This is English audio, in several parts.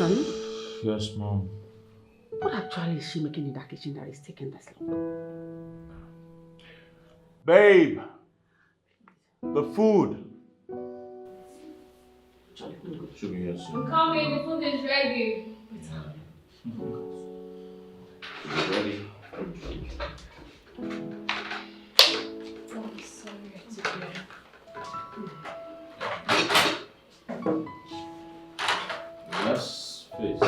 son? Yes, Mom. What actually is she making in that kitchen that is taking this long? Babe! The food! Should be here soon. I'm coming, the food is ready. Ready? I'm sorry to hear. Yes, please.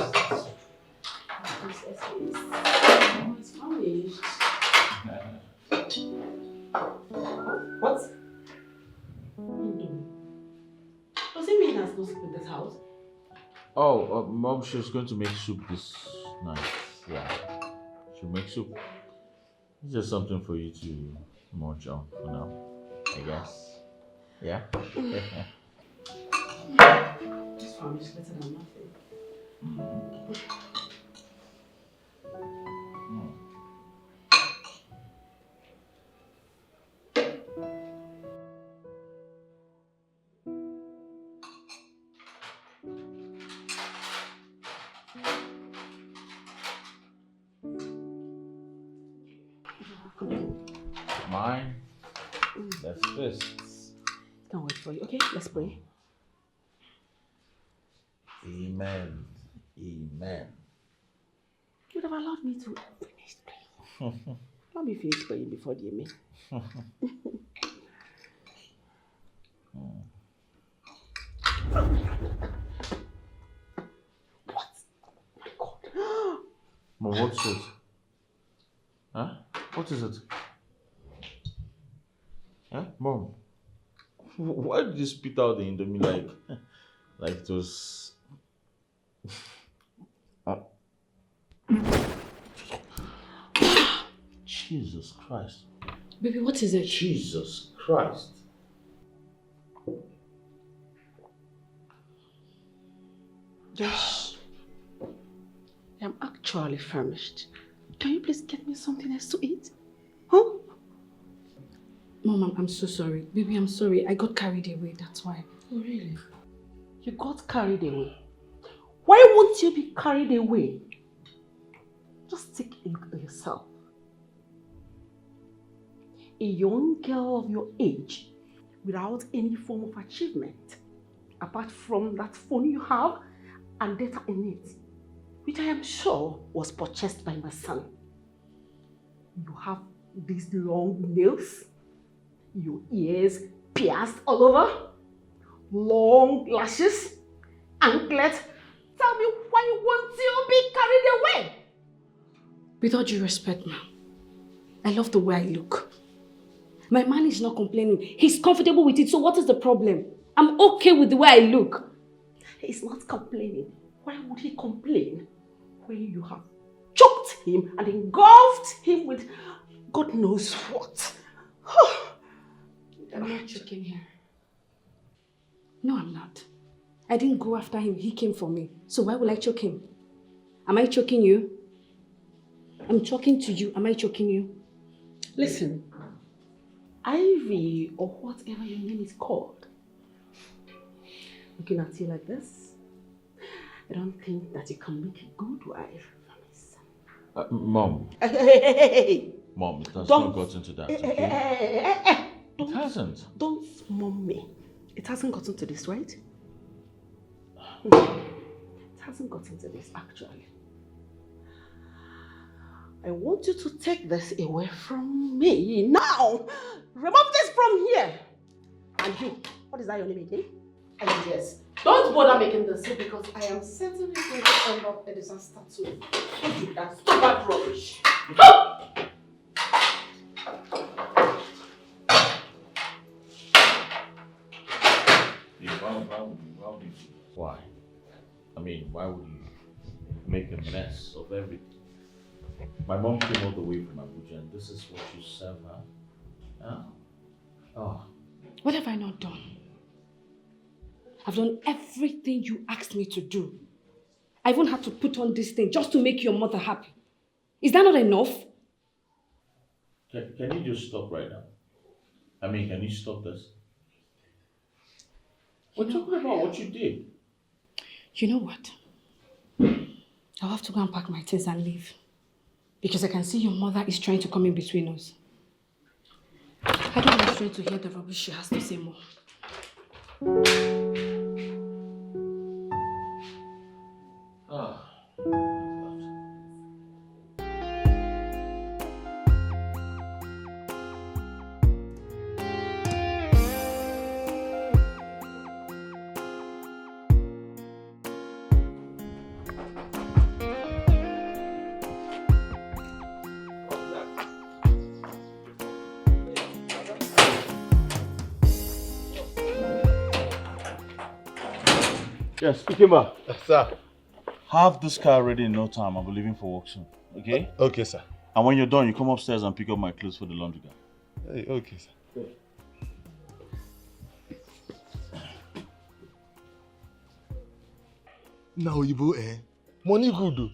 It's finished. What? Does it mean there's no soup in this house? Oh, Mom, she was going to make soup this night. Yeah. She'll make soup. It's just something for you to munch on for now, I guess. Yeah? This family is better than nothing. Mine. That's fists. Can't wait for you. Okay, let's pray. Amen. Amen. You would have allowed me to finish praying. Let me finish praying before the amen. What? My God. Mom, what's it? Huh? What is it? Huh? Mom, why did you spit out the Indomie like it was... Jesus Christ. Baby, what is it? Jesus Christ. Josh, I'm actually famished. Can you please get me something else to eat? Huh? Mom, I'm so sorry. Baby, I'm sorry. I got carried away, that's why. Oh, really? You got carried away? Why won't you be carried away? Just take a look at yourself. A young girl of your age without any form of achievement, apart from that phone you have and data in it, which I am sure was purchased by my son. You have these long nails, your ears pierced all over, long lashes, anklets. Tell me, why won't you be carried away? With all due respect, ma'am, I love the way I look. My man is not complaining. He's comfortable with it, so what is the problem? I'm okay with the way I look. He's not complaining. Why would he complain when you have choked him and engulfed him with God knows what? I'm not choking here. No, I'm not. I didn't go after him. He came for me. So why will I choke him? Am I choking you? I'm talking to you. Am I choking you? Listen, Ivy, or whatever your name is called, looking at you like this, I don't think that you can make a good wife for my son. Mom. Hey. Mom, it has not gotten to that, okay? It hasn't. Don't mom me. It hasn't gotten to this, right? It hasn't gotten to this, actually. I want you to take this away from me now. Remove this from here. And you, what is that your name again? And yes, don't bother making this because I am certainly going to end up a disaster too. That's bad rubbish. Why? I mean, why would you make a mess of everything? My mom came all the way from Abuja and this is what you serve her? Huh? Oh. What have I not done? I've done everything you asked me to do. I even had to put on this thing just to make your mother happy. Is that not enough? Can you just stop right now? I mean, can you stop this? We're talking about what you did. You know what? I'll have to go and pack my things and leave. Because I can see your mother is trying to come in between us. I don't want Shireen to hear the rubbish she has to say more. Yes, speaking back. Sir. Have this car ready in no time. I'll be leaving for work soon. Okay? Okay, sir. And when you're done, you come upstairs and pick up my clothes for the laundry guy. Hey, okay, sir. Now, Ibo, money good.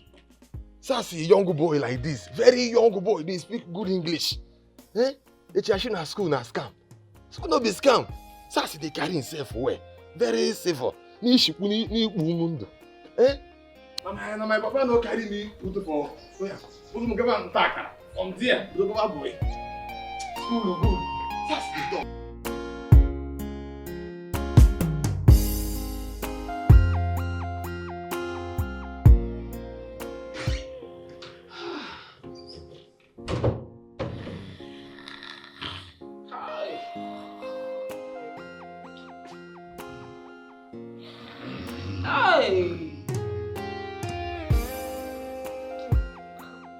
Sassy young boy like this, very young boy, they speak good English. They na school na scam. School no be scam. Sassy they carry himself well, very safe. Ni shipu ni umundo. Na my papa no carry me put for where? Put me give am takara. From there, go go boy. School good. Sassy dog.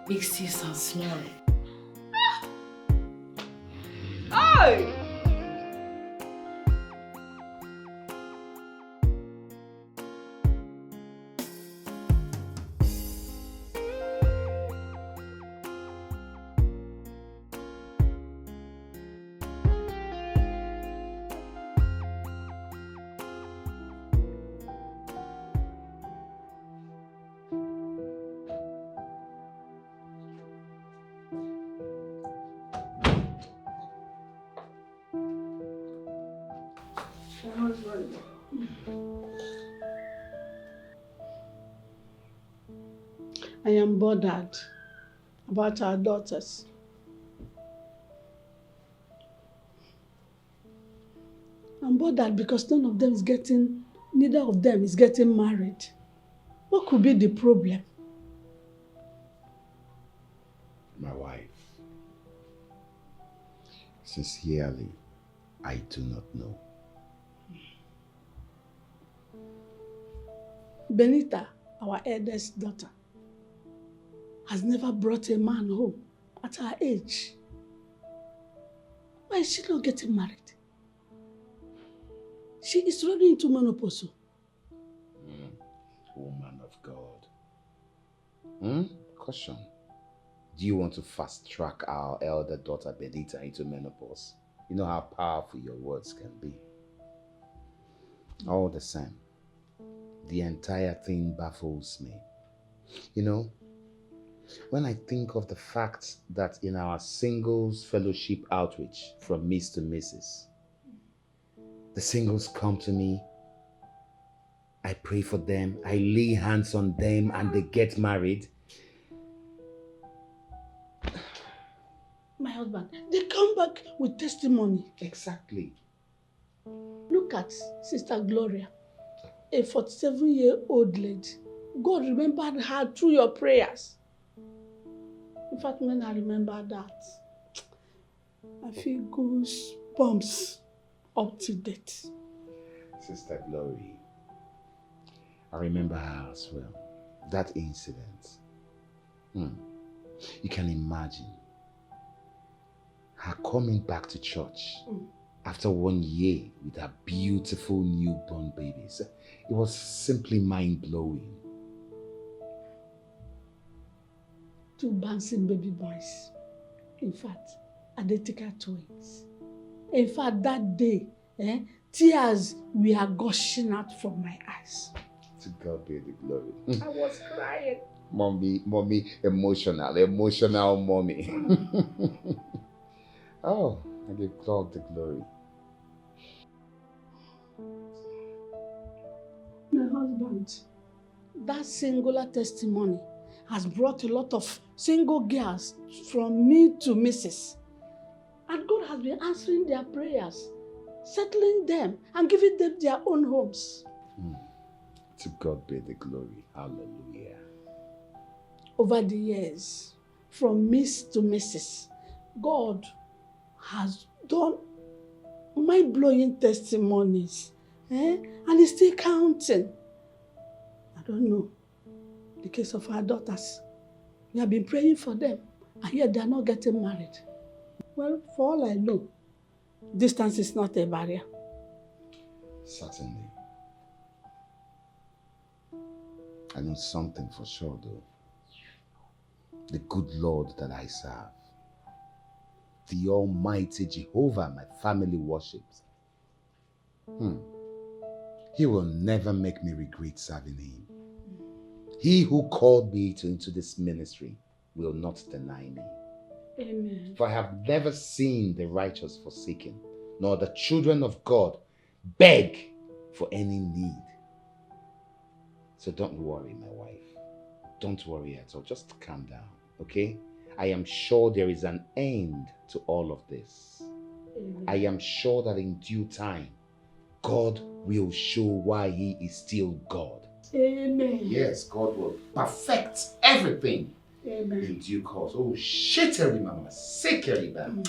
Big sis and small. Hey! I am bothered about our daughters. I'm bothered because neither of them is getting married. What could be the problem? My wife, sincerely, I do not know. Benita, our eldest daughter, has never brought a man home at her age. Why is she not getting married? She is running into menopause. Woman of God. Caution. Do you want to fast track our elder daughter Benita into menopause? You know how powerful your words can be. All the same, the entire thing baffles me. You know, when I think of the fact that in our singles fellowship outreach from Miss to Mrs., the singles come to me, I pray for them, I lay hands on them and they get married. My husband, they come back with testimony. Exactly. Look at Sister Gloria, a 47-year-old lady. God remembered her through your prayers. In fact, when I remember that, I feel goosebumps up to date. Sister Glory, I remember her as well. That incident. You can imagine her coming back to church after 1 year with her beautiful newborn babies. It was simply mind-blowing. 2 bouncing baby boys. In fact, identical twins. In fact, that day, tears were gushing out from my eyes. To God be the glory. I was crying. Mommy, emotional mommy. Oh, I give God the glory. My husband, that singular testimony has brought a lot of single girls from me to Mrs. And God has been answering their prayers, settling them, and giving them their own homes. To God be the glory. Hallelujah. Over the years, from Miss to Mrs., God has done mind-blowing testimonies, and He's still counting. I don't know the case of our daughters. We have been praying for them, and yet they are not getting married. Well, for all I know, distance is not a barrier. Certainly. I know something for sure though. The good Lord that I serve, the Almighty Jehovah my family worships, He will never make me regret serving Him. He who called me into this ministry will not deny me. Amen. For I have never seen the righteous forsaken, nor the children of God beg for any need. So don't worry, my wife. Don't worry at all. Just calm down, okay? I am sure there is an end to all of this. Amen. I am sure that in due time, God will show why He is still God. Amen. Yes, God will perfect everything Amen. in due course. Oh, shittery mama, sickery bam.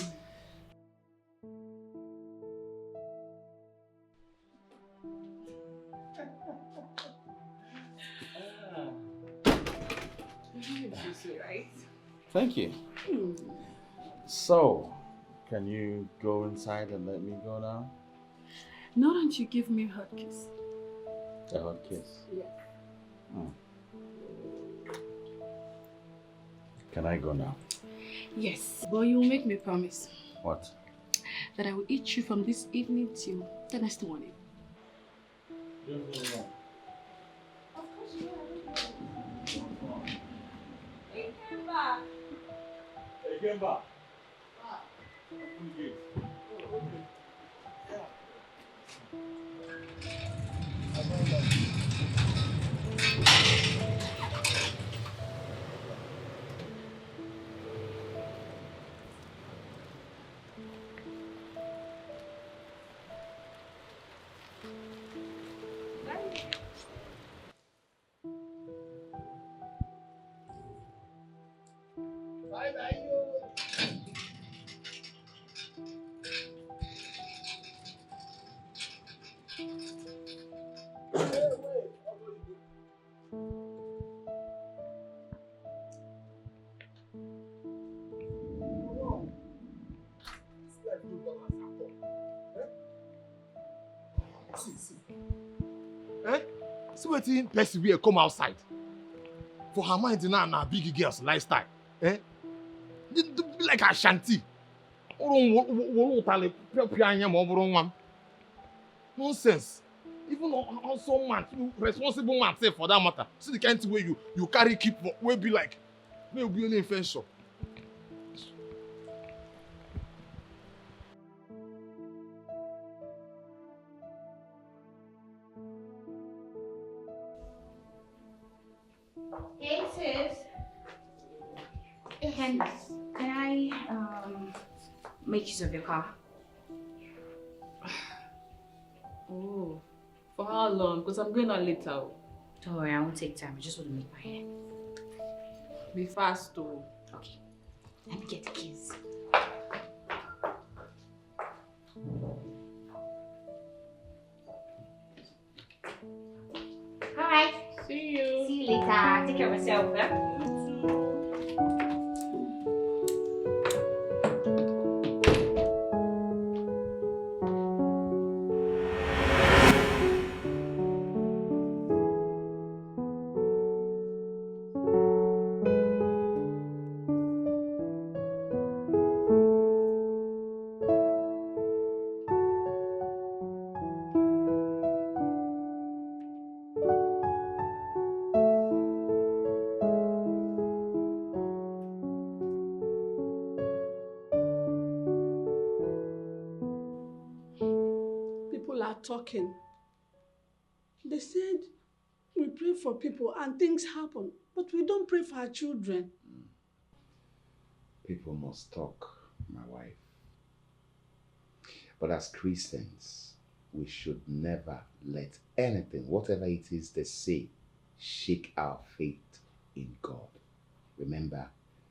Thank you. So, can you go inside and let me go now? Now don't you give me a hot kiss? A hot kiss? Yeah. Can I go now? Yes, but you will make me promise What? that I will eat you from this evening till the next morning. See wetin person wey come outside for her mind na big girls lifestyle. They be like Ashanti. Nonsense. Even also man, responsible man say for that matter. See the kind of way you carry keep wey be like may be only infection. Hey sis, can I make use of your car? Oh, for how long? Because I'm going on later. Don't worry, I won't take time. I just want to make my hair. Be fast though. Okay, let me get the keys. Alright. See you. See you later. Take care of yourself. Eh? People are talking. They said we pray pray for people and things happen, but we don't pray for our children. People must talk, my wife. But as Christians, we should never let anything, whatever it is they say, shake our faith in God. Remember,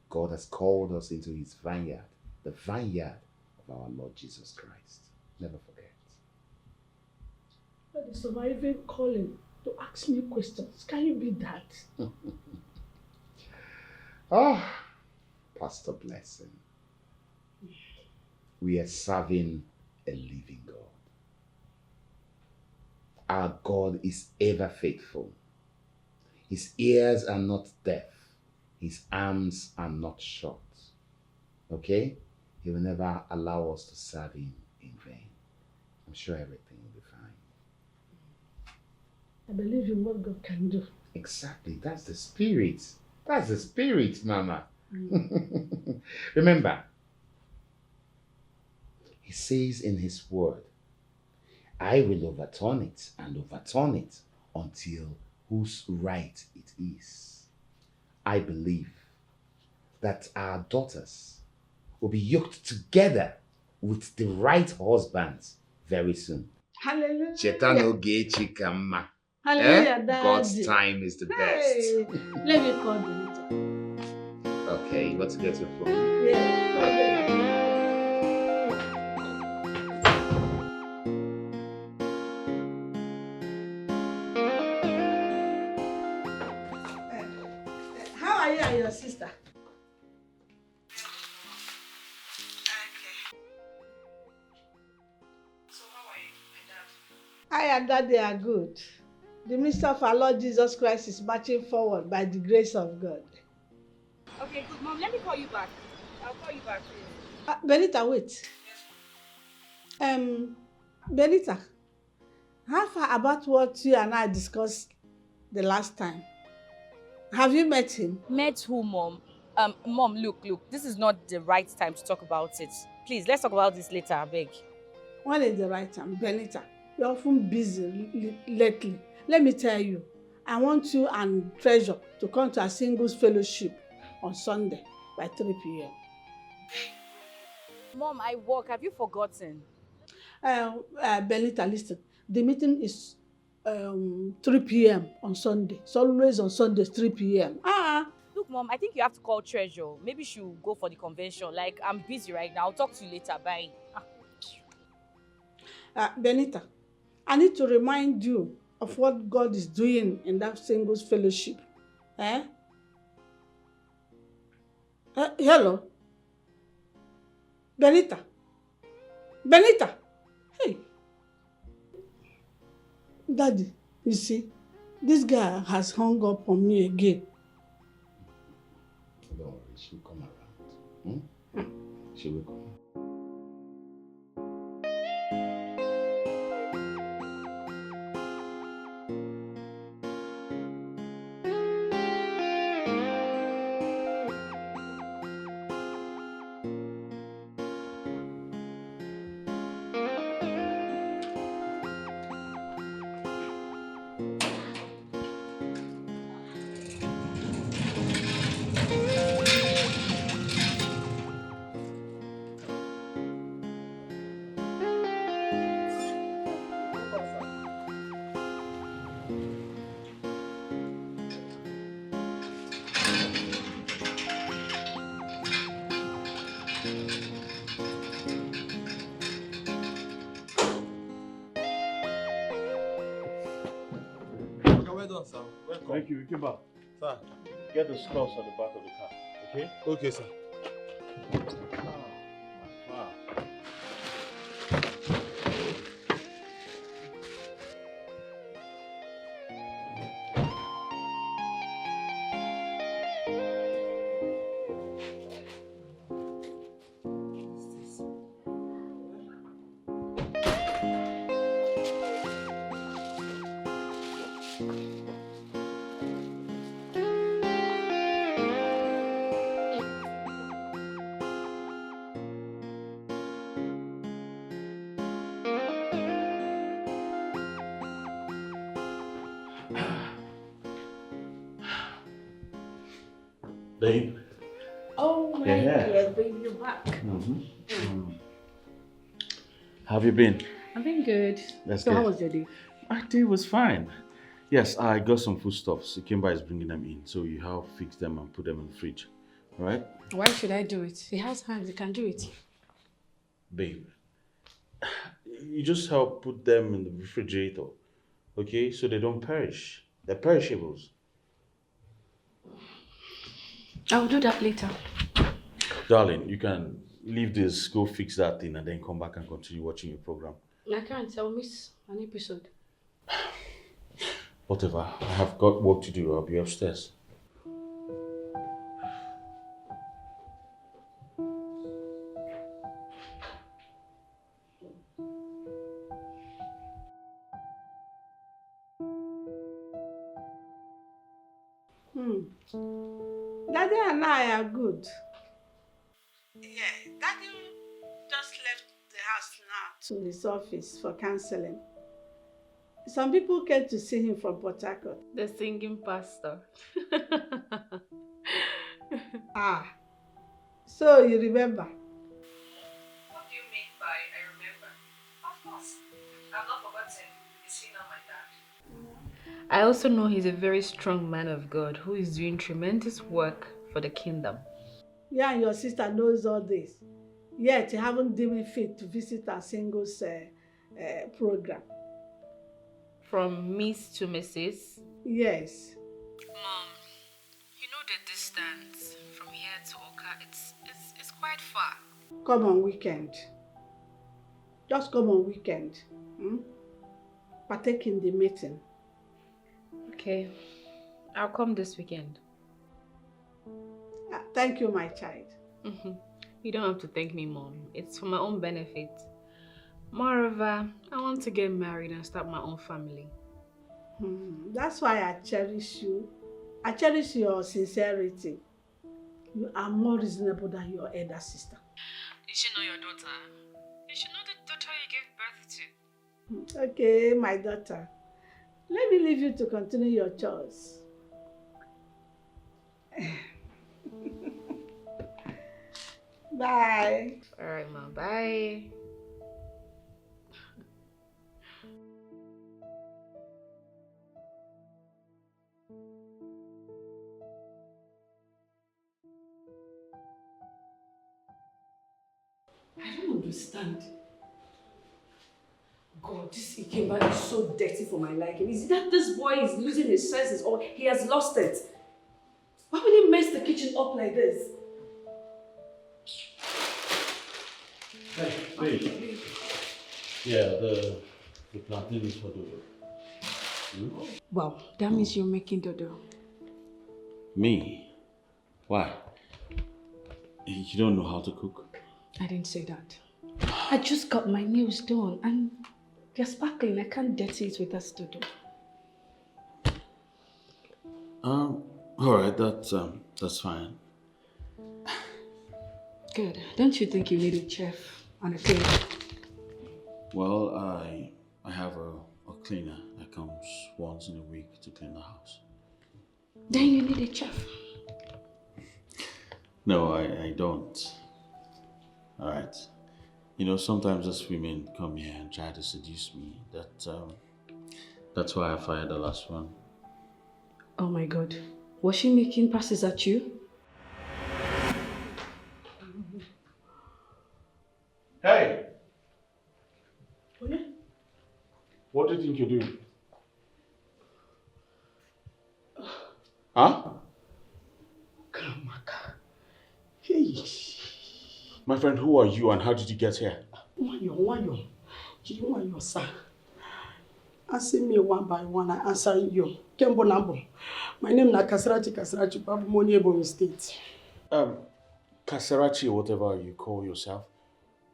God has called us into his vineyard, the vineyard of our Lord Jesus Christ. Never forget. But the surviving calling to ask me questions. Can you be that? Pastor Blessing. We are serving a living God. Our God is ever faithful. His ears are not deaf. His arms are not short. Okay? He will never allow us to serve him in vain. I'm sure everything will be fine. I believe in what God can do. Exactly. That's the spirit. That's the spirit, Mama. Remember, he says in his word, I will overturn it and overturn it until whose right it is. I believe that our daughters will be yoked together with the right husbands very soon. Hallelujah. Chetano ge chikama. Hallelujah, Daddy. God's time is the best. Hey, let me call Benita. Okay, let's get your phone. Yeah. How are you and your sister? I and Daddy are good. The minister of our Lord Jesus Christ is marching forward by the grace of God. Okay, good, Mom. Let me call you back. I'll call you back, please. Benita, wait. Benita, how far about what you and I discussed the last time? Have you met him? Met who, Mom? Mom, look. This is not the right time to talk about it. Please, let's talk about this later, I beg. When is the right time? Benita, you're often busy lately. Let me tell you, I want you and Treasure to come to a singles fellowship on Sunday by 3 p.m. Mom, I work. Have you forgotten? Benita, listen. The meeting is 3 p.m. on Sunday. It's always on Sundays, 3 p.m. Look, Mom, I think you have to call Treasure. Maybe she'll go for the convention. Like, I'm busy right now. I'll talk to you later. Bye. Benita, I need to remind you of what God is doing in that singles fellowship. Hello? Benita? Hey! Daddy, you see, this guy has hung up on me again. Don't worry, she'll come around. She will come. Sir. Welcome. Thank you, Ikemba. Sir. Get the stuffs at the back of the car, okay? Okay, sir. Wow. Babe. Oh my dear, baby, you're back. How have you been? I've been good. That's So good. how was your day? My day was fine. Yes, I got some foodstuffs. Ikemba is bringing them in, so you help fix them and put them in the fridge. Alright? Why should I do it? He has hands, he can do it. Babe, you just help put them in the refrigerator, okay? So they don't perish. They're perishables. I'll do that later. Darling, you can leave this, go fix that thing, and then come back and continue watching your program. I can't, I'll miss an episode. Whatever. I have got work to do. I'll be upstairs. Daddy and I are good. Yeah, Daddy just left the house now to his office for counseling. Some people came to see him from Port Harcourt. The singing pastor. Ah, so you remember? What do you mean by I remember? Of course. I've not forgotten. Is he not my dad? I also know he's a very strong man of God who is doing tremendous work for the kingdom. Yeah, and your sister knows all this. Yet you haven't deemed fit to visit our singles program. From Miss to Mrs. Yes. Mom, you know the distance from here to Oka, it's quite far. Come on weekend. Just come on weekend. Partake in the meeting. Okay. I'll come this weekend. Thank you, my child. You don't have to thank me, Mom. It's for my own benefit. Moreover, I want to get married and start my own family. That's why I cherish you. I cherish your sincerity. You are more reasonable than your elder sister. Is she not your daughter? You should know the daughter you gave birth to. Okay, my daughter. Let me leave you to continue your chores. Bye. Alright, Mom. Bye. I don't understand. God, this Ikemba is so dirty for my liking. Is it that this boy is losing his senses or he has lost it? Why would he mess the kitchen up like this? Hey, babe. Yeah, the plantain is for Dodo. Wow, that means you're making dodo. Me? Why? You don't know how to cook? I didn't say that. I just got my nails done and they're sparkling. I can't dirty it with that dodo. Alright, that's fine. Good. Don't you think you need a chef and a cleaner? Well, I have a cleaner that comes once in a week to clean the house. Then you need a chef. No, I don't. Alright. You know, sometimes those women come here and try to seduce me. That's why I fired the last one. Oh my God. Was she making passes at you? Hey! What do you think you're doing? Huh? Kramaka. Hey. My friend, who are you and how did you get here? Wanyo. You sir. Answer me one by one. I answer you. Kembo Nambo. My name is Kasarachi Babu Moni Ebonyi State. Kasarachi or whatever you call yourself.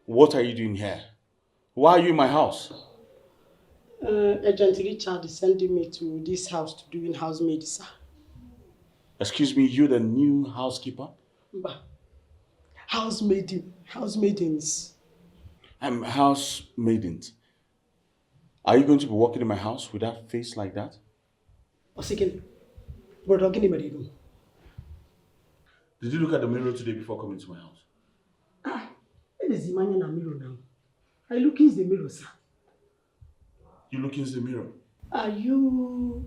What are you doing here? Why are you in my house? Agent Richard is sending me to this house to do in housemaid, sir. Excuse me, you the new housekeeper? Housemaidens. I'm housemaidens. Are you going to be walking in my house with that face like that? Did you look at the mirror today before coming to my house? Where is the man in the mirror now? I look in the mirror, sir. You look in the mirror? Are you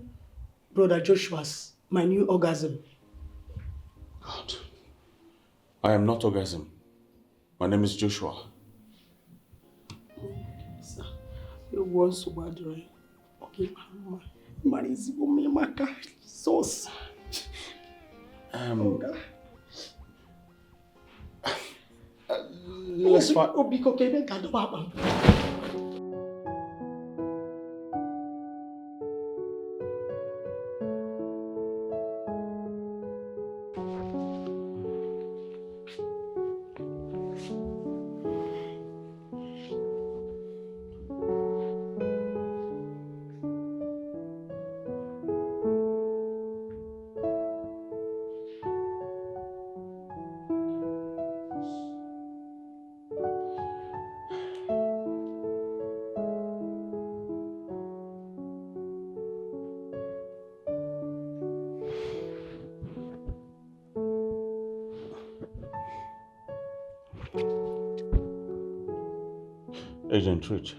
Brother Joshua's, my new orgasm? God. I am not orgasm. My name is Joshua. Sir, you want so bad, right? Okay, man is Maka. Sauce. Let's find. Agent Rich,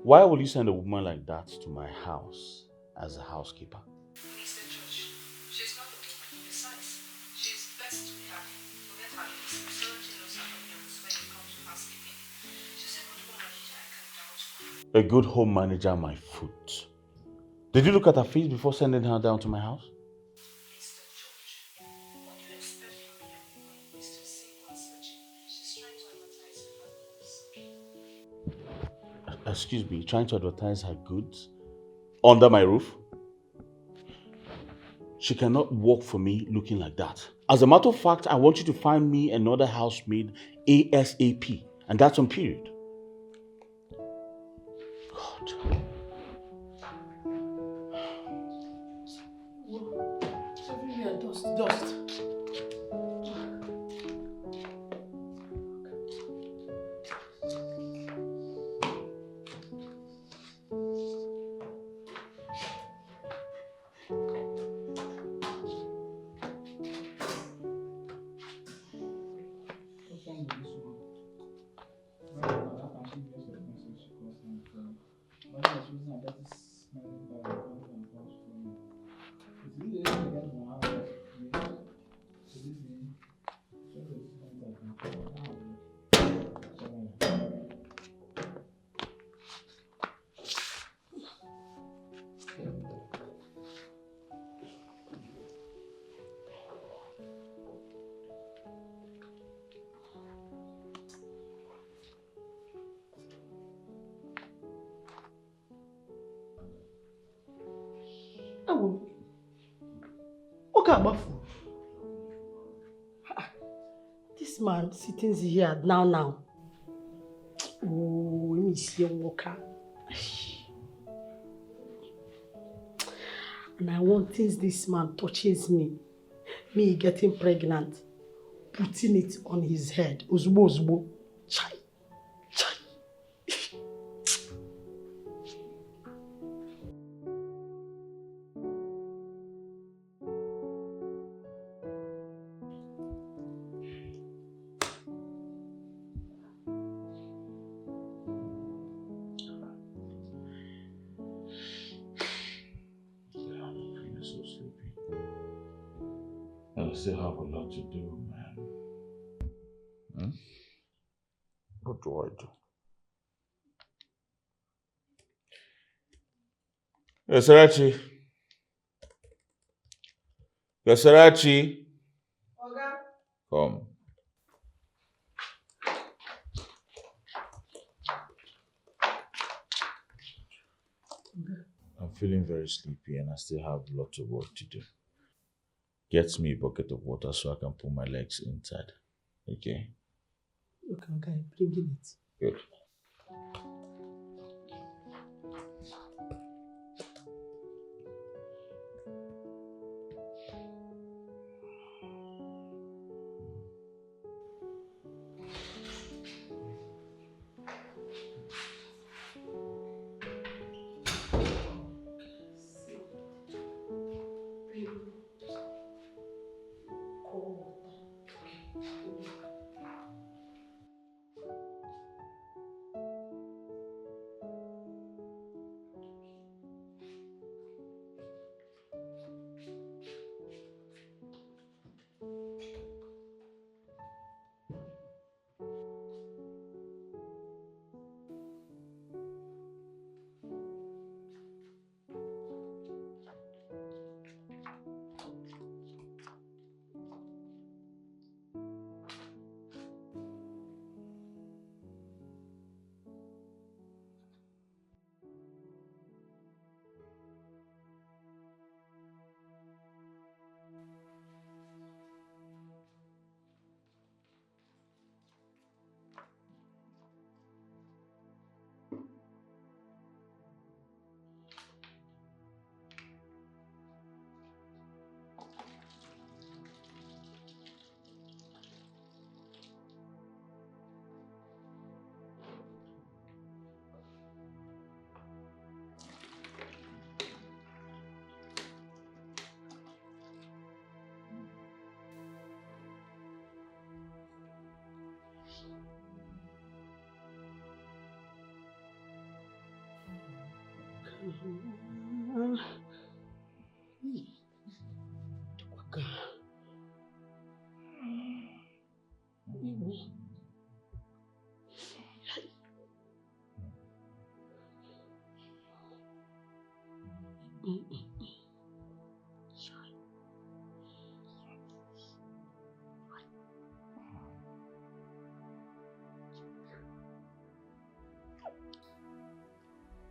why will you send a woman like that to my house as a housekeeper? Mr. George, she's not a woman. Besides, she's best to be happy. Forget her looks. Absolutely knows her onions when it comes to housekeeping. She's a good home manager I can vouch for. A good home manager, my foot. Did you look at her face before sending her down to my house? Mr. George, what do you expect from a young woman who is still single and searching? She's trying to advertise her goods. Excuse me, trying to advertise her goods under my roof? She cannot work for me looking like that. As a matter of fact, I want you to find me another housemaid ASAP, and that's on period. God. Everywhere dust. This man sitting here now. Oh, let me see Walker. And I want things this man touches me getting pregnant, putting it on his head. Ozbo. Chai. I still have a lot to do, man. What do I do? Yasarachi. Come. I'm feeling very sleepy and I still have a lot of work to do. Get me a bucket of water so I can put my legs inside. Okay? Okay, bringing it. Good.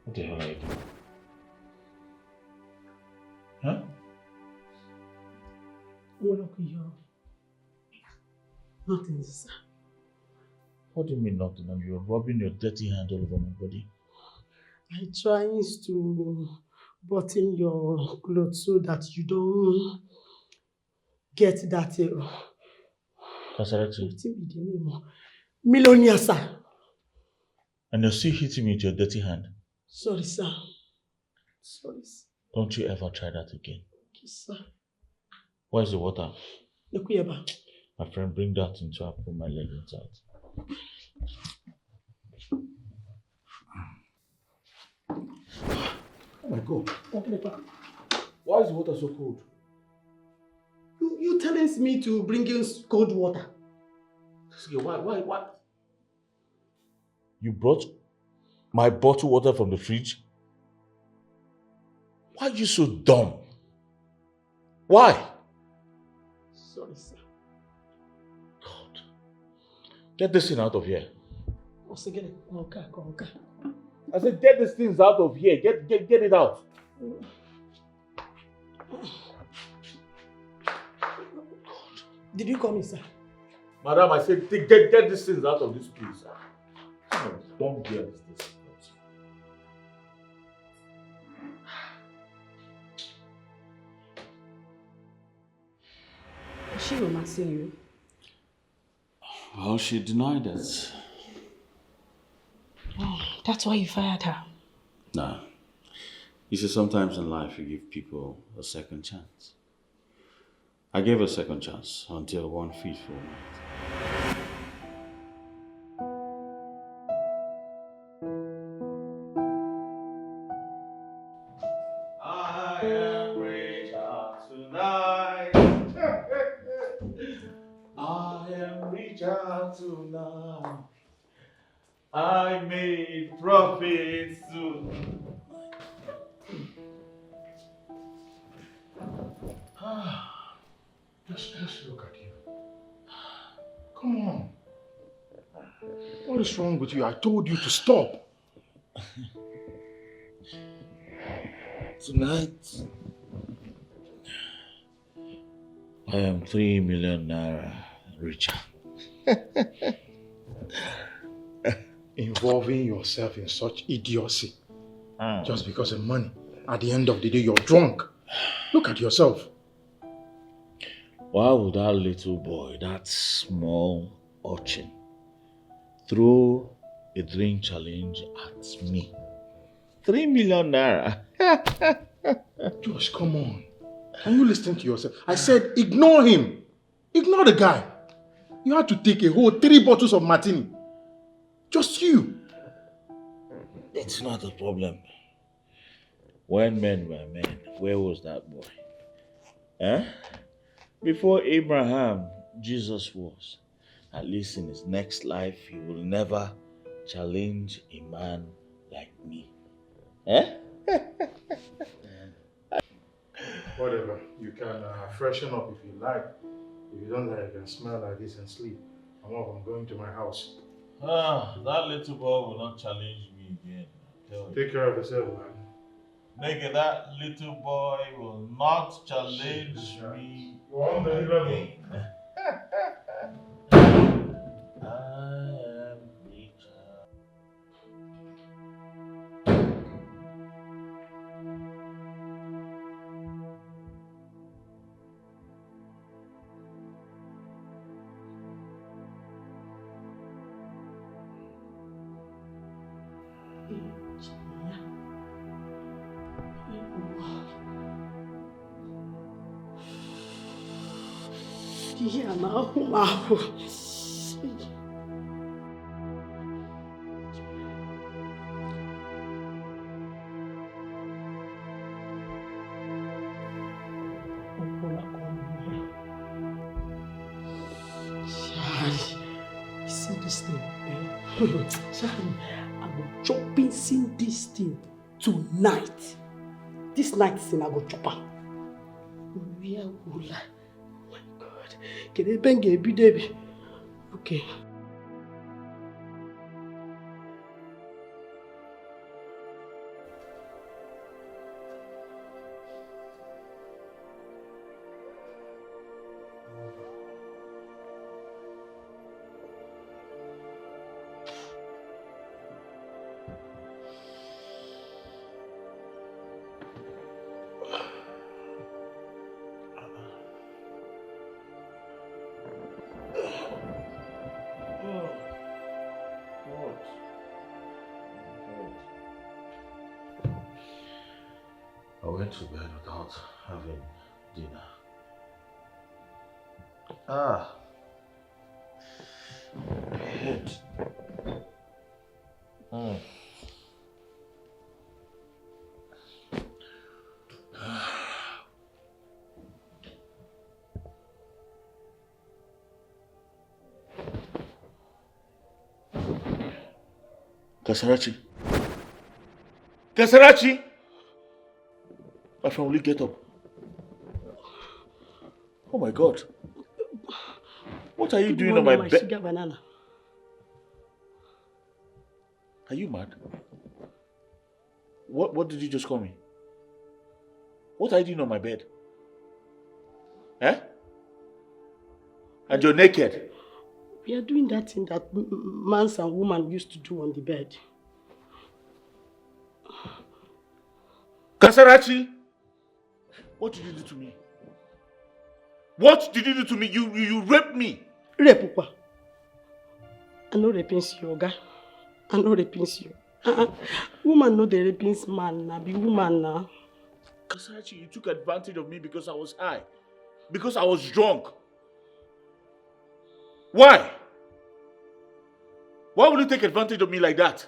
What the hell are you doing? Huh? Nothing, sir. What do you mean nothing? And you're rubbing your dirty hand all over my body. I trying to button your clothes so that you don't get that millionaire, sir. And you're still hitting me with your dirty hand. Sorry, sir. Sorry, sir. Don't you ever try that again. Okay, sir. Where's the water? My friend, bring that in so I put my leg inside. Oh my God. Why is the water so cold? You telling me to bring in cold water? Why? You brought my bottled water from the fridge? Why are you so dumb? Why? Sorry, sir. God. Get this thing out of here. Okay. I said, get these things out of here. Get it out. Did you call me, sir? Madam, I said, get these things out of this place. Don't get this. Is she romancing you? Well, she denied it. Oh, that's why you fired her? Nah. You see, sometimes in life you give people a second chance. I gave her a second chance until one fateful night. I am richer tonight. I am richer tonight. I made profits tonight. Just look at you. Come on. What is wrong with you? I told you to stop. Tonight, I am 3 million naira richer. Involving yourself in such idiocy just because of money. At the end of the day, you're drunk. Look at yourself. Why would that little boy, that small urchin, throw a drink challenge at me? 3 million naira. Josh, come on. Can you listen to yourself? I said ignore him. Ignore the guy. You had to take a whole 3 bottles of martini. Just you. It's not a problem. When men were men, where was that boy? Eh? Before Abraham, Jesus was. At least in his next life, he will never challenge a man like me. Eh? Whatever. You can freshen up if you like. If you don't like, you can smell like this and sleep. I'm going to my house. That little boy will not challenge me again. Take care of yourself, man. Nigga, that little boy will not challenge me. Unbelievable. I am richer. Yeah, wow. I go chopping sin this thing tonight. This night sin I go chop am. Where will I? Oh my God. Can I bang a bit? Okay. I went to bed without having dinner. Head. Kasarachi. Kasarachi! My friend, will you get up? Oh my God. What are you doing on my bed? Sugar banana. Are you mad? What did you just call me? What are you doing on my bed? Eh? And you're naked? We are doing that thing that man and woman used to do on the bed. Kasarachi! What did you do to me? What did you do to me? You raped me! Rape, Papa. I know raping you, Oga. I know raping you. Woman know the raping man, na be woman now. Kasarachi, you took advantage of me because I was high. Because I was drunk. Why? Why would you take advantage of me like that?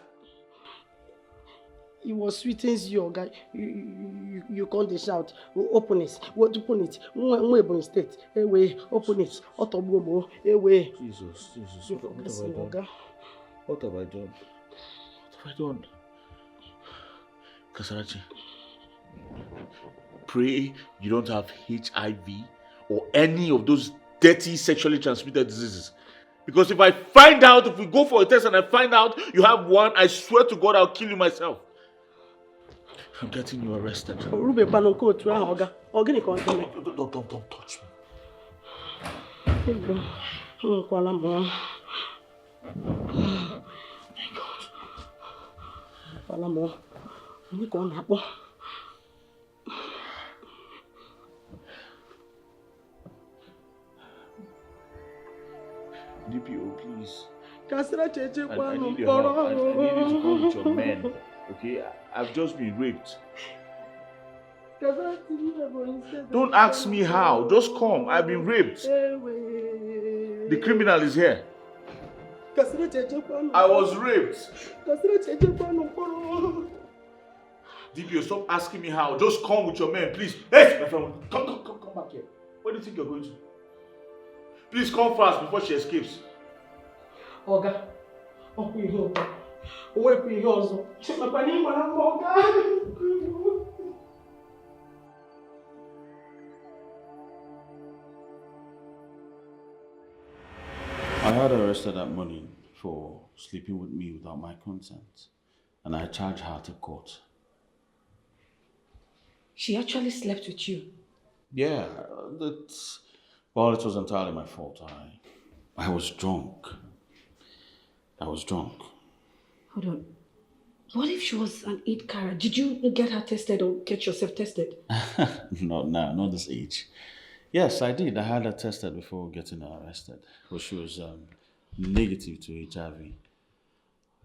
It was sweetens you, Oga. You can't dish out. Open it. What open it? Open state. Away. Open it. Otobomo. Away. Jesus. What have I done? What have I done? Kasarachi, pray you don't have HIV or any of those dirty sexually transmitted diseases. Because if I find out, if we go for a test and I find out you have one, I swear to God I'll kill you myself. I'm getting you arrested. Don't touch me. Oh my God. DPO, please. I need your help. I need you to come with your men. Okay? I've just been raped. Don't ask me how. Just come. I've been raped. The criminal is here. I was raped. DPO, stop asking me how. Just come with your men, please. Hey, my friend, come back here. Where do you think you're going to? Please come fast before she escapes. Oga, I had her arrested that morning for sleeping with me without my consent, and I charged her to court. She actually slept with you? Yeah, well, it was entirely my fault. I was drunk. Hold on. What if she was an Eid Kara? Did you get her tested or get yourself tested? Not this age. Yes, I did. I had her tested before getting her arrested. But she was negative to HIV.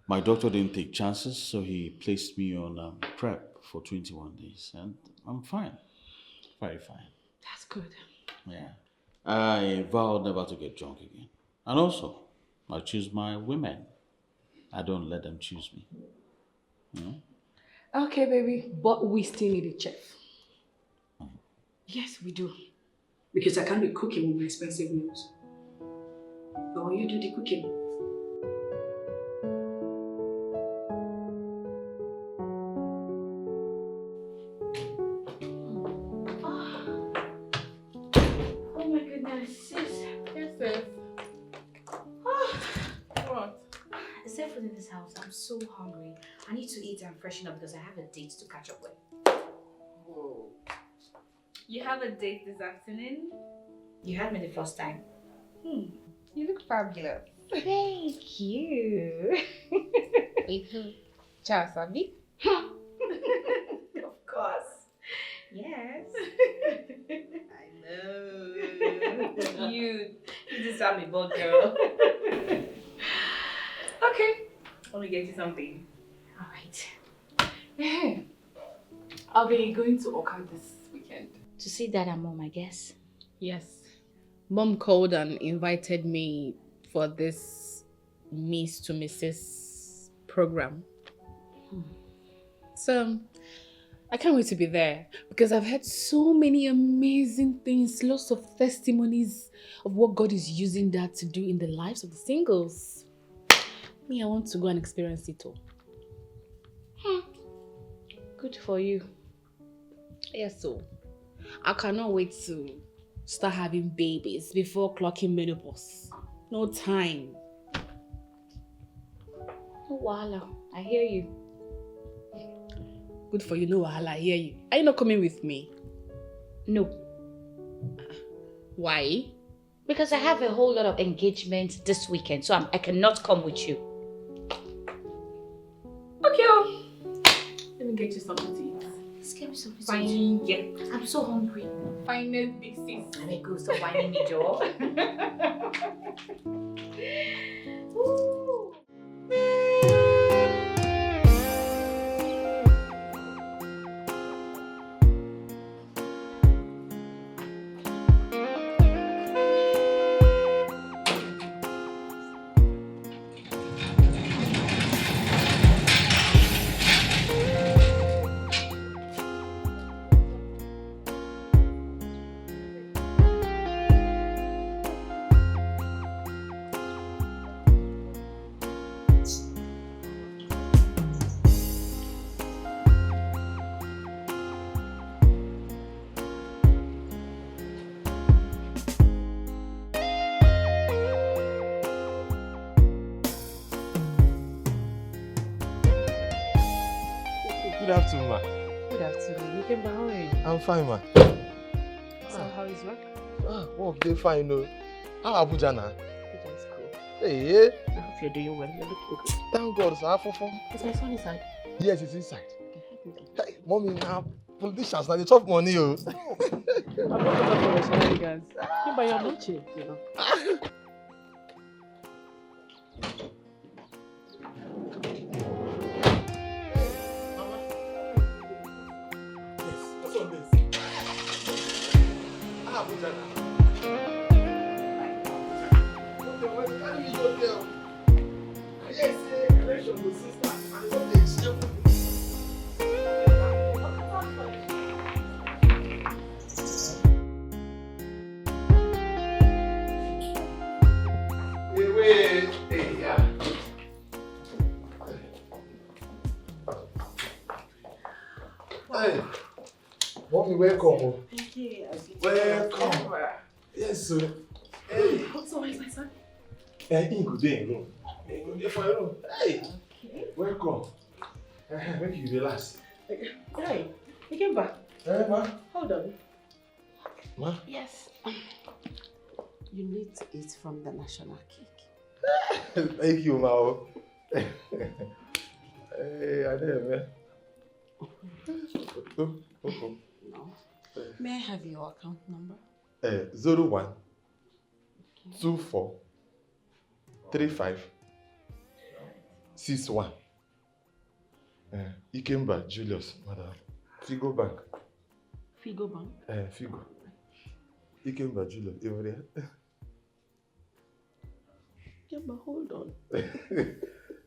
My doctor didn't take chances, so he placed me on PrEP for 21 days. And I'm fine. Very fine. That's good. Yeah. I vowed never to get drunk again. And also, I choose my women. I don't let them choose me. You know? Okay, baby. But we still need a chef. Yes, we do. Because I can't be cooking with expensive meals. Or you do the cooking. Sis. Yes, sis. What? Is there food in this house? I'm so hungry. I need to eat and freshen up because I have a date to catch up with. Whoa. You have a date this afternoon? You had me the first time. You look fabulous. Thank you. With who? Charles, Abby? Of course. Yes. I know. You just have me bored, girl. Okay. Let me get you something. Alright. I'll be going to Oka this weekend. To see Dad and Mom, I guess. Yes. Mom called and invited me for this Miss to Mrs. program. So, I can't wait to be there because I've heard so many amazing things, lots of testimonies of what God is using that to do in the lives of the singles. Me, I want to go and experience it all. Good for you. Yes, so I cannot wait to start having babies before clocking menopause. No time. Oh, wahala. I hear you. Good for you, no wahala, I hear you. Are you not coming with me? No. Why? Because I have a whole lot of engagements this weekend, so I cannot come with you. Okay. Let me get you something to eat. Let's get me something Fine. to eat. Yeah. I'm so hungry. Finest big sis. Let me go, stop whining me, Joe. Good afternoon, ma. Good afternoon. You came back, how are you? I'm fine, ma. So how is work? Work dey fine, no. How Abuja now? It's cool. Hey, I hope you're doing well. You're looking good. thank God, sir. Fofo. Is my son inside? Yes, it's inside. Hey, mommy, now politicians now they chop money, oh. I'm not going for your shenanigans. Yeah, but you're not cheap, you know. What's on this? Abuja now. Why do you go there? Yes, election go sister, and it's not the example. Hey, mommy, welcome. Thank you. Welcome. Yes, sir. Hey, So where's my son? he go there in room. He go there for your room. Hey, welcome. Make you relax. Hey, you came back. Ma? Hold on. Ma? Yes. You need to eat from the national cake. Thank you, Ma. Hey, I did, man. No. May I have your account number? 01 24 35 61. Ikemba Julius, madam. Figo Bank. Figo Bank? Figo. Ikemba Julius, over there. Yeah, but hold on.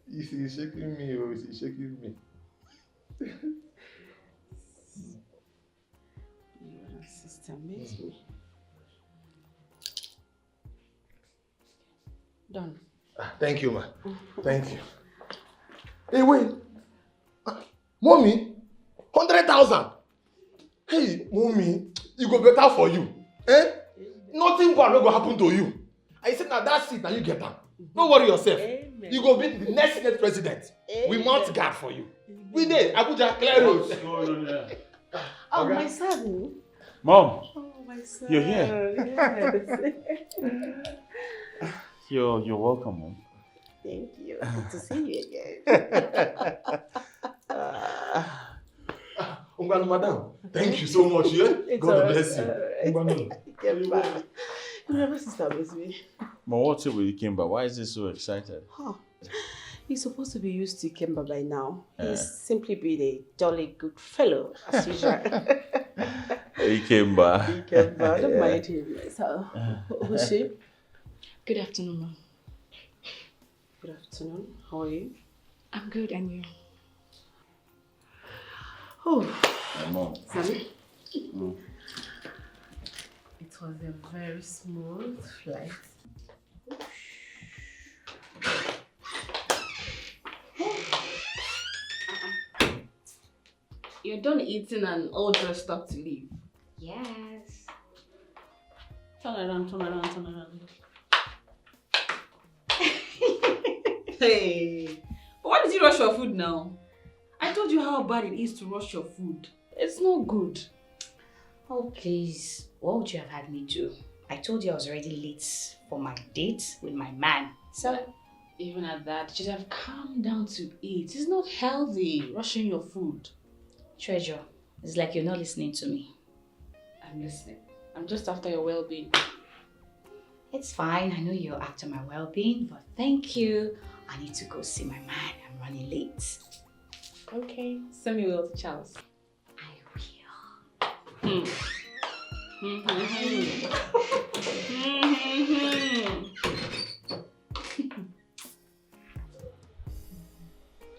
He's shaking me, oh, he's shaking me. Your sister makes me. Done. Thank you, ma. Thank you. Hey, wait. Mommy, 100,000. Hey, mommy, it go better for you. Eh? nothing bad will happen to you. I said, now that's it, now you get down. Don't worry yourself. Amen. You go be the next president. We mount guard for you. We did. Abuja, clear roads. Oh, my son. Mom, Oh, my son. you're here. Yes. You're welcome, Mom. Thank you. Good to see you again. Madam, thank you so much. Yeah? God bless you. You never sister with me. Mom, what's it with Ikemba? Why is he so excited? Oh, he's supposed to be used to Ikemba by now. Yeah. He's simply been a jolly good fellow, as usual. Ikemba. Ikemba, don't mind him. So, who's she? Good afternoon, Mom. Good afternoon. How are you? I'm good, and you? Oh, Hey, Mom. Sammy. Mm. It was a very smooth flight. You're done eating and all dressed up to leave. Yes. Turn around, turn around, turn around. Hey, but why did you rush your food now? I told you how bad it is to rush your food. It's no good. Oh, please. What would you have had me do? I told you I was already late for my date with my man. So, Even at that, you should have calmed down to eat. It's not healthy, rushing your food. Treasure, it's like you're not listening to me. I'm listening. I'm just after your well-being. It's fine. I know you're after my well-being, but thank you. I need to go see my man. I'm running late. Okay, send me Will to Charles. I Hmm.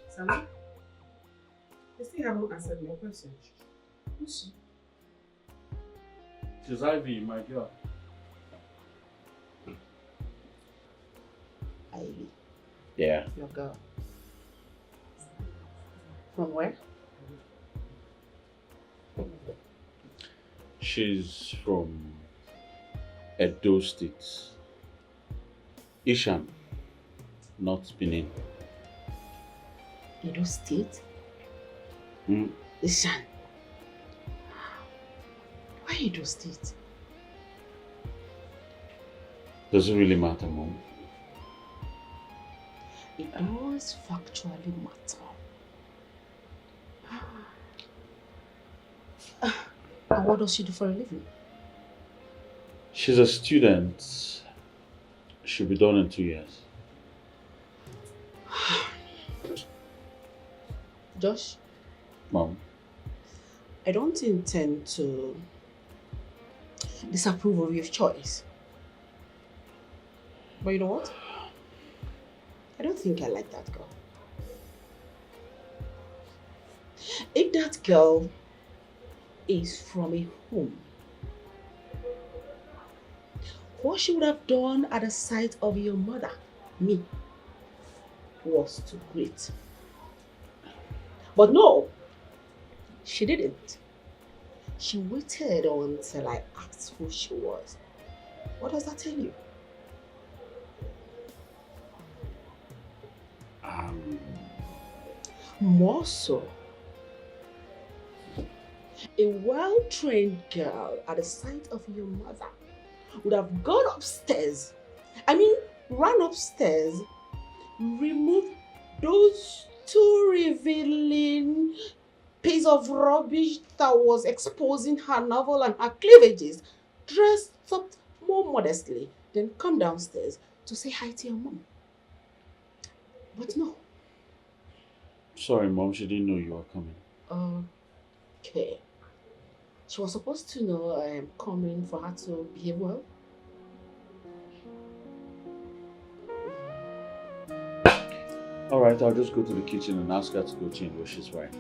Sammy, you still haven't answered my question. Who's she? She's Ivy, my girl. Ivy, Yeah. your girl. From where? She's from Edo State. Ishan, not Benin. Edo State? Mm. Ishan. Why Edo State? Doesn't really matter, Mom. It does factually matter. And what does she do for a living? She's a student. She'll be done in 2 years. Josh, Mom. I don't intend to disapprove of your choice. But you know what? I don't think I like that girl. If that girl is from a home, what she would have done at the sight of your mother, me, was to greet. But no, she didn't. She waited until I asked who she was. What does that tell you? More so, a well-trained girl at the sight of your mother would have gone upstairs, ran upstairs, removed those two revealing piece of rubbish that was exposing her navel and her cleavages, dressed up more modestly, then come downstairs to say hi to your mom. But no. Sorry, Mom, she didn't know you were coming. Okay. She was supposed to know I am coming for her to behave well. Alright, I'll just go to the kitchen and ask her to go change what she's wearing.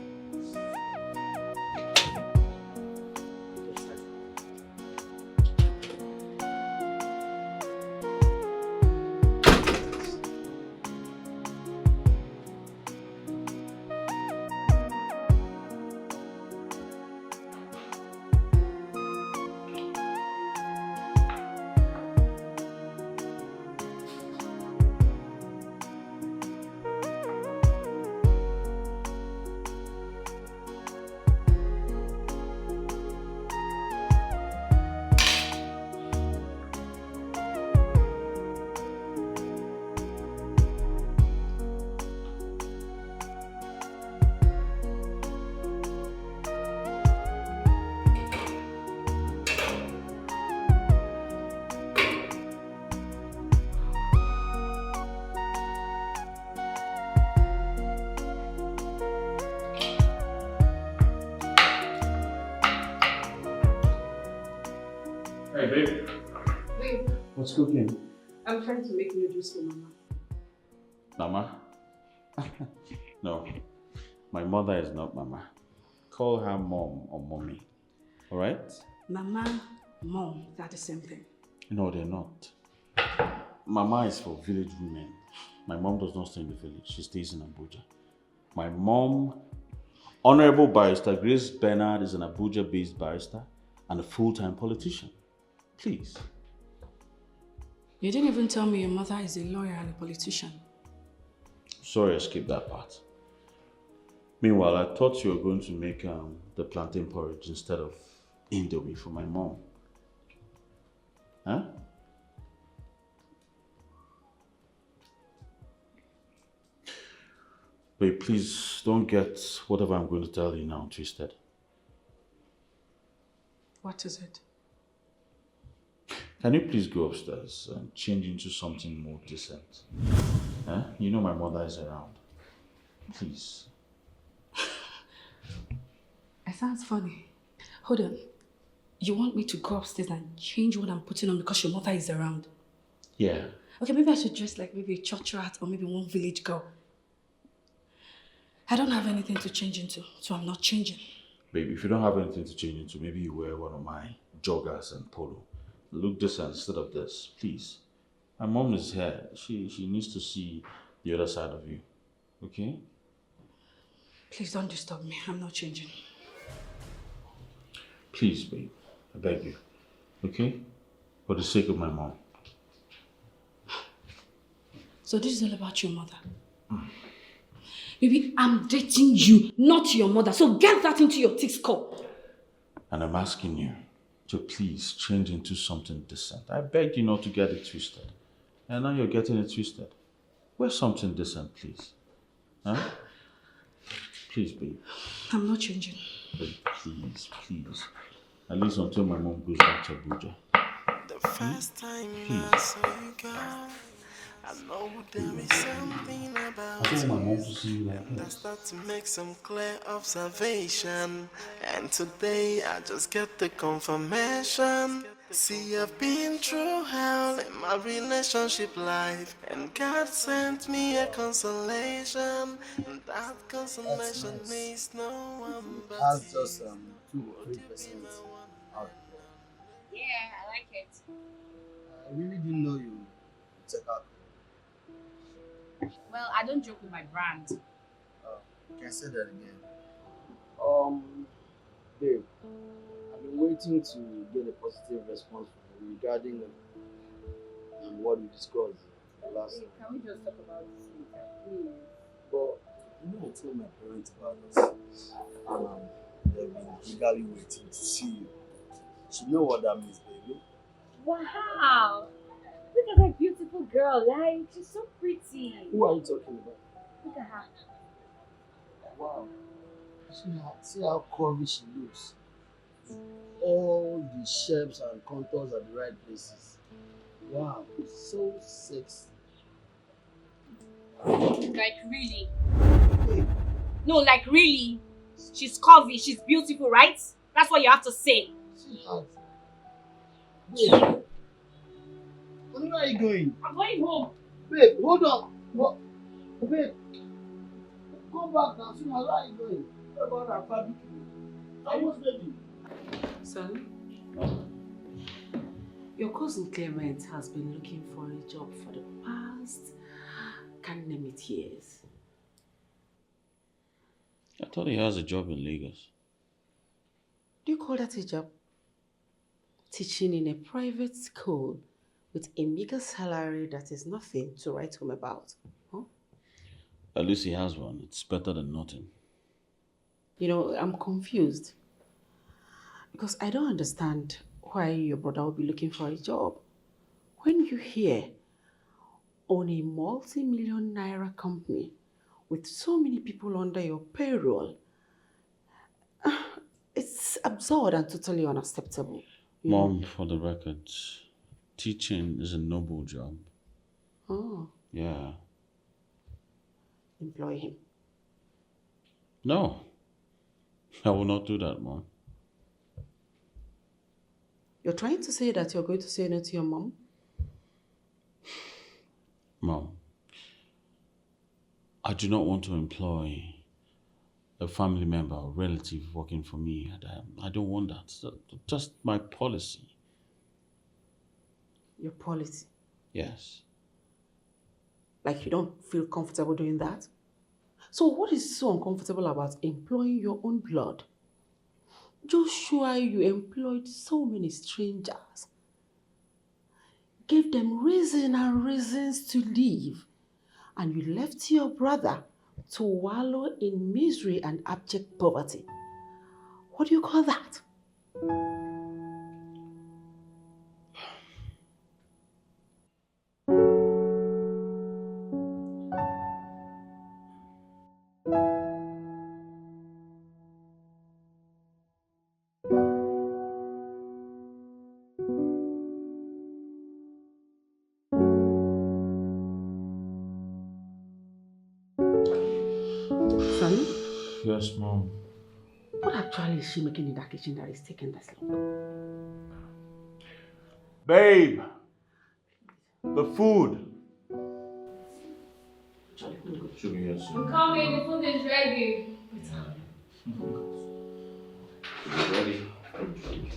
Hey, babe. Babe, What's cooking? I'm trying to make noodles for Mama. Mama? No. My mother is not Mama. Call her mom or mommy. Alright? Mama, Mom, they're the same thing. No, they're not. Mama is for village women. My mom does not stay in the village. She stays in Abuja. My mom, Honorable Barrister Grace Bernard, is an Abuja-based barrister and a full-time politician. Please. You didn't even tell me your mother is a lawyer and a politician. Sorry, I skipped that part. Meanwhile, I thought you were going to make the plantain porridge instead of indomie for my mom. Huh? Wait, please don't get whatever I'm going to tell you now twisted. What is it? Can you please go upstairs and change into something more decent? Huh? You know my mother is around. Please. It sounds funny. Hold on. You want me to go upstairs and change what I'm putting on because your mother is around? Yeah. Okay, maybe I should dress like maybe a church rat or maybe one village girl. I don't have anything to change into, so I'm not changing. Baby, if you don't have anything to change into, maybe you wear one of my joggers and polo. Look decent instead of this, please. My mom is here. She needs to see the other side of you. Okay? Please don't disturb me. I'm not changing. Please, babe. I beg you. Okay? For the sake of my mom. So this is all about your mother? Baby, I'm dating you, not your mother. So get that into your thick skull. And I'm asking you to please change into something decent. I begged you not to get it twisted. And now you're getting it twisted. Wear something decent, please. Huh? Please, babe. I'm not changing. Babe, please, please. At least until my mom goes back to Abuja. The first time I saw you, girl, I know there is something about I told my mom to you. see you like I this. start to make some clear observation, and today I just get the confirmation. See, I've been through hell in my relationship life, and God sent me a consolation. And that consolation needs no one but That's you. just 2 or 3% out there. Yeah, I like it. I really didn't know you check out. Well, I don't joke with my brand. You can say that again. Babe, I've been waiting to get a positive response from you regarding what we discussed the last time. Can we just talk about this later, please? But I told my parents about this, and they've been eagerly waiting to see you. So you know what that means, baby? Wow! Look at that beautiful girl, like, she's so pretty. Who are you talking about? Look at her. Wow. See how curvy she looks. All the shapes and contours are the right places. Wow, it's so sexy. Like, really? No, like, really? She's curvy, she's beautiful, right? That's what you have to say. Sweetheart. Babe. Where are you going? I'm going home. Babe, hold on. What? Babe. Come back now. Sweetheart, where are you going? What about our barbecue? Almost ready. Son, your cousin Clement has been looking for a job for the past, can't name it, years. I thought he has a job in Lagos. Do you call that a job? Teaching in a private school with a meager salary that is nothing to write home about. Huh? At least he has one. It's better than nothing. You know, I'm confused. Because I don't understand why your brother would be looking for a job. When you hear on a multi-million naira company with so many people under your payroll, it's absurd and totally unacceptable. Mom, for the record, teaching is a noble job. Oh. Yeah. Employ him. No. I will not do that, Mom. You're trying to say that you're going to say no to your mom? Mom, I do not want to employ a family member or relative working for me. I don't want that. Just my policy. Your policy? Yes. Like you don't feel comfortable doing that? So what is so uncomfortable about employing your own blood? Joshua, you employed so many strangers. Gave them reason and reasons to leave. And you left your brother to wallow in misery and abject poverty. What do you call that? Son? Yes, Mom. What actually is she making in that kitchen that is taking this long? Babe! The food! Should be here soon. I'm coming, the food is ready. Ready? Oh, sorry.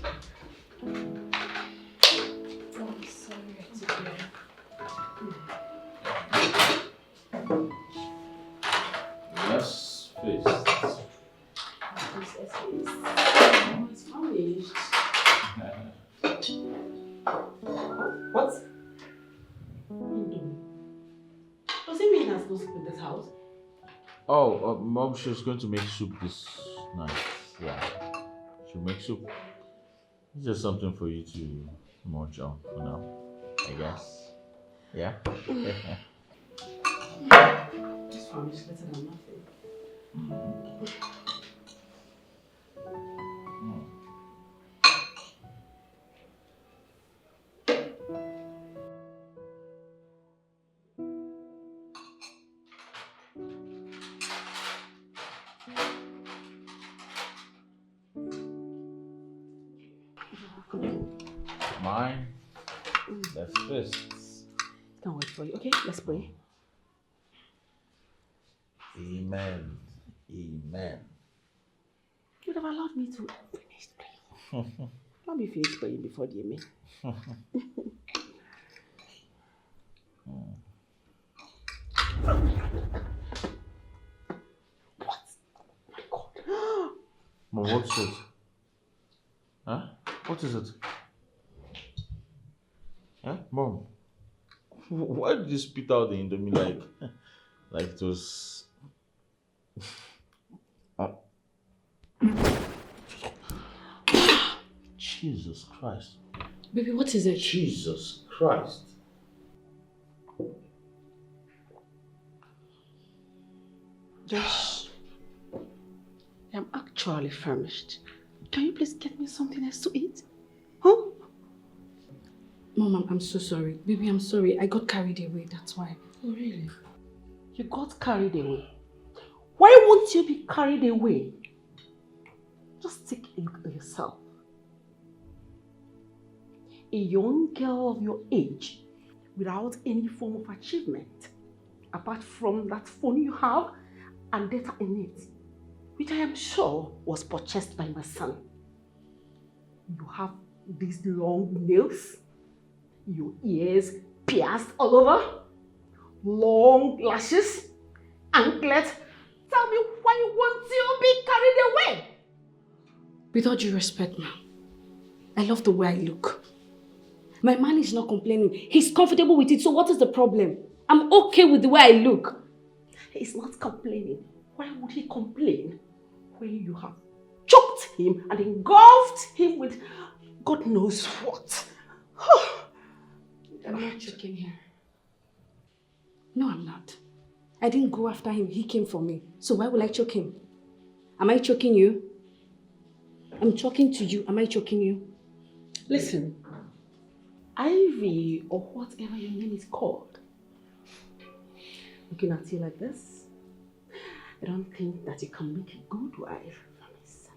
Yes, please. It's finished. What? Does it mean there's no soup in this house? Oh, Mom, she's going to make soup this night. Yeah. She'll make soup. It's just something for you to munch on for now, I guess. Yeah? It's famished better than nothing. Mine. That's fists. Can't wait for you. Okay, let's pray. Amen. Amen. You would have allowed me to finish praying. Let me finish praying before the amen. What? My God. Mom, what's it? Huh? What is it? Huh? Mom, why did you spit out the Indomie like it was... Jesus Christ. Baby, what is it? Jesus Christ. Josh, I'm actually famished. Can you please get me something else to eat? Huh? Mom, I'm so sorry. Baby, I'm sorry. I got carried away, that's why. Oh, really? You got carried away? Why won't you be carried away? Just take a look at yourself. A young girl of your age without any form of achievement, apart from that phone you have and data in it, which I am sure was purchased by my son. You have these long nails, your ears pierced all over, long lashes, anklets. Tell me why won't you be carried away? With all due respect, ma'am, I love the way I look. My man is not complaining. He's comfortable with it, so what is the problem? I'm okay with the way I look. He's not complaining. Why would he complain when you have choked him and engulfed him with God knows what? I'm not choking here. No, I'm not. I didn't go after him. He came for me. So why will I choke him? Am I choking you? I'm talking to you. Am I choking you? Listen, Ivy, or whatever your name is called, looking at you like this, I don't think that you can make a good wife for my son.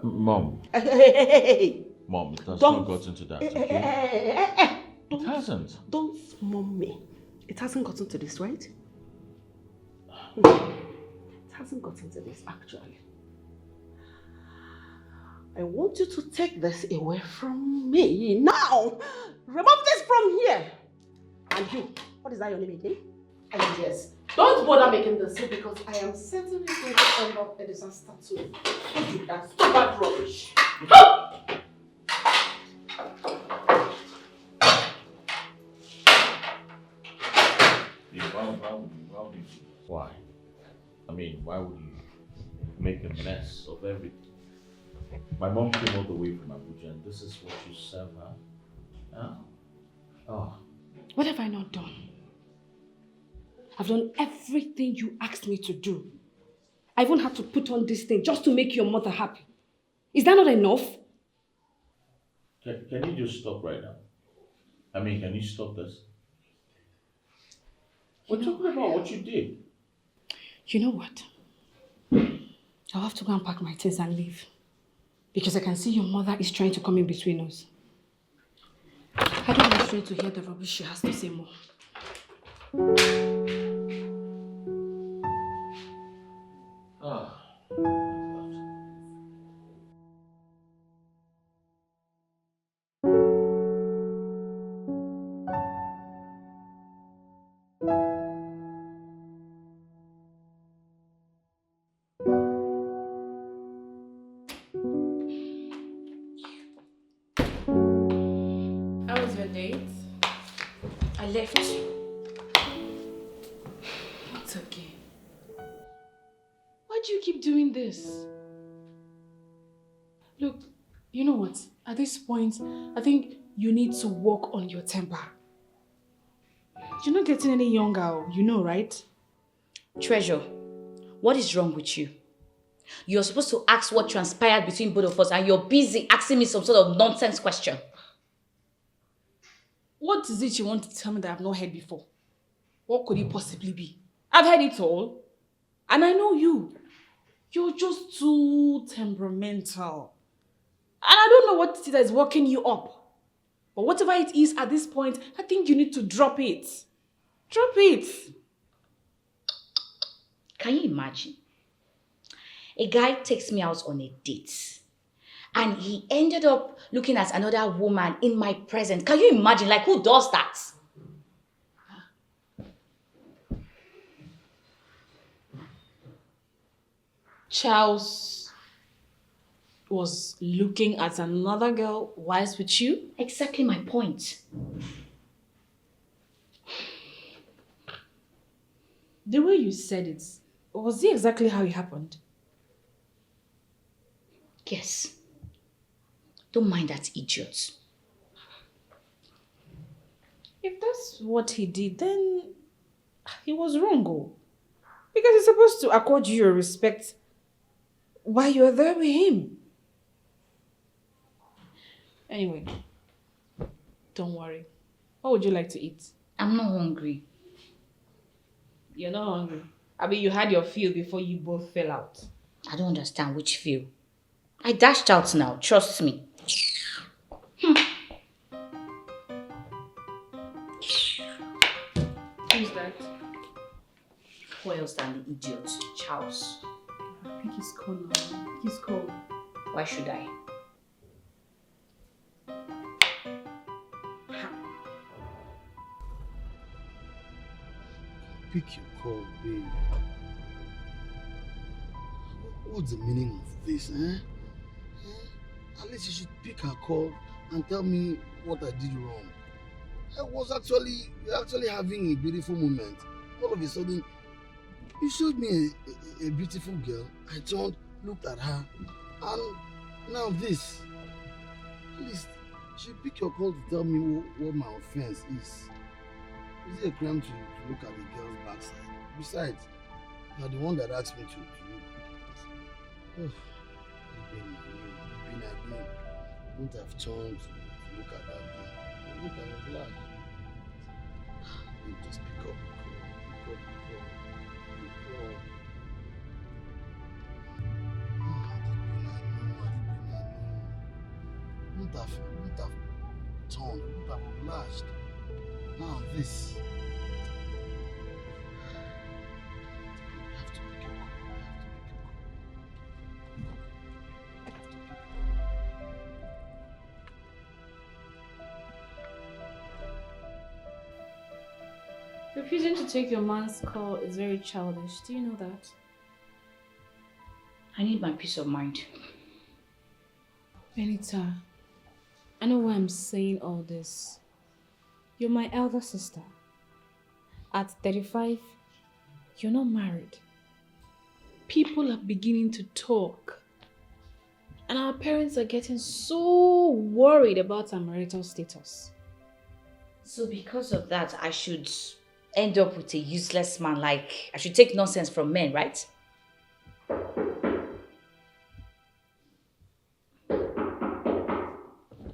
Mom. Hey, Mom, it has Don't- not gotten to that, okay? It hasn't. Don't mom me. It hasn't gotten to this, right? It hasn't gotten to this, actually. I want you to take this away from me now. Remove this from here. And you, what is that your name again? And yes, don't bother making this because I am certainly going to end up a disaster too. That's so bad rubbish. Why? I mean, why would you make a mess of everything? My mom came all the way from Abuja and this is what you serve her? Oh. Oh. What have I not done? I've done everything you asked me to do. I even had to put on this thing just to make your mother happy. Is that not enough? Can you just stop right now? I mean, can you stop this? We're talking about what you did. You know what? I'll have to go and pack my things and leave. Because I can see your mother is trying to come in between us. I don't want her to hear the rubbish she has to say more. How was your date? I left. It's okay. Why do you keep doing this? Look, you know what? At this point, I think you need to work on your temper. You're not getting any younger, you know, right? Treasure, what is wrong with you? You're supposed to ask what transpired between both of us and you're busy asking me some sort of nonsense question. What is it you want to tell me that I've not heard before? What could it possibly be? I've heard it all. And I know you. You're just too temperamental. And I don't know what it is that is working you up. But whatever it is at this point, I think you need to drop it. Drop it. Can you imagine? A guy takes me out on a date. And he ended up looking at another woman in my presence. Can you imagine? Like, who does that? Charles was looking at another girl whilst with you? Exactly my point. The way you said it, was it exactly how it happened? Yes. Don't mind that idiot. If that's what he did, then he was wrong. Oh. Because he's supposed to accord you your respect while you're there with him. Anyway, don't worry. What would you like to eat? I'm not hungry. You're not hungry? I mean, you had your fill before you both fell out. I don't understand which fill. I dashed out now, trust me. Who's that? Who else than the idiot, Charles? I think he's cold now. He's cold. Why should I? Pick your call, babe. What's the meaning of this, eh? At least you should pick her call and tell me what I did wrong. I was actually having a beautiful moment. All of a sudden, you showed me a beautiful girl. I turned, looked at her, and now this. At least you should pick your call to tell me what my offense is. Is it a crime to look at a girl's backside? Besides, you are the one that asked me to look. I wouldn't have turned to look at that girl. Look at her blood. You just pick up the call. Wouldn't wouldn't have turned, I wouldn't have obliged. Now this. You have to pick your call. Refusing to take your man's call is very childish. Do you know that? I need my peace of mind. Benita, I know why I'm saying all this. You're my elder sister. At 35, you're not married. People are beginning to talk. And our parents are getting so worried about our marital status. So because of that, I should end up with a useless man, like I should take nonsense from men, right?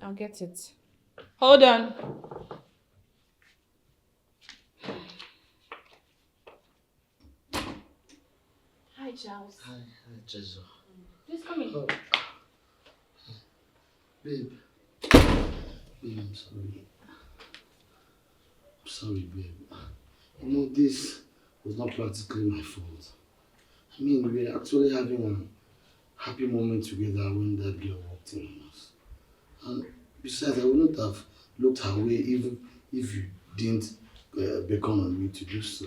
I'll get it. Hold on. Hi, Charles. Hi, Treasure. Please come in. Oh. Babe. Babe, I'm sorry. I'm sorry, babe. You know, this was not practically my fault. I mean, we were actually having a happy moment together when that girl walked in on us. And besides, I wouldn't have looked her way even if you didn't beckon on me to do so.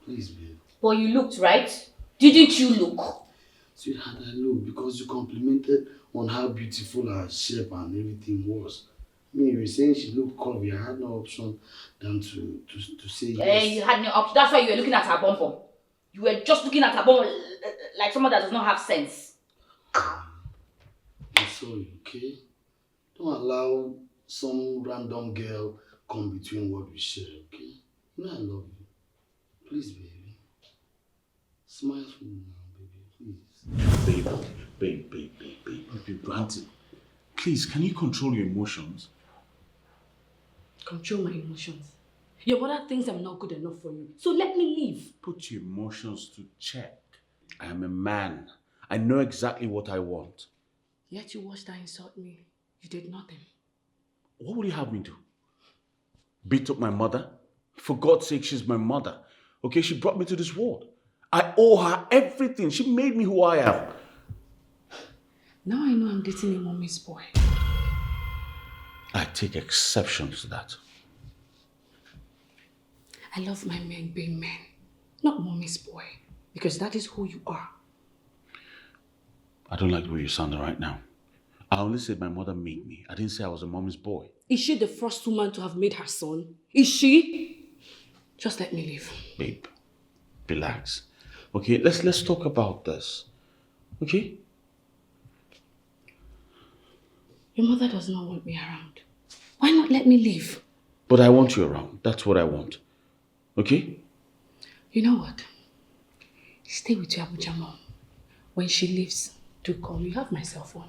Please, babe. But you looked, right? Didn't you look? Sweetheart, I looked because you complimented on how beautiful her shape and everything was. I mean, you were saying she looked curvy. I had no option than to say yes. You had no option. That's why you were looking at her bum bum. You were just looking at her bum like someone that does not have sense. I'm sorry, okay? Don't allow some random girl come between what we share, okay? You know I love you. Please, baby. Smile for me now, baby, please. Babe, granted. Please, can you control your emotions? Control my emotions. Your mother thinks I'm not good enough for you, so let me leave. Put your emotions to check. I am a man. I know exactly what I want. Yet you watched her insult me. You did nothing. What would you have me do? Beat up my mother? For God's sake, she's my mother. Okay, she brought me to this world. I owe her everything. She made me who I am. Now I know I'm dating a mommy's boy. I take exception to that. I love my men being men, not mommy's boy, because that is who you are. I don't like the way you're sounding right now. I only said my mother made me. I didn't say I was a mommy's boy. Is she the first woman to have made her son? Is she? Just let me leave. Babe, relax. Okay, let's talk about this. Okay? Your mother does not want me around. Why not let me leave? But I want you around. That's what I want. Okay? You know what? Stay with your Abuja mom. When she leaves, do call me. You have my cell phone.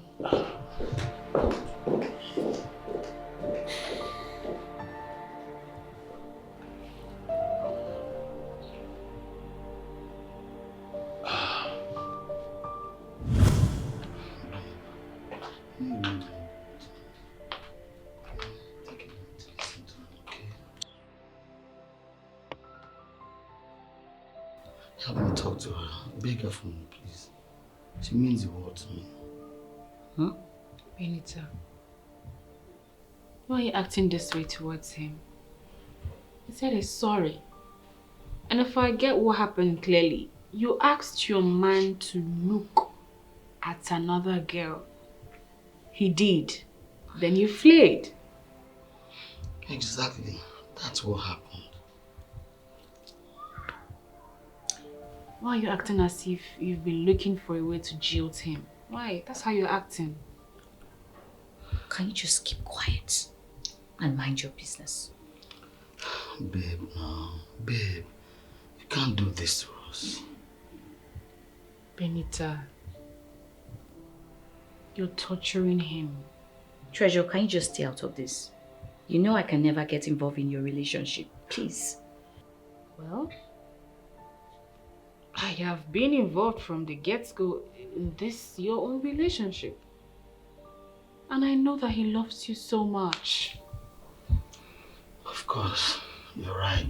Help me talk to her. Beg her for me, please. She means the world to me. Huh? Benita, why are you acting this way towards him? He said he's sorry. And if I get what happened clearly, you asked your man to look at another girl. He did. Then you fled. Exactly. That's what happened. Why are you acting as if you've been looking for a way to jilt him? Why? That's how you're acting. Can you just keep quiet and mind your business? Babe, no. Babe, you can't do this to us. Benita, you're torturing him. Treasure, can you just stay out of this? You know I can never get involved in your relationship. Please. Well, I have been involved from the get-go in this your own relationship. And I know that he loves you so much. Of course, you're right,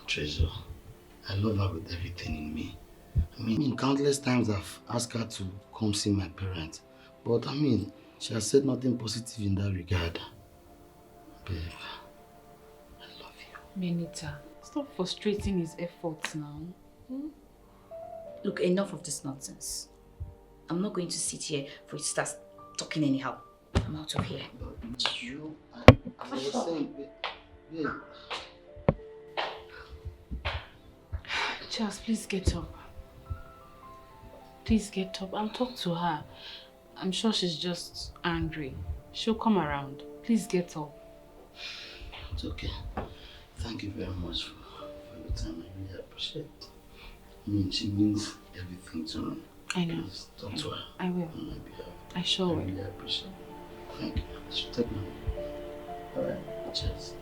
Treasure. I love her with everything in me. I mean, countless times I've asked her to come see my parents. But I mean, she has said nothing positive in that regard. Babe, I love you. Benita, stop frustrating his efforts now. Look, enough of this nonsense. I'm not going to sit here for you to start talking anyhow. I'm out of here. But you, I was saying, babe. Charles, please get up. Please get up and talk to her. I'm sure she's just angry. She'll come around. Please get up. It's okay. Thank you very much for your time. I really appreciate it. I mean, she means everything to me. I know. Please talk to her. I will. On my behalf. I sure will. I really appreciate it. Thank you. I should take my... Alright, cheers.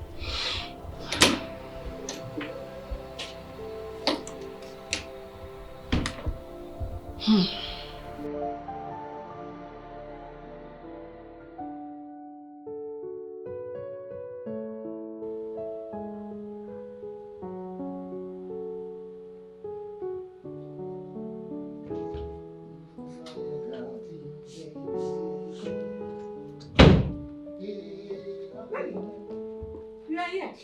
You are here.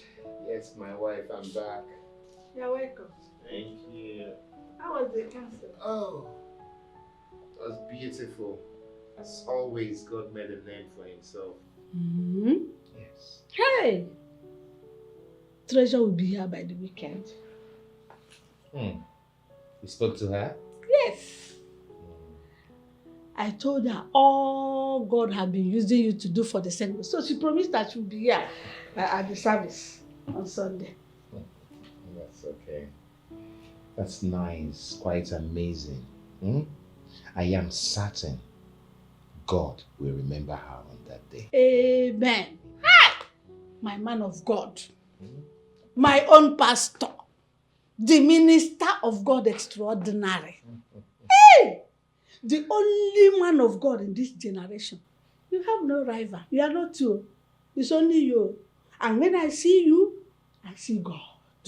Yes, my wife, I'm back. You're welcome. Thank you. How was the council? Oh, it was beautiful. As always, God made a name for himself. Yes. Hey! Treasure will be here by the weekend. You spoke to her? Yes. I told her all God had been using you to do for the Senate. So she promised that she will be here at the service on Sunday. That's okay. That's nice. Quite amazing. I am certain God will remember her on that day. Amen. Hi! My man of God. My own pastor. The minister of God extraordinary. Hey! The only man of God in this generation. You have no rival. You are not two. It's only you. And when I see you, I see God.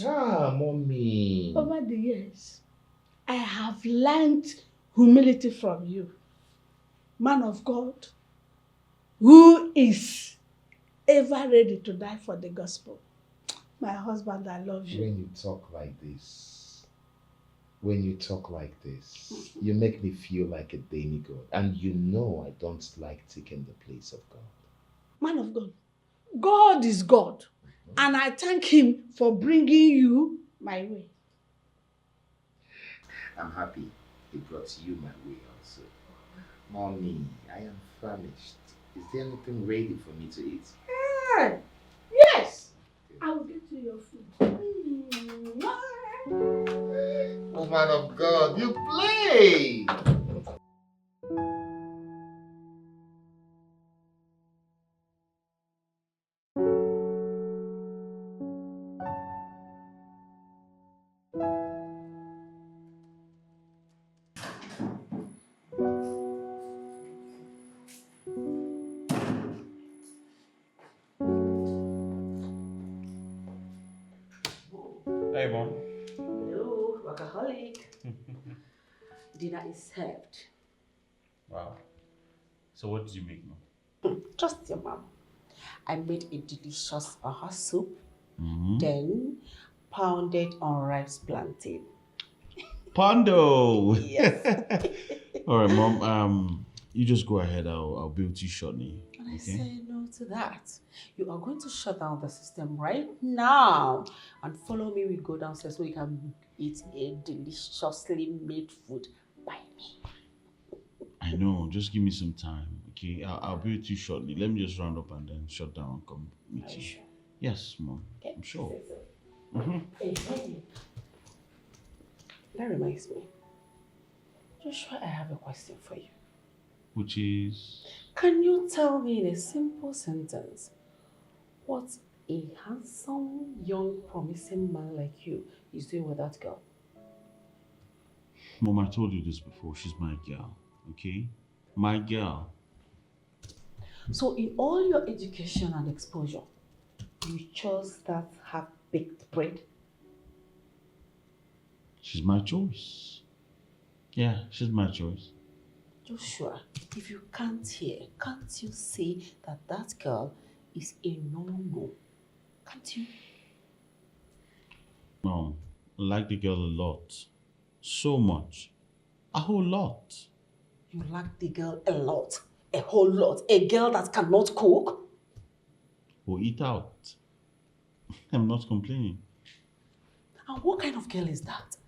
Ah, mommy. Over the years, I have learned humility from you. Man of God, who is ever ready to die for the gospel. My husband, I love you. When you talk like this, you make me feel like a demigod. And you know I don't like taking the place of God. Man of God, God is God. And I thank him for bringing you my way. I'm happy he brought you my way also. Mommy, I am famished. Is there anything ready for me to eat? Yes, I will get you your food. Oh, man of God, you play! Hey, Mom. Hello, workaholic. Dinner is served. Wow. So what did you make now? Trust your mom. I made a delicious soup, then pounded unripe plantain. Pondo! Yes. All right, Mom. You just go ahead. I'll build you shortly. And I say no to that. You are going to shut down the system right now and follow me. We go downstairs so we can eat a deliciously made food by me. I know. Just give me some time, okay? I'll build you shortly. Let me just round up and then shut down and come meet you. Sure? Yes, Mom. Okay. I'm sure. Hey. That reminds me. Joshua, I have a question for you. Which is? Can you tell me in a simple sentence what a handsome, young, promising man like you is doing with that girl? Mom, I told you this before. She's my girl, okay? My girl. So in all your education and exposure, you chose that half-baked bread? She's my choice. Yeah, she's my choice. Joshua, if you can't hear, can't you say that that girl is a no-no? Can't you? Mom, I like the girl a lot. So much. A whole lot. You like the girl a lot, a whole lot. A girl that cannot cook? We'll eat out. I'm not complaining. And what kind of girl is that?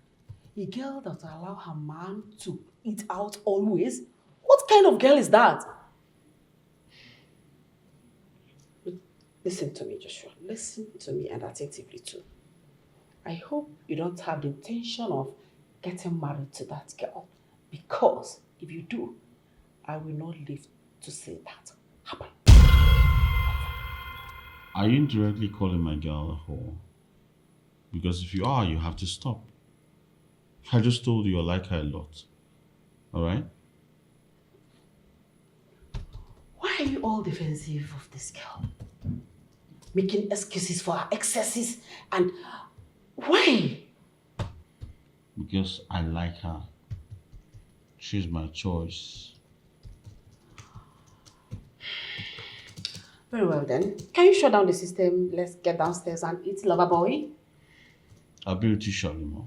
A girl that will allow her man to eat out always? What kind of girl is that? Listen to me, Joshua. Listen to me, and attentively too. I hope you don't have the intention of getting married to that girl. Because if you do, I will not live to see that happen. Are you indirectly calling my girl a whore? Because if you are, you have to stop. I just told you I like her a lot. Alright? Why are you all defensive of this girl? Making excuses for her excesses and why? Because I like her. She's my choice. Very well then. Can you shut down the system? Let's get downstairs and eat, lover boy. I'll be with you shortly, Mom.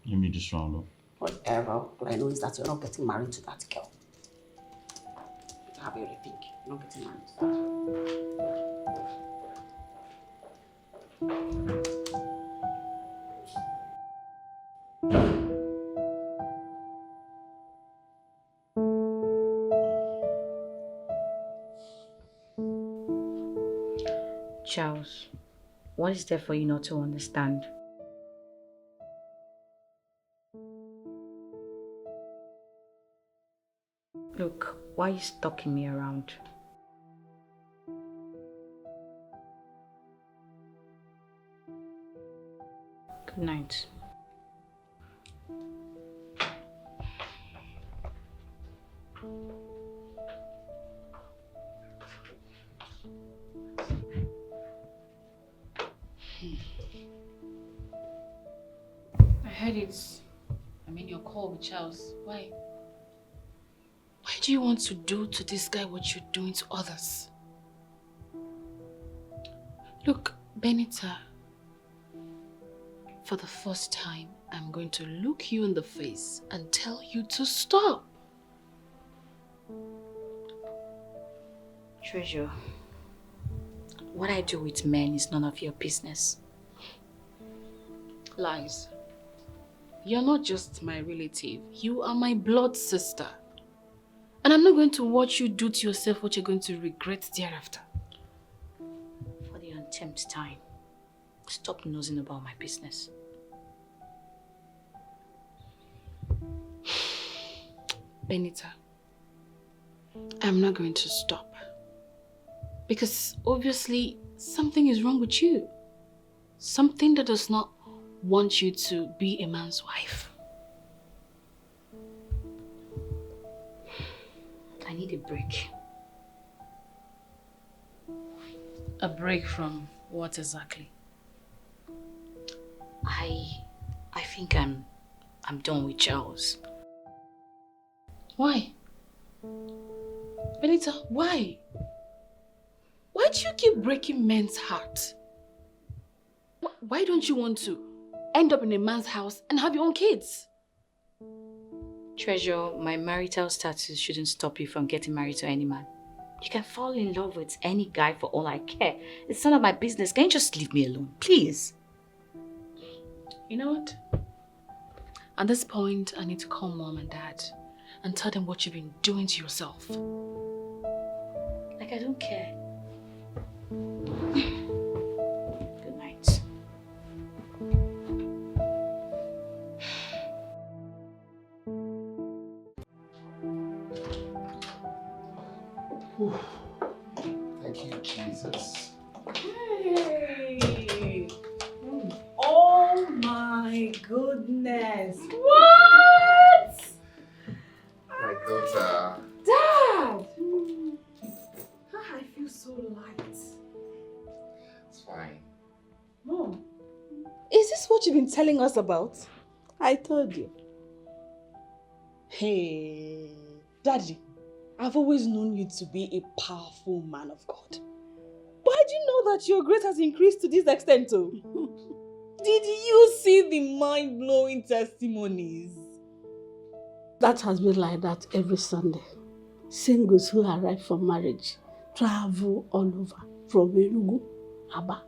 Let me just round up. Whatever. All I know is that you're not getting married to that girl. Have you really think? You're not getting married to Charles, what is there for you not to understand? Look, why are you stalking me around? Good night. I heard it. I mean your call with Charles. Why? Why do you want to do to this guy what you're doing to others? Look, Benita, for the first time, I'm going to look you in the face and tell you to stop. Treasure, what I do with men is none of your business. Lies. You're not just my relative. You are my blood sister. And I'm not going to watch you do to yourself what you're going to regret thereafter. For the untenth time, stop nosing about my business. Benita, I'm not going to stop. Because obviously something is wrong with you. Something that does not want you to be a man's wife. I need a break. A break from what exactly? I think I'm done with Charles. Why? Benita, why? Why do you keep breaking men's hearts? Why don't you want to end up in a man's house and have your own kids? Treasure, my marital status shouldn't stop you from getting married to any man. You can fall in love with any guy for all I care. It's none of my business. Can you just leave me alone, please? You know what? At this point, I need to call Mom and Dad and tell them what you've been doing to yourself. Like I don't care. Good night. Thank you, Jesus. Hey! Oh my goodness! What? My daughter. Dad! I Mom, is this what you've been telling us about? I told you. Hey, Daddy, I've always known you to be a powerful man of God. Why do you know that your grace has increased to this extent, too? Did you see the mind-blowing testimonies? That has been like that every Sunday. Singles who arrive for marriage travel all over from Enugu, Aba,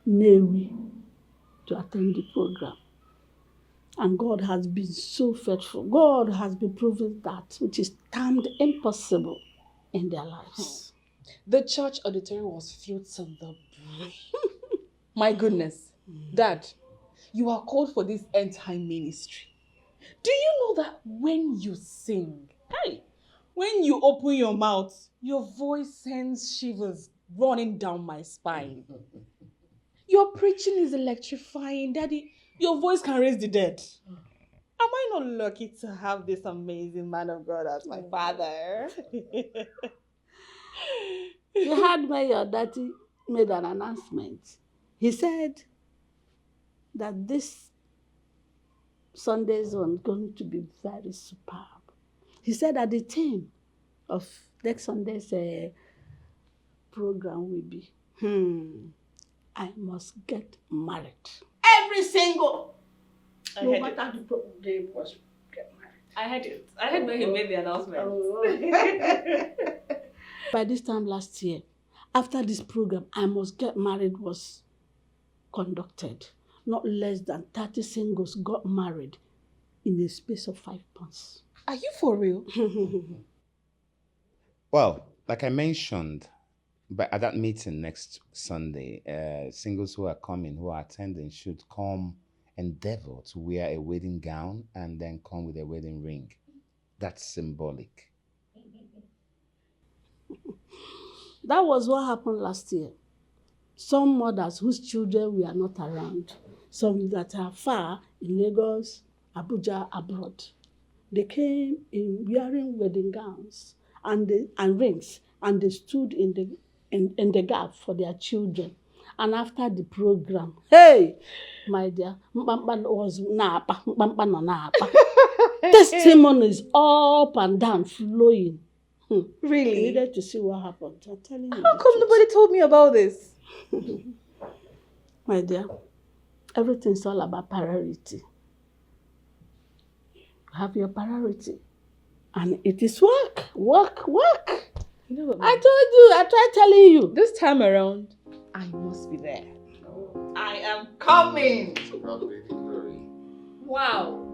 Newi to attend the program. And God has been so faithful. God has been proving that which is termed impossible in their lives. The church auditorium was filled to the brim. My goodness. Dad, you are called for this end-time ministry. Do you know that when you sing, when you open your mouth, your voice sends shivers running down my spine? Your preaching is electrifying, Daddy. Your voice can raise the dead. Am I not lucky to have this amazing man of God as my father? You heard my daddy made an announcement. He said that this Sunday's one is going to be very superb. He said that the theme of next Sunday's program will be, I must get married. Every single, no matter the problem, they must get married. I heard it. I heard when he made the announcement. By this time last year, after this program, I Must Get Married was conducted. Not less than 30 singles got married in a space of 5 months. Are you for real? Well, like I mentioned, but at that meeting next Sunday, singles who are coming, who are attending, should come endeavor to wear a wedding gown and then come with a wedding ring. That's symbolic. That was what happened last year. Some mothers whose children were not around, some that are far in Lagos, Abuja, abroad, they came in wearing wedding gowns and rings, and they stood in the gap for their children. And after the program, hey, my dear, was napa, testimonies up and down flowing. Really? I needed to see what happened. I'm telling you. How come nobody told me about this? My dear, everything's all about priority. You have your priority. And it is work. You know what, I told you, I tried telling you. This time around, I must be there. I am coming. Wow.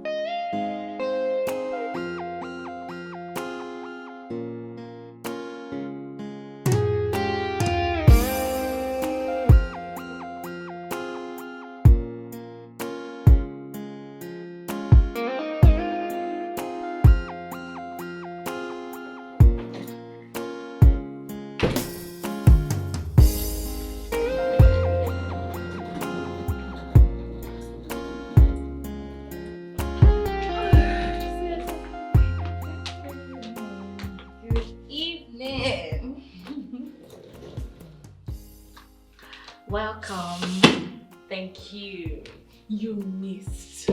Welcome. Thank you. You missed.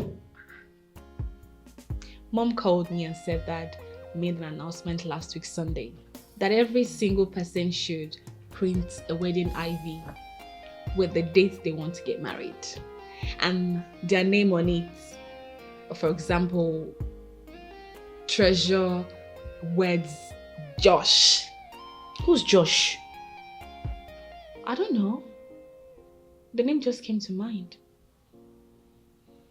Mom called me and said that made an announcement last week Sunday that every single person should print a wedding ivy with the date they want to get married and their name on it. For example, Treasure weds Josh. Who's Josh? I don't know. The name just came to mind.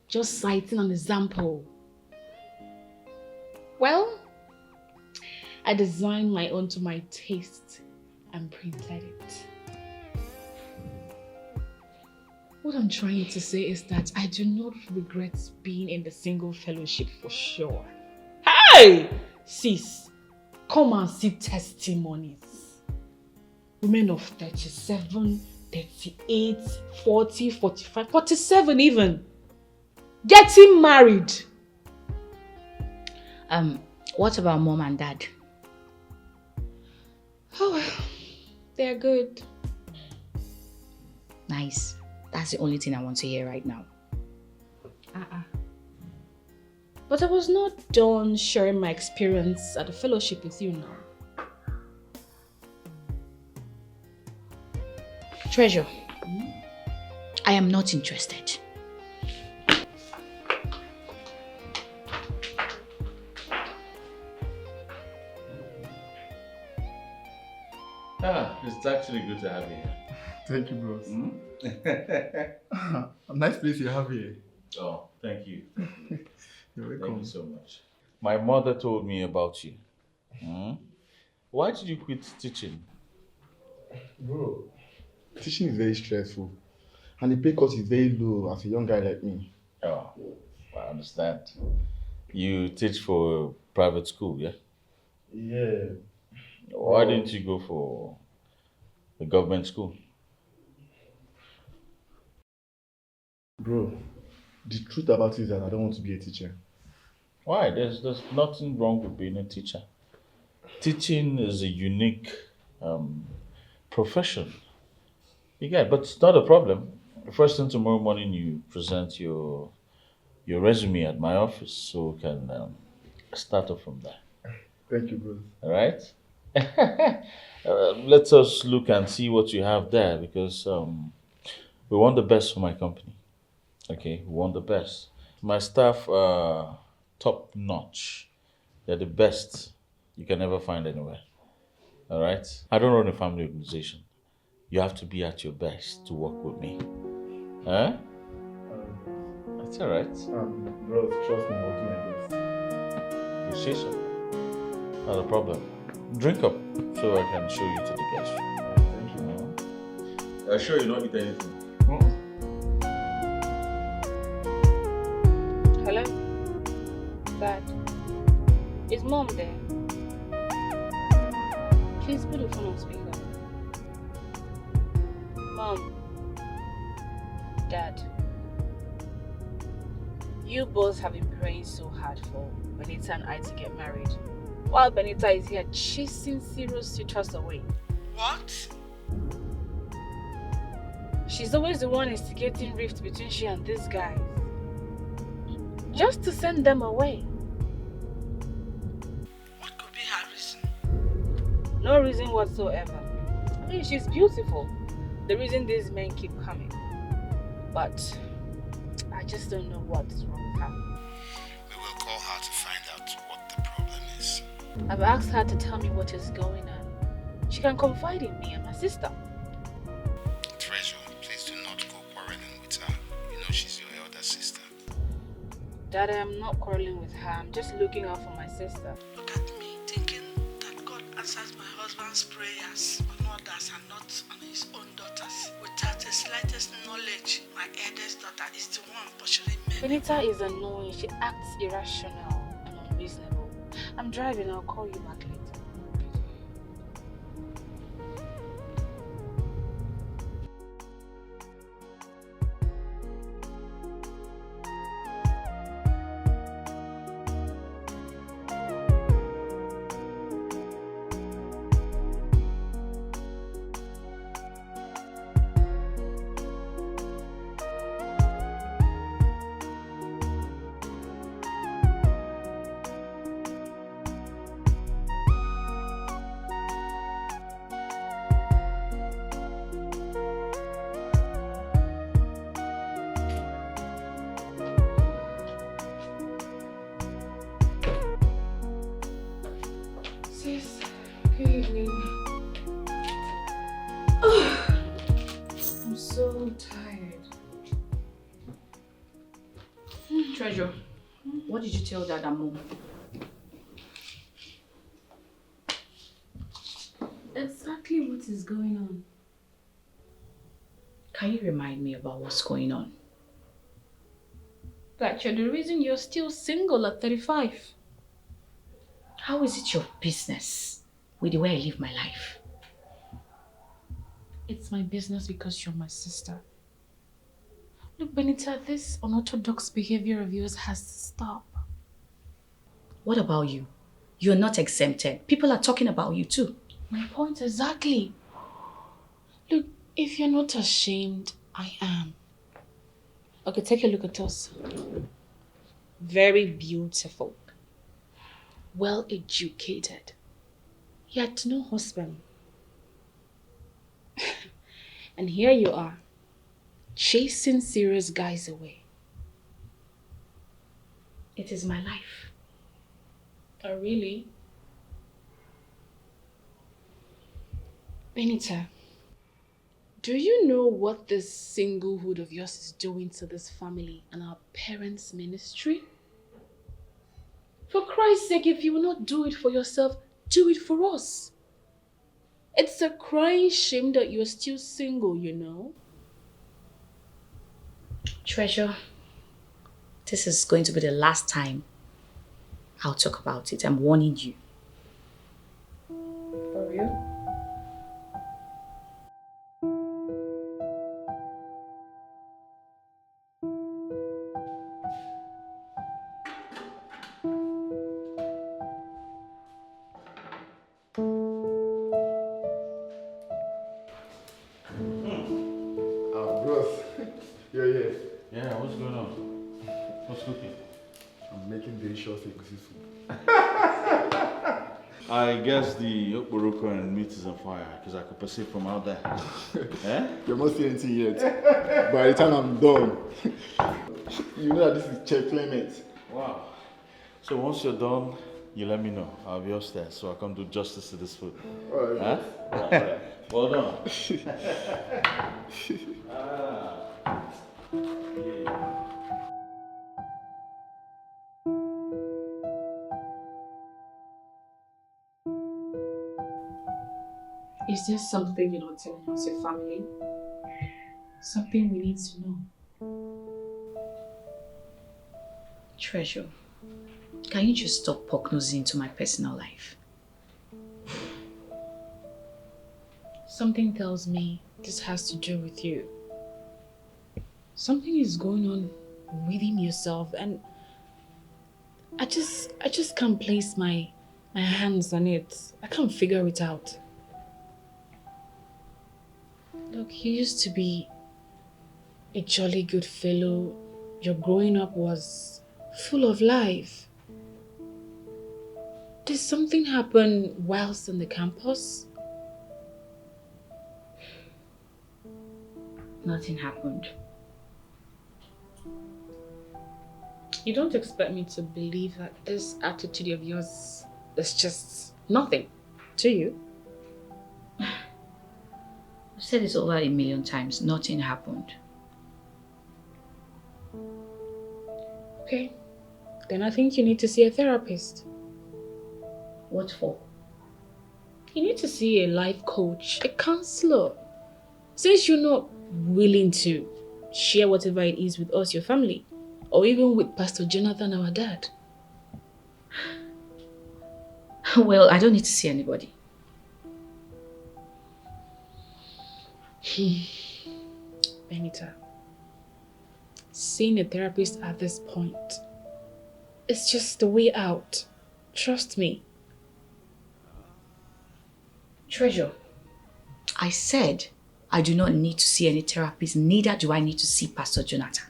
Just citing an example. Well, I designed my own to my taste and printed it. What I'm trying to say is that I do not regret being in the single fellowship for sure. Hey! Sis, come and see testimonies. Women of 37, 38, 40, 45, 47 even. Getting married. What about mom and dad? Oh well, they're good. Nice. That's the only thing I want to hear right now. But I was not done sharing my experience at the fellowship with you now. Treasure, I am not interested. It's actually good to have you here. Thank you, bros. A nice place you have here. Oh, thank you. You're welcome. Thank you so much. My mother told me about you. Why did you quit teaching? Bro, teaching is very stressful. And the pay cut is very low as a young guy like me. Oh, I understand. You teach for a private school, yeah? Yeah. Why didn't you go for a government school? Bro, the truth about it is that I don't want to be a teacher. Why? There's nothing wrong with being a teacher. Teaching is a unique profession. You get, but it's not a problem. First thing tomorrow morning, you present your resume at my office, so we can start off from there. Thank you, bro. All right. Let us look and see what you have there, because we want the best for my company. Okay, we want the best. My staff are top notch. They're the best you can ever find anywhere. All right. I don't run a family organization. You have to be at your best to work with me. Huh? That's all right. Bro, trust me, I'll do my best. You say so. Not a problem. Drink up so I can show you to the guest room. Thank you. I'm sure you don't eat anything. Hello? Dad? Is Mom there? Please put the phone on speaker. Mom. Dad. You both have been praying so hard for Benita and I to get married, while Benita is here chasing serious suitors away. What? She's always the one instigating rift between she and these guys, just to send them away. What could be her reason? No reason whatsoever. I mean, she's beautiful. The reason these men keep coming. But I just don't know what's wrong with her. We will call her to find out what the problem is. I've asked her to tell me what is going on. She can confide in me and my sister. Treasure, please do not go quarreling with her. You know she's your elder sister. Dad, I am not quarreling with her. I'm just looking out for my sister. Look at me, thinking that God answers my husband's prayers on others and not on his own daughters. Without the slightest knowledge, my eldest daughter is the one pursuing me. Benita is annoying. She acts irrational and unreasonable. I'm driving. I'll call you back later. Sis, good evening. I'm so tired. Treasure, what did you tell Dad and Mom? Exactly what is going on? Can you remind me about what's going on? That you're the reason you're still single at 35. How is it your business with the way I live my life? It's my business because you're my sister. Look, Benita, this unorthodox behavior of yours has to stop. What about you? You're not exempted. People are talking about you too. My point exactly. Look, if you're not ashamed, I am. Okay, take a look at us. Very beautiful. Well educated. Yet no husband. And here you are, chasing serious guys away. It is my life. Oh, really? Benita, do you know what this singlehood of yours is doing to this family and our parents' ministry? For Christ's sake, if you will not do it for yourself, do it for us. It's a crying shame that you're still single, you know? Treasure, this is going to be the last time I'll talk about it. I'm warning you. For real? Bros, you're here. Yeah, what's going on? What's cooking? I'm making delicious egusi soup. I guess the okporoko and meat is on fire because I could perceive from out there. Eh? You're not seeing anything yet. By the time I'm done, you know that this is Chef Clement. Wow. So once you're done, you let me know. I'll be upstairs so I can do justice to this food. Alright. Huh? Alright. Well done. Is there something you're not telling us, your family? Something we need to know? Treasure, can you just stop poke-nosing into my personal life? Something tells me this has to do with you. Something is going on within yourself and I just can't place my hands on it. I can't figure it out. Look, you used to be a jolly good fellow. Your growing up was full of life. Did something happen whilst on the campus? Nothing happened. You don't expect me to believe that this attitude of yours is just nothing to you? I've said this over 1,000,000 times. Nothing happened. Okay. Then I think you need to see a therapist. What for? You need to see a life coach, a counselor. Since you're not willing to share whatever it is with us, your family, or even with Pastor Jonathan, our dad. Well, I don't need to see anybody. Benita, seeing a therapist at this point, it's just the way out. Trust me. Treasure, I said I do not need to see any therapist, neither do I need to see Pastor Jonathan.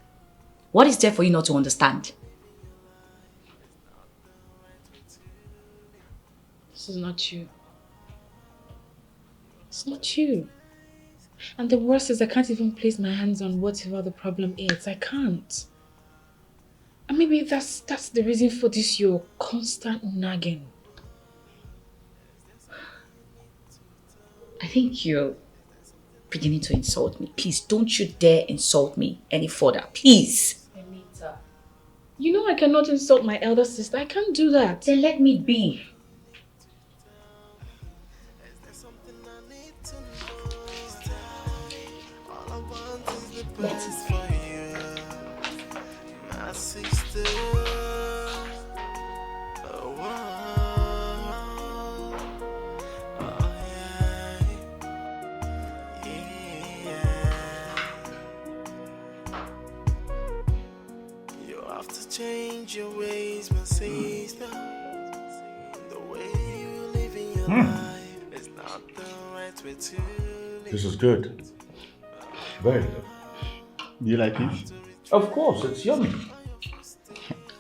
What is there for you not to understand? This is not you. It's not you. And the worst is I can't even place my hands on whatever the problem is. I can't. And maybe that's the reason for this your constant nagging. I think you're beginning to insult me. Please, don't you dare insult me any further. Please. Benita, you know I cannot insult my elder sister. I can't do that. Then let me be. Let's for you, my sister. Oh, wow. Oh, yeah. You have to change your ways, my sister. The way you live in your life is not the right way to live. This is good. Very good. Do you like it? Of course, it's yummy.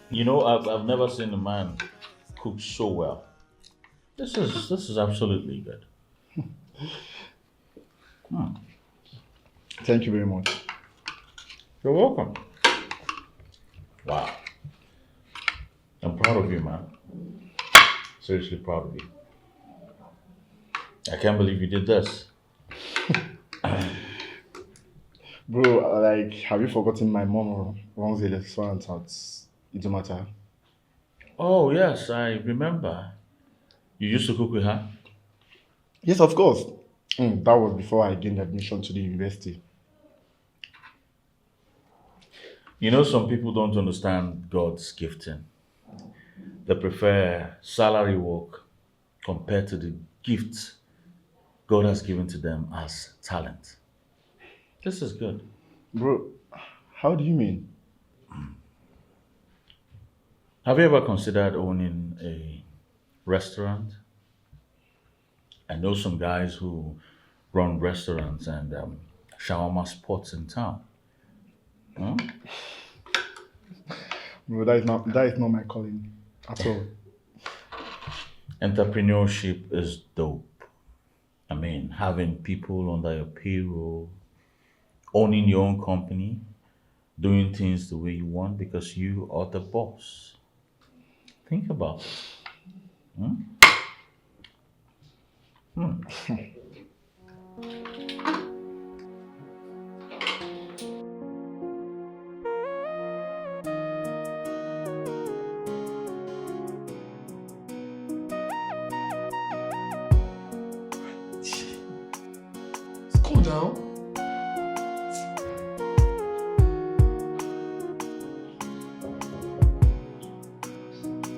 You know, I've never seen a man cook so well. This is absolutely good. Hmm. Thank you very much. You're welcome. Wow. I'm proud of you, man. Seriously proud of you. I can't believe you did this. Bro, like, have you forgotten my mom runs a restaurant at Idomata? Oh, yes, I remember. You used to cook with her? Yes, of course. That was before I gained admission to the university. You know, some people don't understand God's gifting. They prefer salary work compared to the gifts God has given to them as talent. This is good. Bro, how do you mean? Have you ever considered owning a restaurant? I know some guys who run restaurants and shawarma spots in town. Huh? Bro, that is not my calling at all. Entrepreneurship is dope. I mean, having people under your payroll, owning your own company, doing things the way you want because you are the boss. Think about it. Hmm? Hmm. Cool down.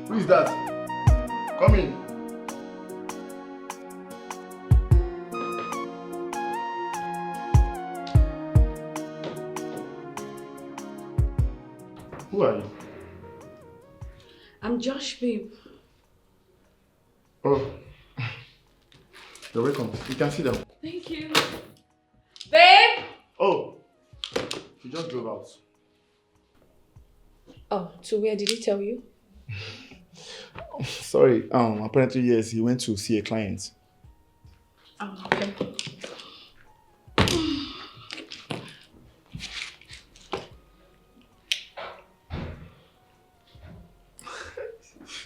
Who is that? Come in. Who are you? I'm Josh, babe. Oh, you're welcome. You can sit down. Thank you. Babe! Oh, she just drove out. Oh, so where did he tell you? Sorry, apparently yes, he went to see a client. Oh, okay.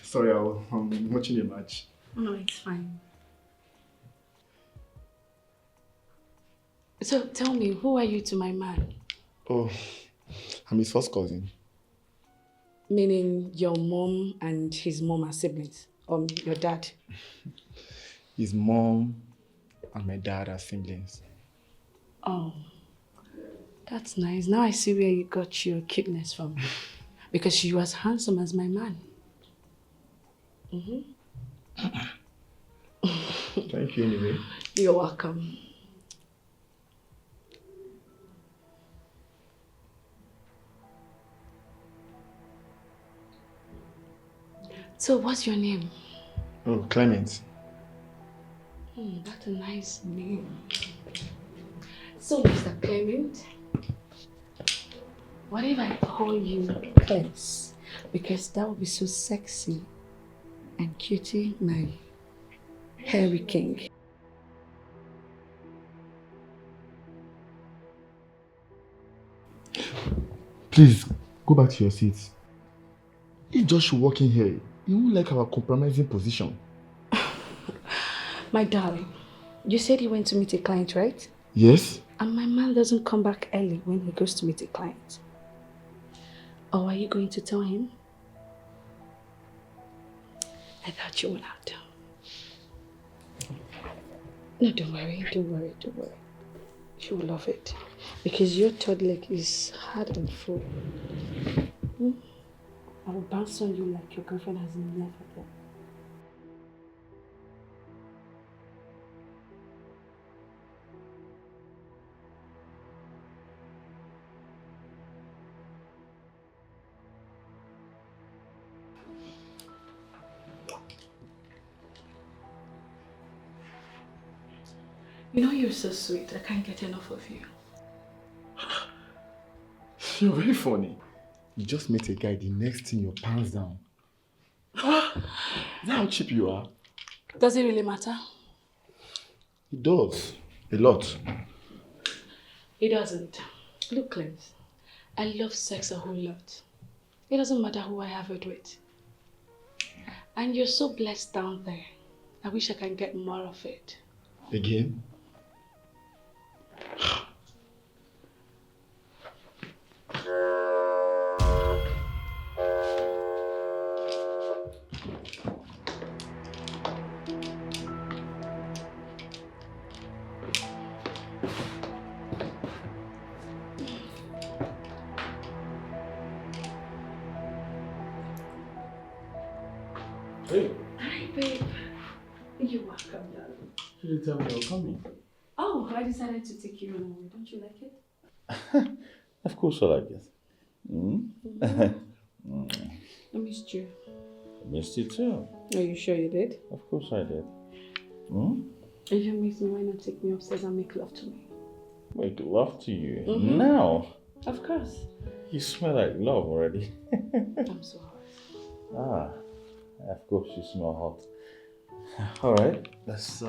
Sorry, I'm watching a match. No, it's fine. So tell me, who are you to my man? Oh, I'm his first cousin. Meaning your mom and his mom are siblings? Or your dad? His mom and my dad are siblings. Oh, that's nice. Now I see where you got your cuteness from. Because you as handsome as my man. Thank you anyway. You're welcome. So what's your name? Oh, Clement. That's a nice name. So Mr. Clement, what if I call you Clem? Because that would be so sexy and cutie, my hairy king. Please, go back to your seats. If Josh should walk in here, he won't like our compromising position. My darling, you said he went to meet a client, right? Yes? And my man doesn't come back early when he goes to meet a client. Or are you going to tell him? I thought you would not. No, don't worry. You will love it. Because your third leg is hard and full. I will bounce on you like your girlfriend has never done. You know you're so sweet. I can't get enough of you. You're very funny. You just met a guy, the next thing your pants down. Is that how cheap you are? Does it really matter? It does. A lot. It doesn't. Look, Clem, I love sex a whole lot. It doesn't matter who I have it with. And you're so blessed down there. I wish I can get more of it. Again? Hey. Hi, babe. You're welcome, darling. You didn't tell me you were coming. Oh, I decided to take you on away. Don't you like it? Of course I like it. I missed you. I missed you too. Are you sure you did? Of course I did. If you miss me, why not take me upstairs and make love to me? Make love to you? Now? Of course. You smell like love already. I'm so hot. Of course you smell hot. Alright, let's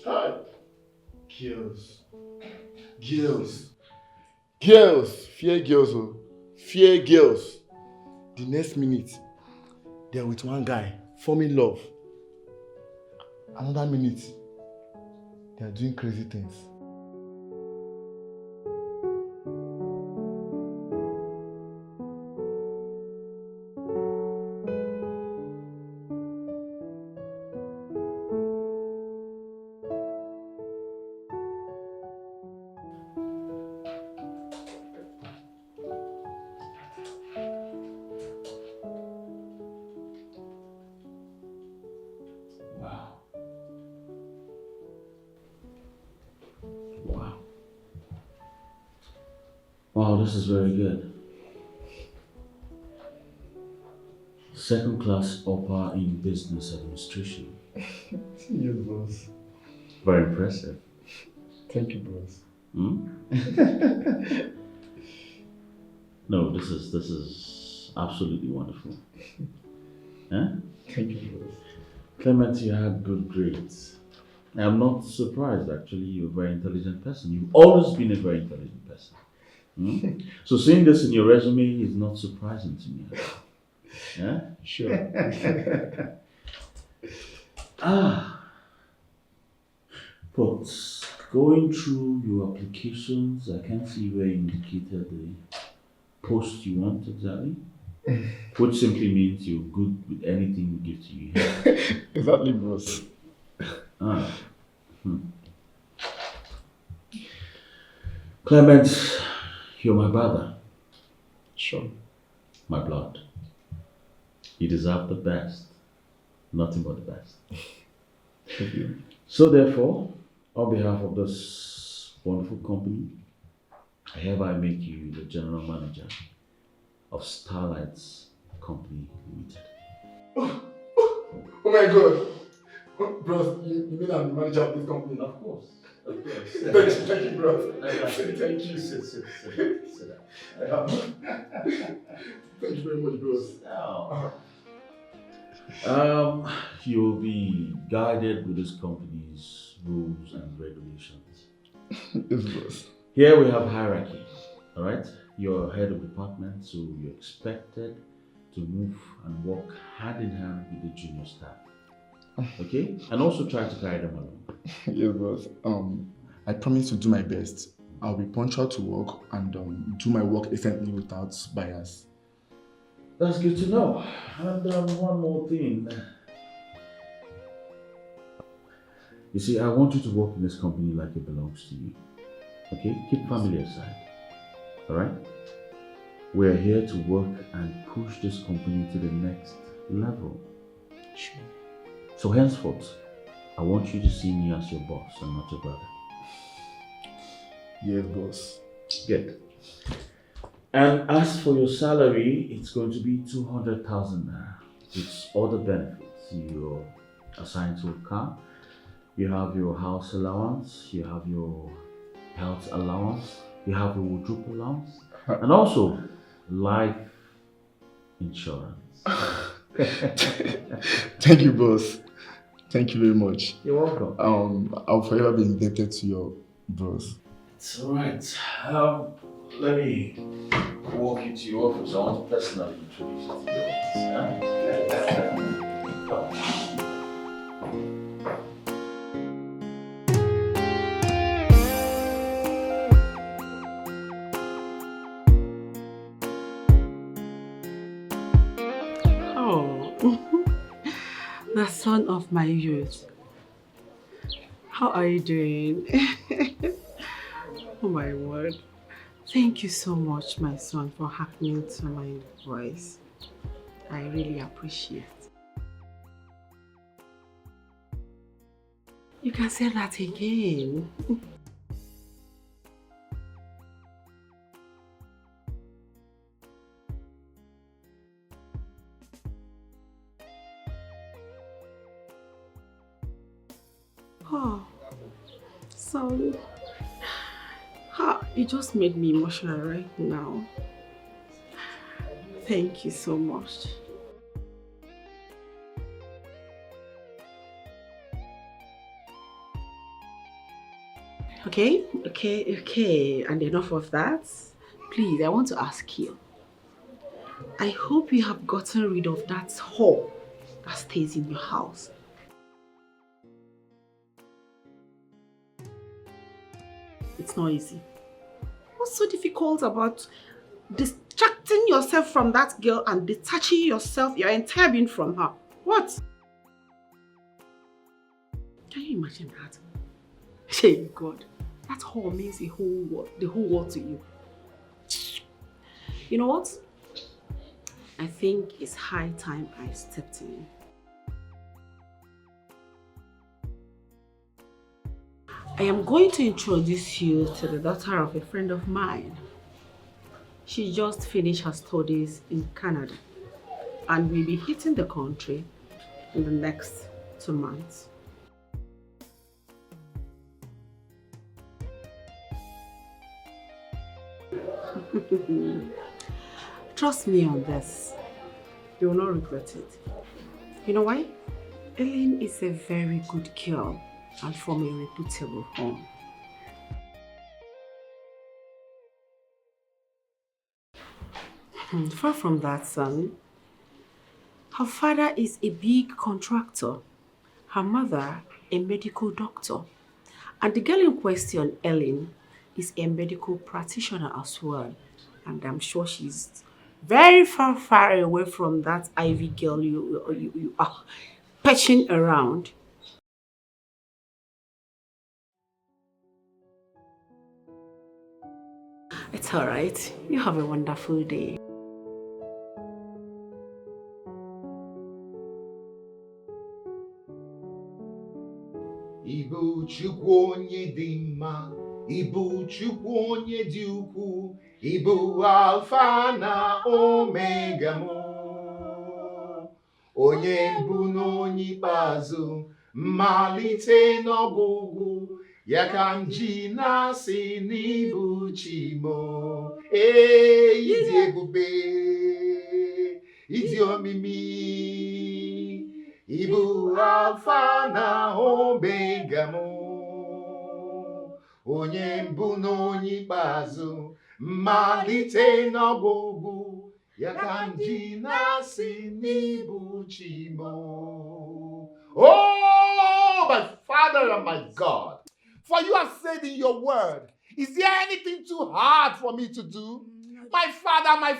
Hi. Girls. Fear girls, oh. Fear girls. The next minute, they're with one guy, forming love. Another minute, they're doing crazy things. Wow, this is very good. Second class upper in business administration. Yes, boss. Very impressive. Thank you, boss. No, this is absolutely wonderful. Huh? Thank you, boss. Clement, you had good grades. I'm not surprised actually, you're a very intelligent person. You've always been a very intelligent person. So seeing this in your resume is not surprising to me. Yeah? Sure. But going through your applications, I can't see where you indicated the post you want exactly. Which simply means you're good with anything we give to you. Exactly, boss. Clement, you're my brother. Sure. My blood. You deserve the best. Nothing but the best. Thank you. So therefore, on behalf of this wonderful company, I hereby make you the general manager of Starlight's Company Limited. Oh my God. Bros, you mean I'm the manager of this company? Of course. Of course. Thank you, bros. Thank you. Sit down. Thank you very much, bros. You'll be guided with this company's rules and regulations. Yes, boss. Here we have hierarchy, all right? You're head of department, so you're expected to move and work hand in hand with the junior staff. Okay? And also try to carry them along. Yes, boss. I promise to do my best. I'll be punctual to work and do my work efficiently without bias. That's good to know. And one more thing. You see, I want you to work in this company like it belongs to you. Okay? Keep family aside. Alright? We're here to work and push this company to the next level. Sure. So henceforth, I want you to see me as your boss and not your brother. Yes, boss. Good. And as for your salary, it's going to be 200,000 naira. It's all the benefits. You're assigned to a car, you have your house allowance, you have your health allowance, you have your wardrobe allowance, and also life insurance. Thank you, boss. Thank you very much. You're welcome. I'll forever be indebted to your boss. It's alright. Let me walk you to your office. I want to personally introduce you to the office. The son of my youth. How are you doing? Oh my word. Thank you so much, my son, for hearkening to my voice. I really appreciate it. You can say that again. Oh, sorry. You just made me emotional right now. Thank you so much. Okay. And enough of that. Please, I want to ask you. I hope you have gotten rid of that whore that stays in your house. It's not easy. What's so difficult about distracting yourself from that girl and detaching yourself, your entire being from her? What? Can you imagine that? Hey God, that whole means the whole world to you. You know what? I think it's high time I stepped in. I am going to introduce you to the daughter of a friend of mine. She just finished her studies in Canada and will be hitting the country in the next 2 months. Trust me on this. You will not regret it. You know why? Ellen is a very good girl and from a reputable home. Far from that, son. Her father is a big contractor. Her mother, a medical doctor. And the girl in question, Ellen, is a medical practitioner as well. And I'm sure she's very far away from that Ivy girl you are patching around. It's all right. You have a wonderful day. Ibu Chukwu onye dị mma, Ibu Chukwu onye dị ukwu, Ibu Alfa na Omega mụ. Onye mbụ na onye ikpeazụ, mmalite n'ọgwụgwụ, ya ka m ji na-asị n'Ibu Chi mụ. Ịdị ebube, ịdị omimi, Ibu Alfa na Omega mụ. Onye mbụ na onye ikpeazụ, mmalite n'ọgwụgwụ, ya ka m ji na-asị n'Ibu Chi mụ. Oh, my Father and my God, for you have said in your word, is there anything too hard for me to do? My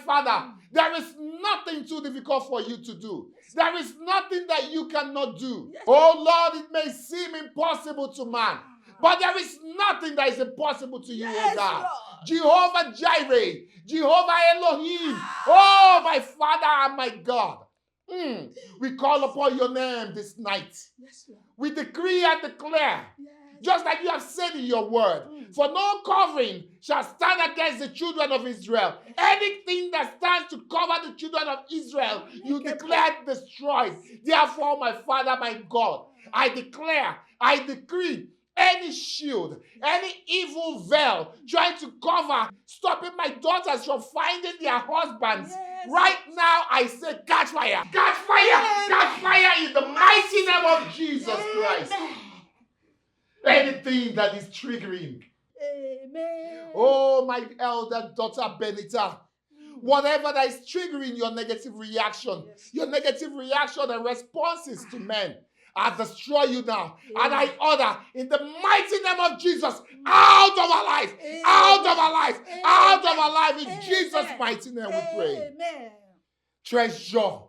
Father, there is nothing too difficult for you to do. There is nothing that you cannot do. Oh Lord, it may seem impossible to man, but there is nothing that is impossible to you, oh God. Jehovah Jireh, Jehovah Elohim, oh my Father and my God. We call upon your name this night. We decree and declare just like you have said in your word. For no covering shall stand against the children of Israel. Anything that stands to cover the children of Israel, you declare destroyed. Therefore, my Father, my God, I declare, I decree, any shield, any evil veil trying to cover, stopping my daughters from finding their husbands. Right now, I say, catch fire, catch fire, catch fire in the mighty name of Jesus Christ. Anything that is triggering. Oh, my elder daughter Benita, whatever that is triggering your negative reaction, your negative reaction and responses to men, I destroy you now. And I order in the mighty name of Jesus, out of our life, out of our life, out of our life. In Jesus' mighty name we pray. Treasure.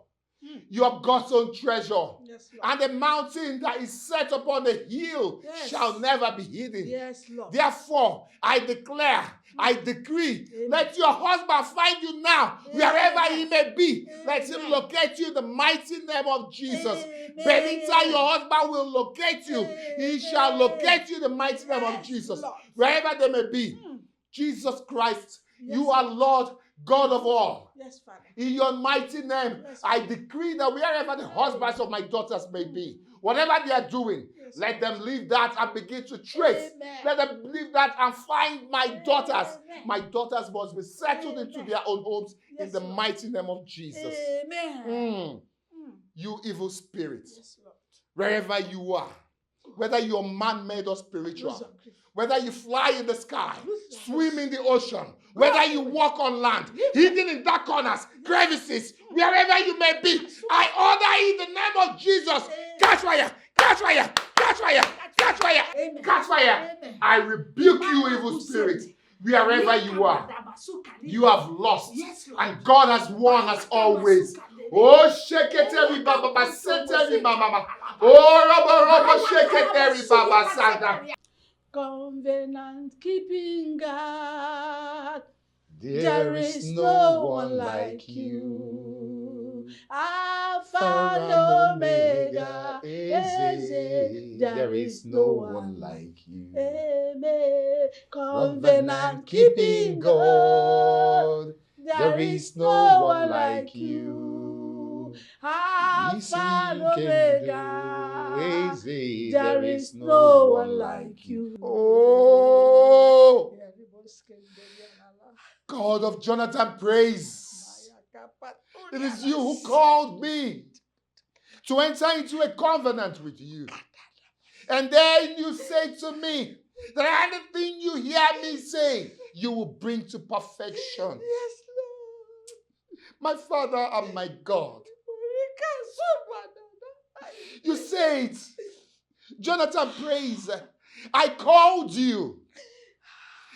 You have God's own treasure. And the mountain that is set upon the hill shall never be hidden. Therefore, I declare, I decree, let your husband find you now, wherever he may be. Let him locate you in the mighty name of Jesus. Benita, your husband will locate you. He shall locate you in the mighty name of Jesus. Wherever they may be. Jesus Christ, you are Lord, God of all. Father. In your mighty name, I decree that wherever the husbands of my daughters may be, whatever they are doing, let them leave that and begin to trace. Let them leave that and find my daughters. My daughters must be settled into their own homes in the mighty name of Jesus. You evil spirit, wherever you are, whether you're man-made or spiritual, whether you fly in the sky, swim in the ocean, whether you walk on land, hidden in dark corners, crevices, wherever you may be, I order in the name of Jesus, catch fire, catch fire, catch fire, catch fire, catch fire. I rebuke you, evil spirit, wherever you are. You have lost, and God has won as always. Oh, shake it, every baba, set every mama. Oh, shake it, every baba, Santa. Covenant keeping God, there is no one like you. Alpha and Omega, there is no one like you. Amen. Covenant keeping God, there is no one like you. Alpha and Omega, there is no one like you. Oh, God of Jonathan, praise. It is you who called me to enter into a covenant with you. And then you say to me that anything you hear me say, you will bring to perfection. My Father and my God. You said, Jonathan, praise. I called you.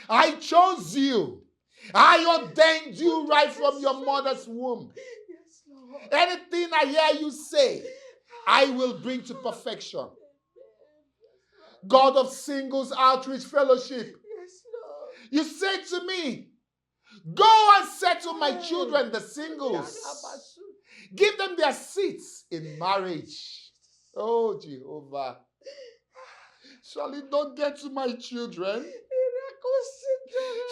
I chose you. I ordained you right from your mother's womb. Anything I hear you say, I will bring to perfection. God of Singles Outreach Fellowship, you said to me, go and settle my children, the singles. Give them their seats in marriage. Oh, Jehovah. Shall it not get to my children?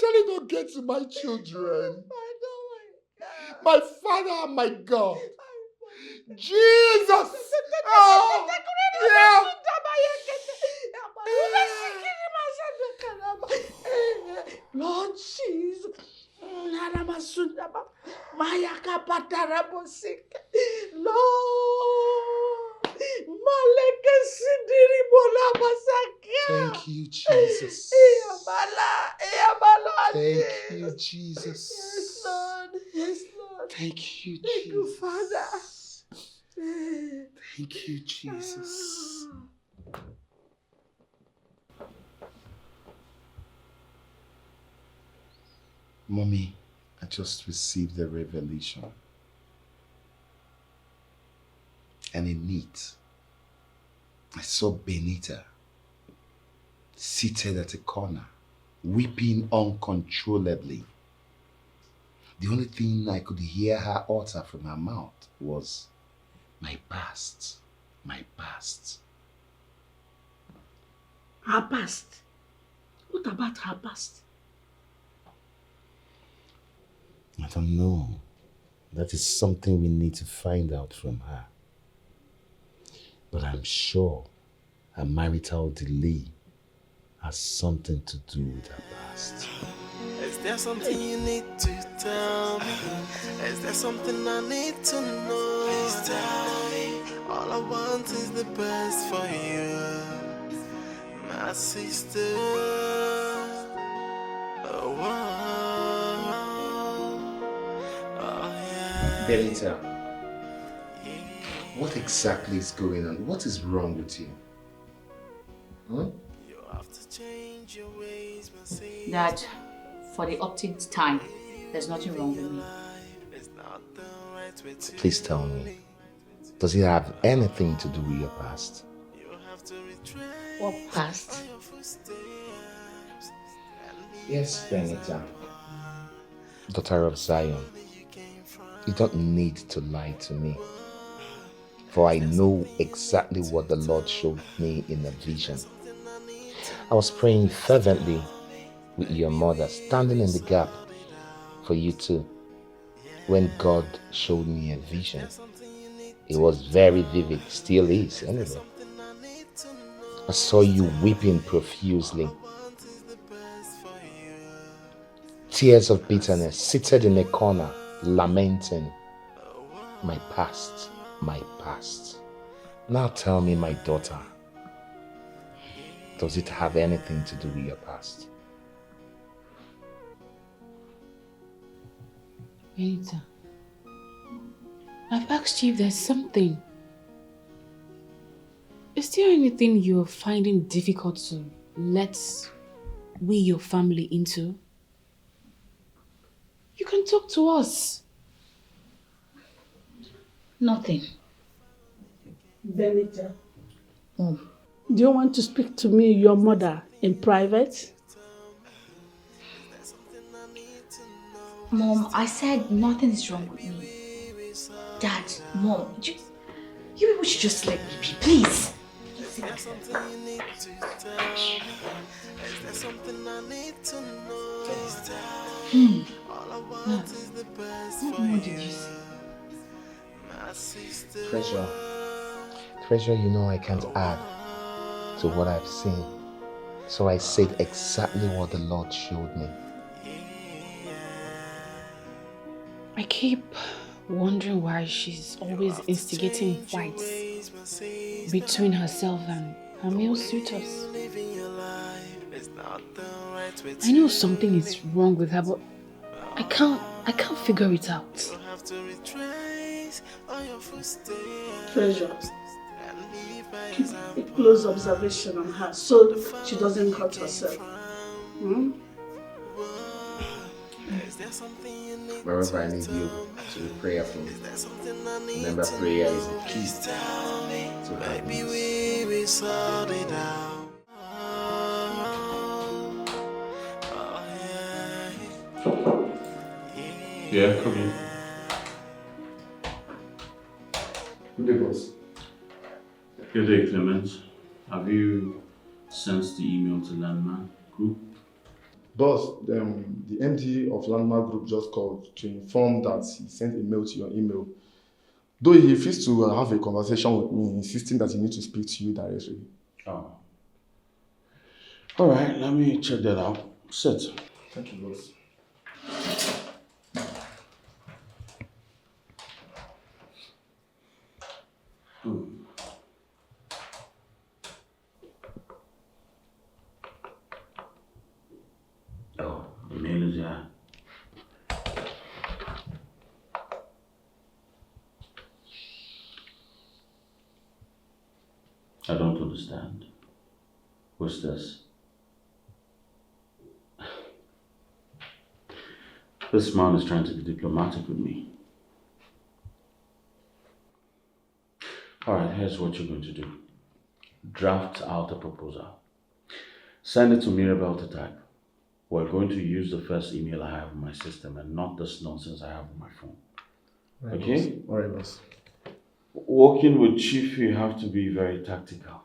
Shall it not get to my children? My Father and my God. Jesus! Oh, yeah. Lord Jesus. Lord. Thank you, Jesus. Thank you, Jesus. Yes, Lord. Yes, Lord. Thank you, Thank you, Jesus. Father. Thank you, Jesus. Mommy, I just received a revelation. And in it, I saw Benita seated at a corner, weeping uncontrollably. The only thing I could hear her utter from her mouth was, my past, my past. Her past. What about her past? I don't know. That is something we need to find out from her. But I'm sure her marital delay has something to do with her past. Is there something you need to tell me? Is there something I need to know? Please tell me. All I want is the best for you, my sister. Oh, yeah. Benita, what exactly is going on? What is wrong with you? Huh? Dad, for the upteenth time, there's nothing wrong with me. Please tell me, does it have anything to do with your past? What past? Yes, Benita. Daughter of Zion, you don't need to lie to me. For I know exactly what the Lord showed me in a vision. I was praying fervently with your mother, standing in the gap for you too, when God showed me a vision. It was very vivid, still is anyway. I saw you weeping profusely. Tears of bitterness, seated in a corner, lamenting, my past, my past. Now tell me, my daughter, does it have anything to do with your past? Benita, I've asked you if there's something. Is there anything you're finding difficult to let your family into? You can talk to us. Nothing. Benita. Do you want to speak to me, your mother, in private? Mom, I said nothing is wrong with me. Dad, Mom, you people should just let me be, please. Is there something you need to tell me? Is there something I need to know? Please tell me. All I want is the best for you, my sister. Treasure, you know I can't add to what I've seen. So I said exactly what the Lord showed me. I keep wondering why she's always instigating fights between herself and her male suitors. I know something is wrong with her, but I can't figure it out. Treasure, keep a close observation on her so she doesn't hurt herself. Wherever I need you to be prayerful, remember prayer is the key to happiness. Yeah, come in. Good day, boss. Good day, Clement. Have you sent the email to Landmark Group? Boss, the MD of Landmark Group just called to inform that he sent a mail to your email. Though he refused to have a conversation with me, insisting that he needs to speak to you directly. Oh. All right, let me check that out. Sit. Thank you, boss. Oh, the mail is there. I don't understand. What's this? This man is trying to be diplomatic with me. Alright, here's what you're going to do. Draft out a proposal. Send it to Mirabel to type. We're going to use the first email I have in my system and not this nonsense I have on my phone. Right, okay? All right, boss. Working with Chief, you have to be very tactical.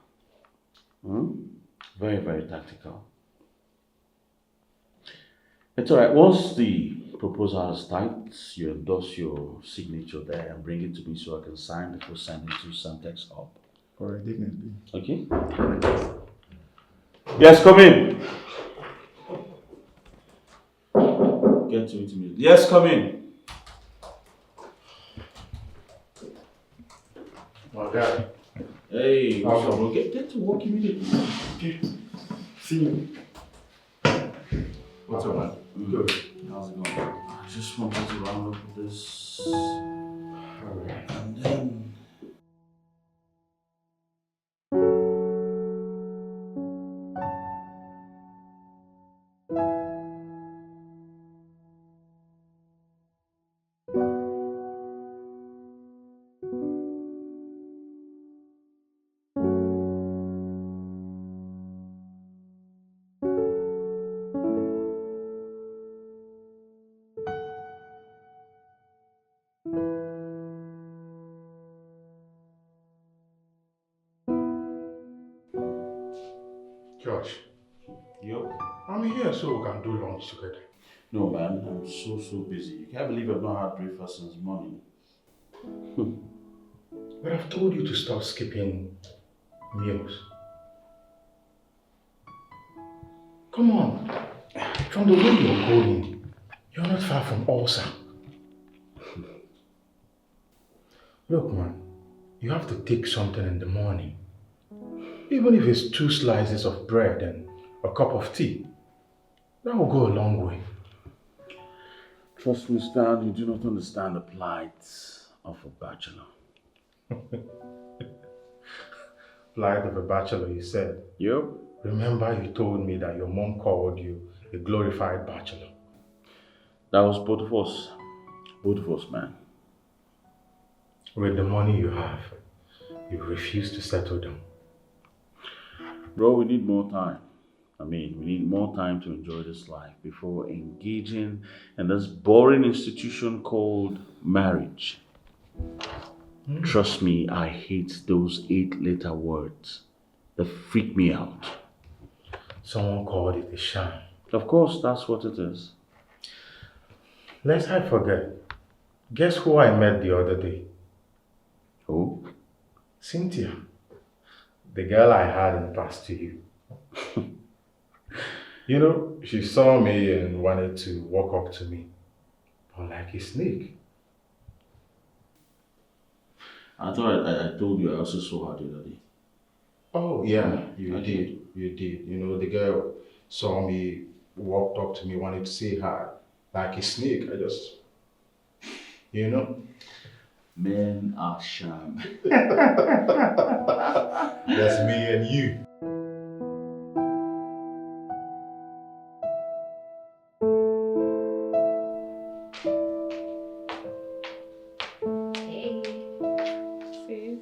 Very, very tactical. It's alright. Once the proposal is typed, you endorse your signature there and bring it to me so I can sign before sending to Santex Hub. Alright, definitely. Okay? Yes, come in. Get to it immediately. Yes, come in. My guy. Hey, what's up, bro? Get to work immediately. Okay. See you. What's up, man? Good. How's it going? I just wanted to round up with this. Alright. And then. George. Yo. I'm here so we can do lunch together. No, man, I'm so busy. You can't believe I've not had breakfast since morning. But I've told you to stop skipping meals. Come on. From the way you're going, you're not far from ulcer. Look, man, you have to take something in the morning. Even if it's 2 slices of bread and a cup of tea. That will go a long way. Trust me, Stan, you do not understand the plight of a bachelor. Plight of a bachelor, you said? Yep. Remember you told me that your mom called you a glorified bachelor. That was both of us. Both of us, man. With the money you have, you refuse to settle down. Bro, we need more time. We need more time to enjoy this life before engaging in this boring institution called marriage. Trust me, I hate those 8-letter words. They freak me out. Someone called it a sham. Of course, that's what it is. Lest I forget, guess who I met the other day? Who? Cynthia. The girl I had in past to you. You know, she saw me and wanted to walk up to me. But like a snake. I thought I told you I also saw her the other day. Oh, yeah, you did. You did. You know, the girl saw me, walked up to me, wanted to say hi. Like a snake. I just, you know. Men are sham. That's me and you. Hey. Sis.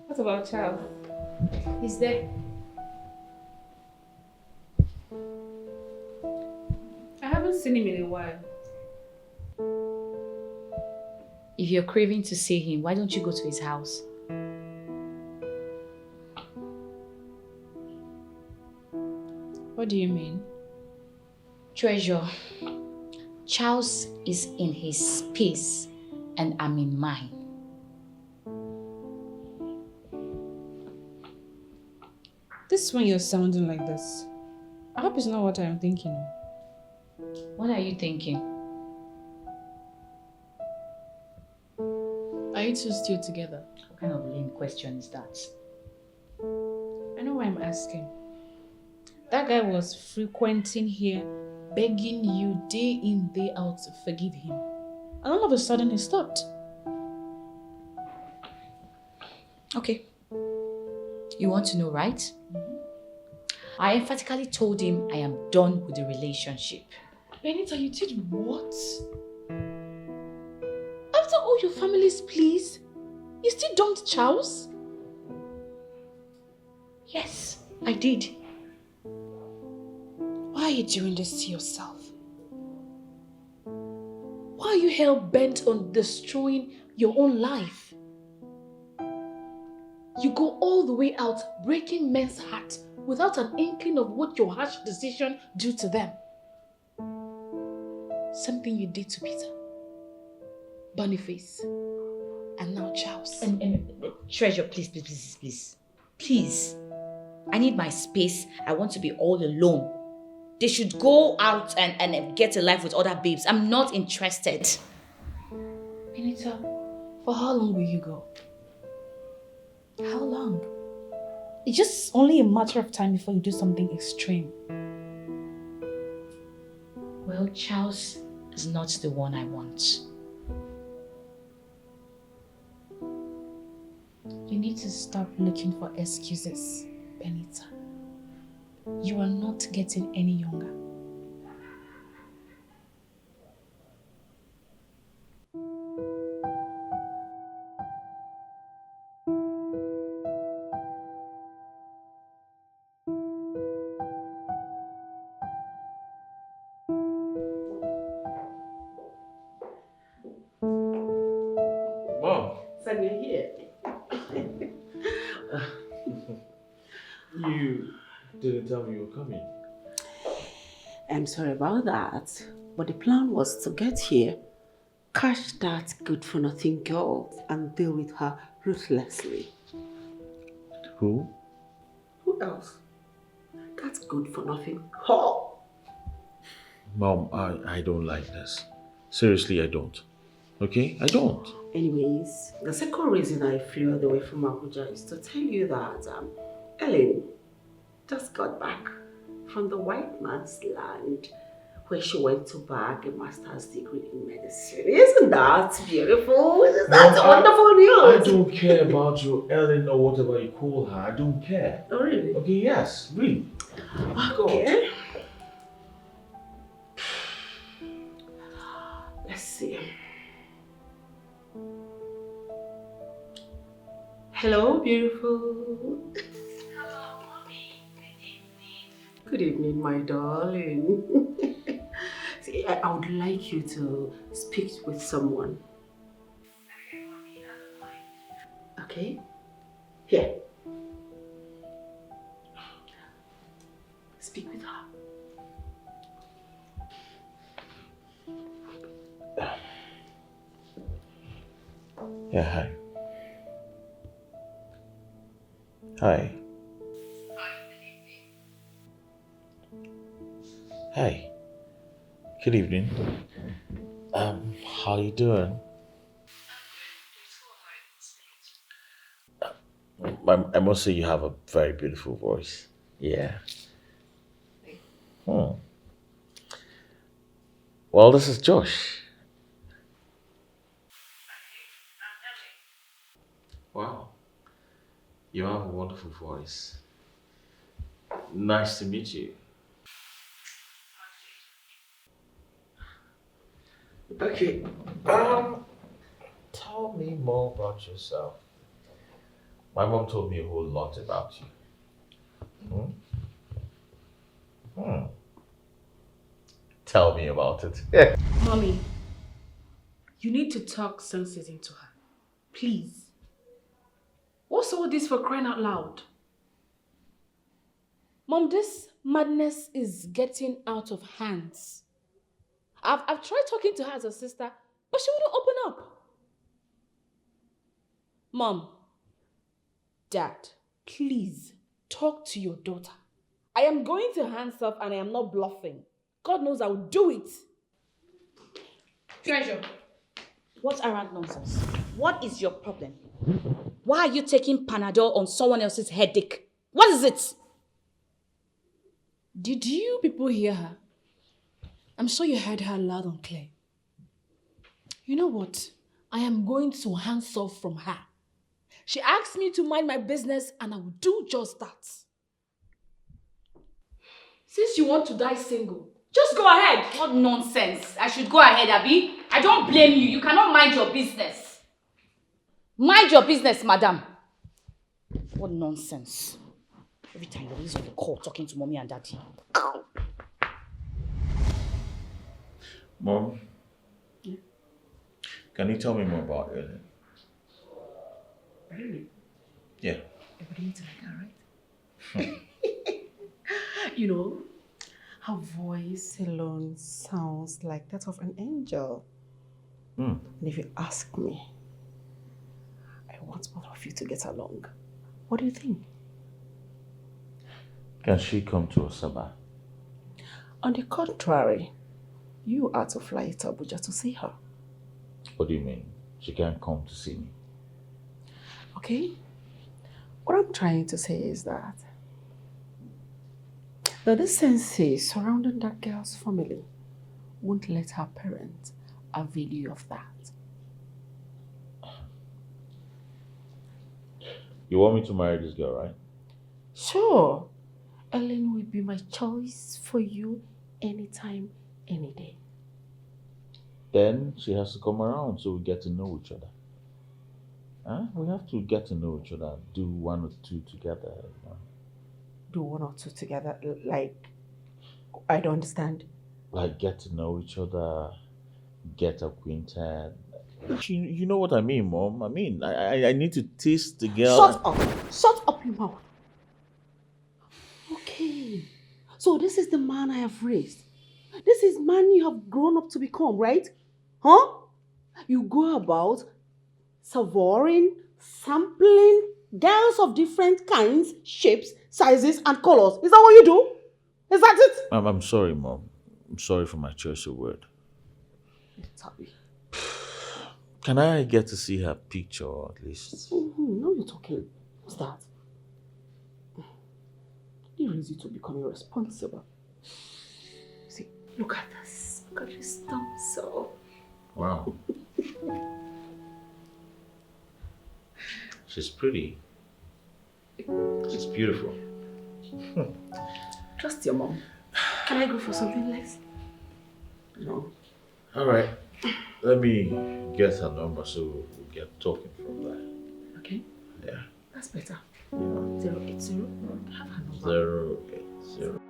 What about Charles? He's there. I haven't seen him in a while. If you're craving to see him, why don't you go to his house? What do you mean? Treasure, Charles is in his space and I'm in mine. This is when you're sounding like this. I hope it's not what I'm thinking of. What are you thinking? Are you two still together? What kind of lame question is that? I know why I'm asking. That guy was frequenting here, begging you day in, day out to forgive him. And all of a sudden he stopped. Okay. You want to know, right? I emphatically told him I am done with the relationship. Benita, you did what? After all your family's pleas, you still dumped Charles? Yes, I did. Why are you doing this to yourself? Why are you hell-bent on destroying your own life? You go all the way out, breaking men's hearts without an inkling of what your harsh decision do to them. Something you did to Peter, Boniface, and now Charles. And Treasure, please. Please. I need my space. I want to be all alone. They should go out and get a life with other babes. I'm not interested. Benita, for how long will you go? How long? It's just only a matter of time before you do something extreme. Well, Charles is not the one I want. You need to stop looking for excuses, Benita. You are not getting any younger. Mom. So you're here. You didn't tell me you were coming. I'm sorry about that, but the plan was to get here, catch that good-for-nothing girl, and deal with her ruthlessly. Who? Who else? That's good-for-nothing whore. Mom, I don't like this. Seriously, I don't. Okay? I don't. Anyways, the second reason I flew all the way from Abuja is to tell you that Ellen just got back from the white man's land where she went to bag a master's degree in medicine. Isn't that beautiful? Isn't that wonderful news? I don't care about your Ellen or whatever you call her. I don't care. Oh, really? Okay, yes, really. Okay. Let's see. Hello, beautiful. Hello, mommy. Good evening. Good evening, my darling. See, I would like you to speak with someone. Okay, mommy, I don't mind. Okay? Here. Speak with her. Yeah, hi. Hi. Hi. Good evening. How you doing? I must say you have a very beautiful voice. Yeah. Well, this is Josh. Wow. You have a wonderful voice. Nice to meet you. Okay. Tell me more about yourself. My mom told me a whole lot about you. Tell me about it. Mommy, you need to talk sense into her. Please. What's all this for crying out loud? Mom, this madness is getting out of hands. I've tried talking to her as a sister, but she wouldn't open up. Mom, Dad, please talk to your daughter. I am going to hands off and I am not bluffing. God knows I will do it. Treasure, what arrant nonsense? What is your problem? Why are you taking Panadol on someone else's headache? What is it? Did you people hear her? I'm sure you heard her loud and clear. You know what? I am going to hands off from her. She asked me to mind my business and I will do just that. Since you want to die single, just go ahead. What nonsense. I should go ahead, Abby. I don't blame you. You cannot mind your business. Mind your business, madam. What nonsense. Every time you're always on the call talking to mommy and daddy. Mom, can you tell me more about Ellen? Really? Yeah. Everybody needs to like her, right? You know, her voice alone sounds like that of an angel. And if you ask me, I want both of you to get along. What do you think? Can she come to Osaba? On the contrary, you are to fly to Abuja to see her. What do you mean? She can't come to see me? Okay? What I'm trying to say is that the decency surrounding that girl's family won't let her parents avail you of that. You want me to marry this girl, right? Sure. Ellen will be my choice for you anytime, any day. Then she has to come around so we get to know each other. Huh? We have to get to know each other, do one or two together. You know? Do one or two together, like, I don't understand. Like get to know each other, get acquainted. You know what I mean, Mom? I mean, I need to taste the girl. Shut up! Shut up your mouth. Okay. So this is the man I have raised. This is man you have grown up to become, right? Huh? You go about savoring, sampling girls of different kinds, shapes, sizes, and colors. Is that what you do? Is that it? I'm sorry, Mom. I'm sorry for my choice of word. Tabi. Can I get to see her picture at least? No, you're talking. What's that? You raise you to become irresponsible. See, look at this. Look at this so. Wow. She's pretty. She's beautiful. Trust your mom. Can I go for something less? No. All right. Let me get her number so we'll get talking from there. Okay. Yeah. That's better. 080. Have her number. 080.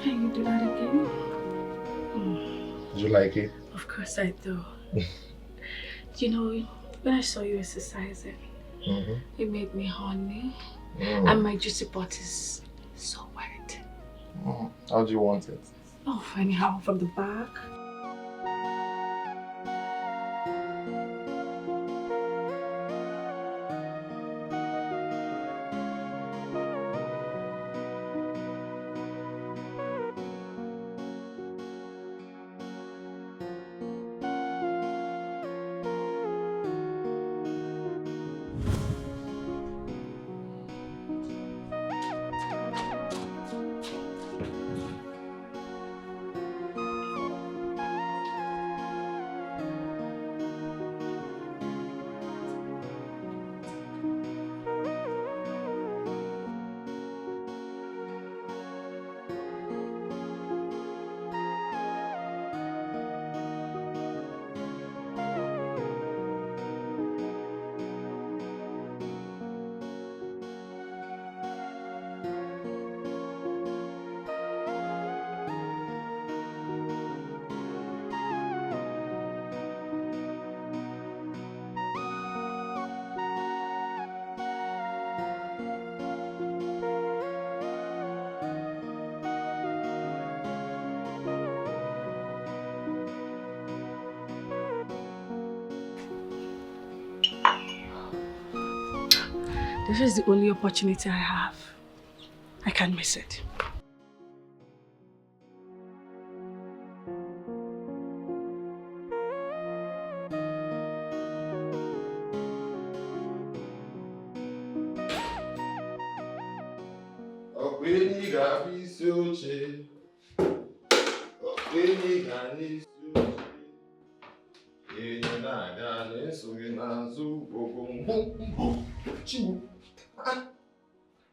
Can you do that again? Did you like it? Of course I do. You know, when I saw you exercising, it made me horny. And my juicy part is so wet. How do you want it? Oh, anyhow, from the back. This is the only opportunity I have. I can't miss it. Chibu,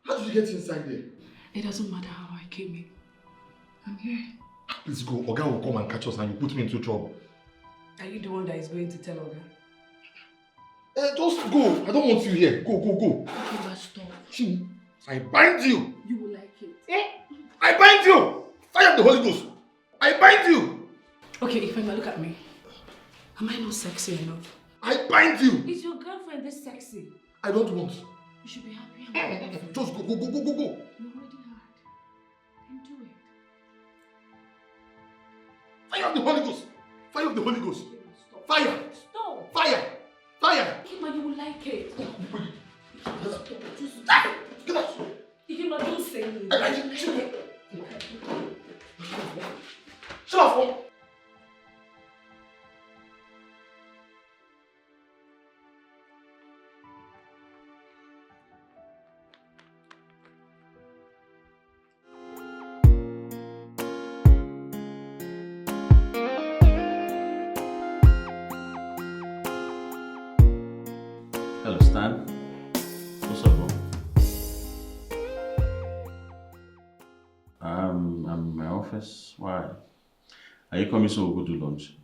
how did you get inside there? It doesn't matter how I came in. I'm here. Please go. Oga will come and catch us and you put me into trouble. Are you the one that is going to tell Oga? Just go. I don't want you here. Go. Okay, but stop. Chibu, I bind you. You will like it. I bind you. Fire of the Holy Ghost. I bind you. Okay, Ifeoma, look at me. Am I not sexy enough? I bind you. Is your girlfriend this sexy? I don't want. You should be happy I'm your girlfriend. Just go. You already had. Then do it. Fire of the Holy Ghost. Fire of the Holy Ghost. Stop. Fire. Stop. Fire. Fire. Ifeoma, you will like it. Stop. Just stop. Get out. Ifeoma, don't say anything. Shut up. Hello, Stan. What's up, bro? I'm in my office. Why? Are you coming so we'll go do lunch?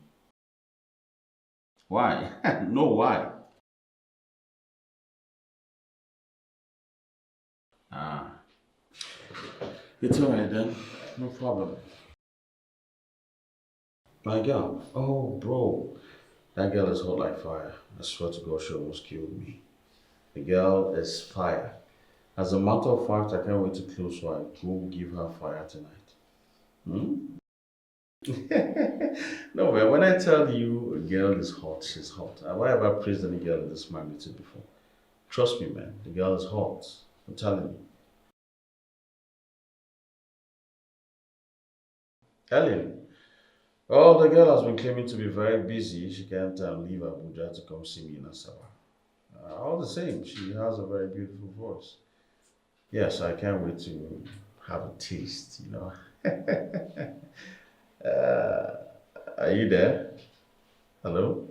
Why? No, why? It's alright then. No problem. My girl. Oh, bro. That girl is hot like fire. I swear to God, she almost killed me. The girl is fire. As a matter of fact, I can't wait to close so I go give her fire tonight. No, man, when I tell you a girl is hot, she's hot. Have I ever praised any girl of this magnitude before? Trust me, man, the girl is hot. I'm telling you. Ellen. Well, the girl has been claiming to be very busy. She can't leave Abuja to come see me in Asaba. All the same, she has a very beautiful voice. Yes, I can't wait to have a taste, you know. Are you there? Hello?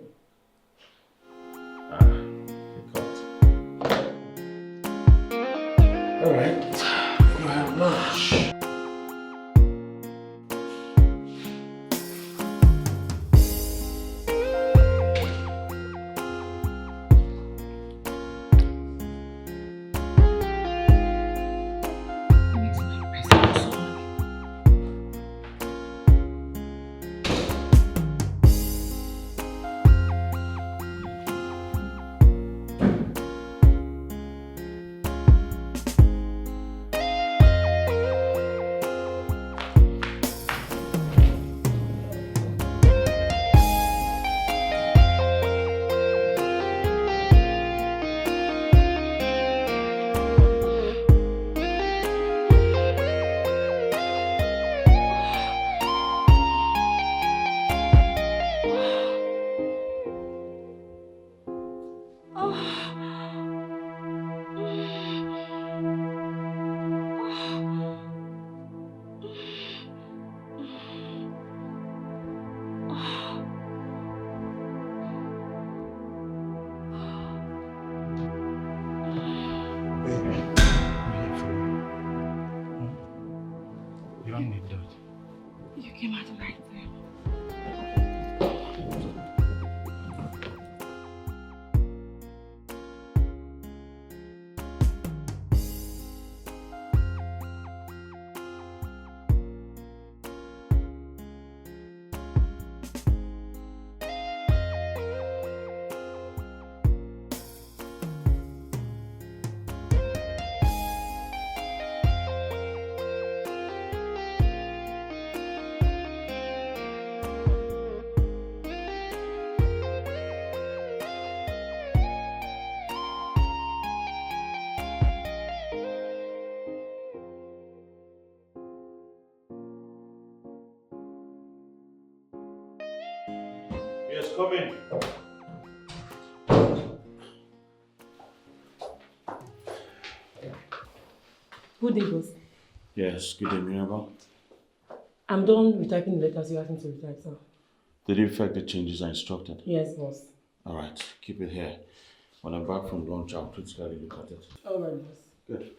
You cut. All right, go have lunch. Yes, come in. Good day, boss. Yes, good day, Mirabel. I'm done retyping the letters you asked me to retype, sir. Did it affect the changes I instructed? Yes, boss. Alright, keep it here. When I'm back from lunch, I'll critically look at it. Alright, boss. Good.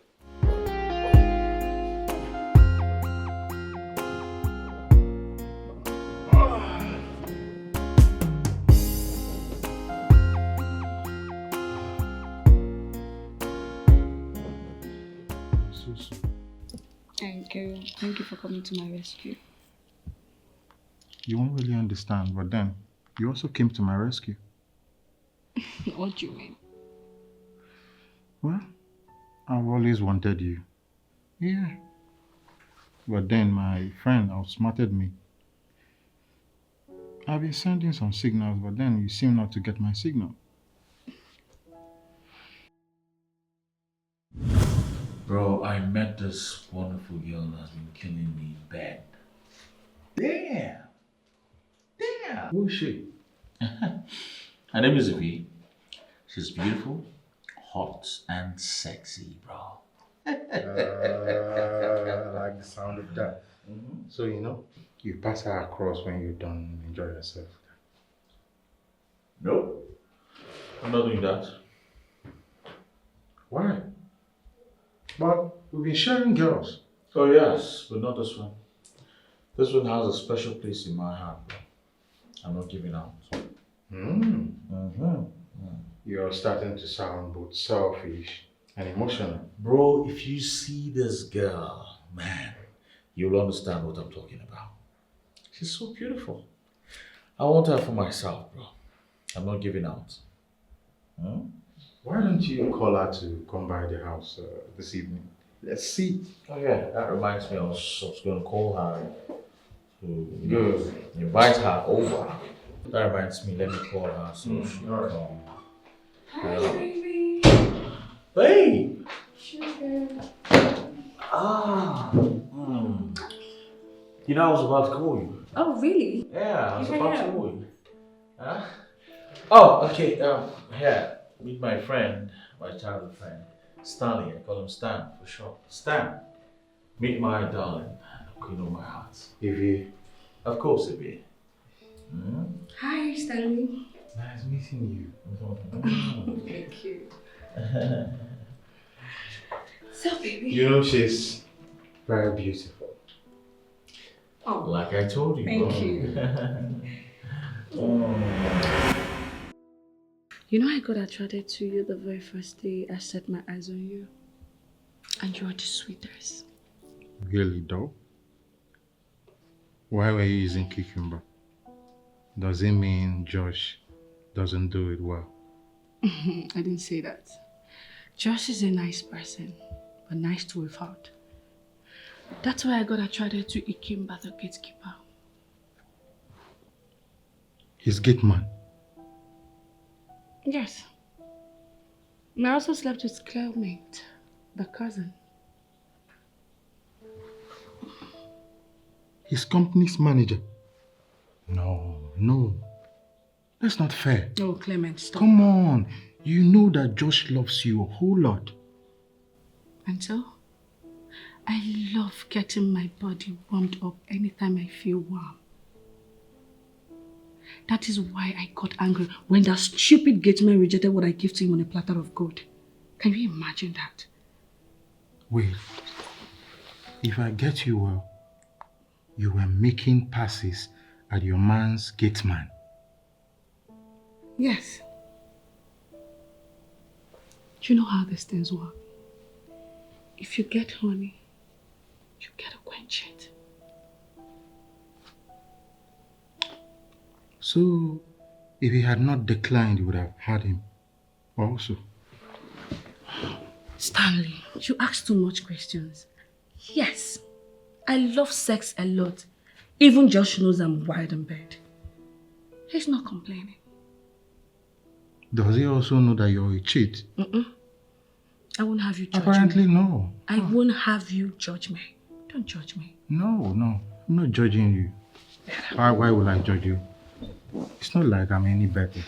Thank you. Thank you for coming to my rescue. You won't really understand, but then you also came to my rescue. What do you mean? Well, I've always wanted you. Yeah. But then my friend outsmarted me. I've been sending some signals, but then you seem not to get my signal. Bro, I met this wonderful girl that's been killing me in bed. Damn! Damn! Who is she? Her name is V. She's beautiful, hot, and sexy, bro. I like the sound of that. So, you pass her across when you're done enjoy yourself. Nope. I'm not doing that. Why? But we've been sharing girls. Oh yes, but not this one. This one has a special place in my heart, bro. I'm not giving out. You're starting to sound both selfish and emotional. Bro, if you see this girl, man, you'll understand what I'm talking about. She's so beautiful. I want her for myself, bro. I'm not giving out. Why don't you call her to come by the house this evening? Let's see. Oh yeah, that reminds me, I was going to call her to invite her over. That reminds me, let me call her so she can come. Hi, baby. Hey! Sugar. You know, I was about to call you. Oh, really? Yeah, I was Here about I to am. call you. Huh? Oh, okay. Here, meet my friend, my childhood friend, Stanley. I call him Stan for short. Stan, meet my darling, queen of my heart. Evie. Of course, Evie. Hi, Stanley. Nice meeting Thank you. you. So, baby. She's very beautiful. Oh, like I told you. Thank you. I got attracted to you the very first day I set my eyes on you. And you are the sweetest. Really, though? Why were you using cucumber? Does it mean Josh doesn't do it well? I didn't say that. Josh is a nice person, but nice to a fault. That's why I got attracted to Ikemba, the gatekeeper. He's gate man. Yes. And I also slept with Clearmate, the cousin. His company's manager. No. That's not fair. Oh, Clement, stop. Come on. You know that Josh loves you a whole lot. And so? I love getting my body warmed up anytime I feel warm. That is why I got angry when that stupid gateman rejected what I gave to him on a platter of gold. Can you imagine that? Wait. If I get you well, you were making passes at your man's gate man. Yes. Do you know how these things work? If you get honey, you gotta quench it. So, if he had not declined, you would have had him also. Stanley, you ask too much questions. Yes, I love sex a lot. Even Josh knows I'm wild in bed. He's not complaining. Does he also know that you're a cheat? I won't have you judge Apparently, me. no. I won't have you judge me. Don't judge me. No. I'm not judging you. Why will I judge you? It's not like I'm any better.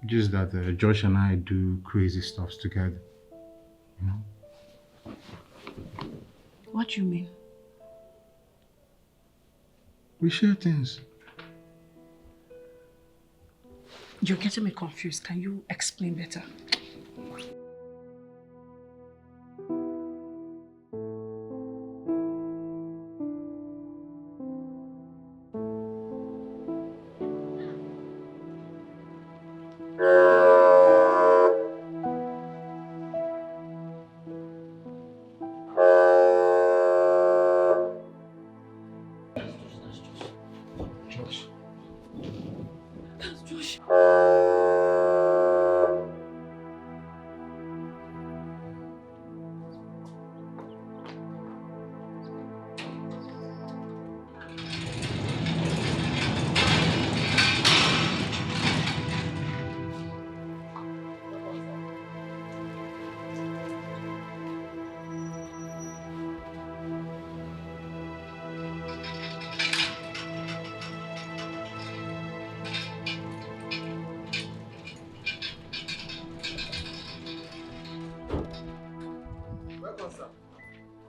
Just that Josh and I do crazy stuff together. What do you mean? We share things. You're getting me confused. Can you explain better?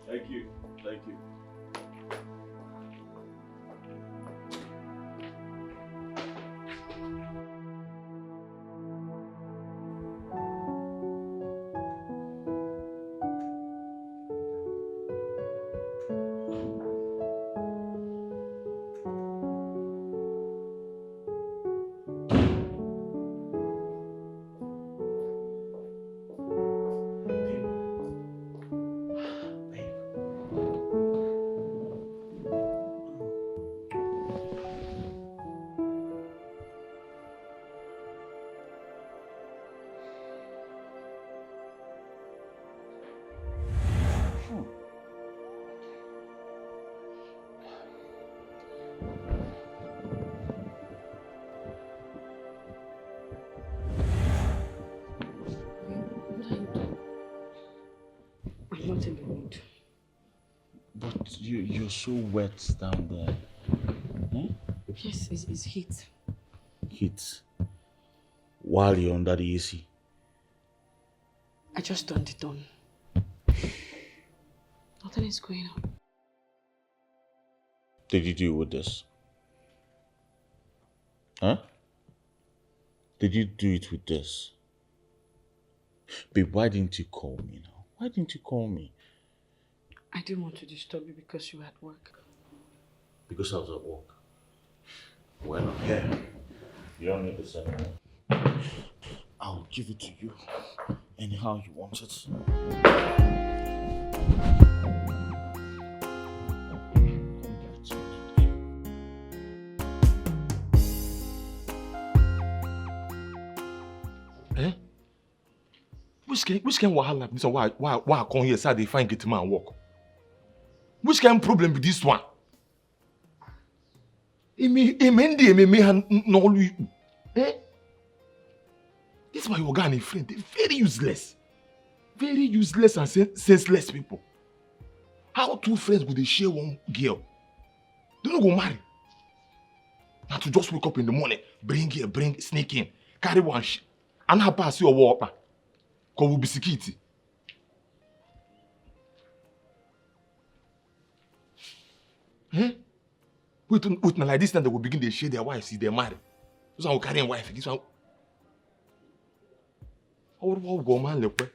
Thank you. Thank you. I'm not in the mood. But you're so wet down there. Hmm? Yes, it's heat. Heat. While you're under the AC. I just turned it on. Nothing is going on. Did you deal with this? Huh? Did you do it with this? Babe, why didn't you call me now? Why didn't you call me? I didn't want to disturb you because you were at work. Because I was at work. Well, I'm here. You don't need this anymore. I'll give it to you anyhow you want it. Eh? Which can wahala be this one? Why I come here so they find get man work? Which kind problem be this one? Me no. Eh? This my organic friend. They're very useless. Very useless and senseless people. How two friends would they share one girl? They don't go marry. Now to just wake up in the morning, sneak in, carry one and have pass your water. Cause we'll be security. Eh? With like this, then they will begin to share their wives, see their married. This one will carry a wife. This one. How will go man look?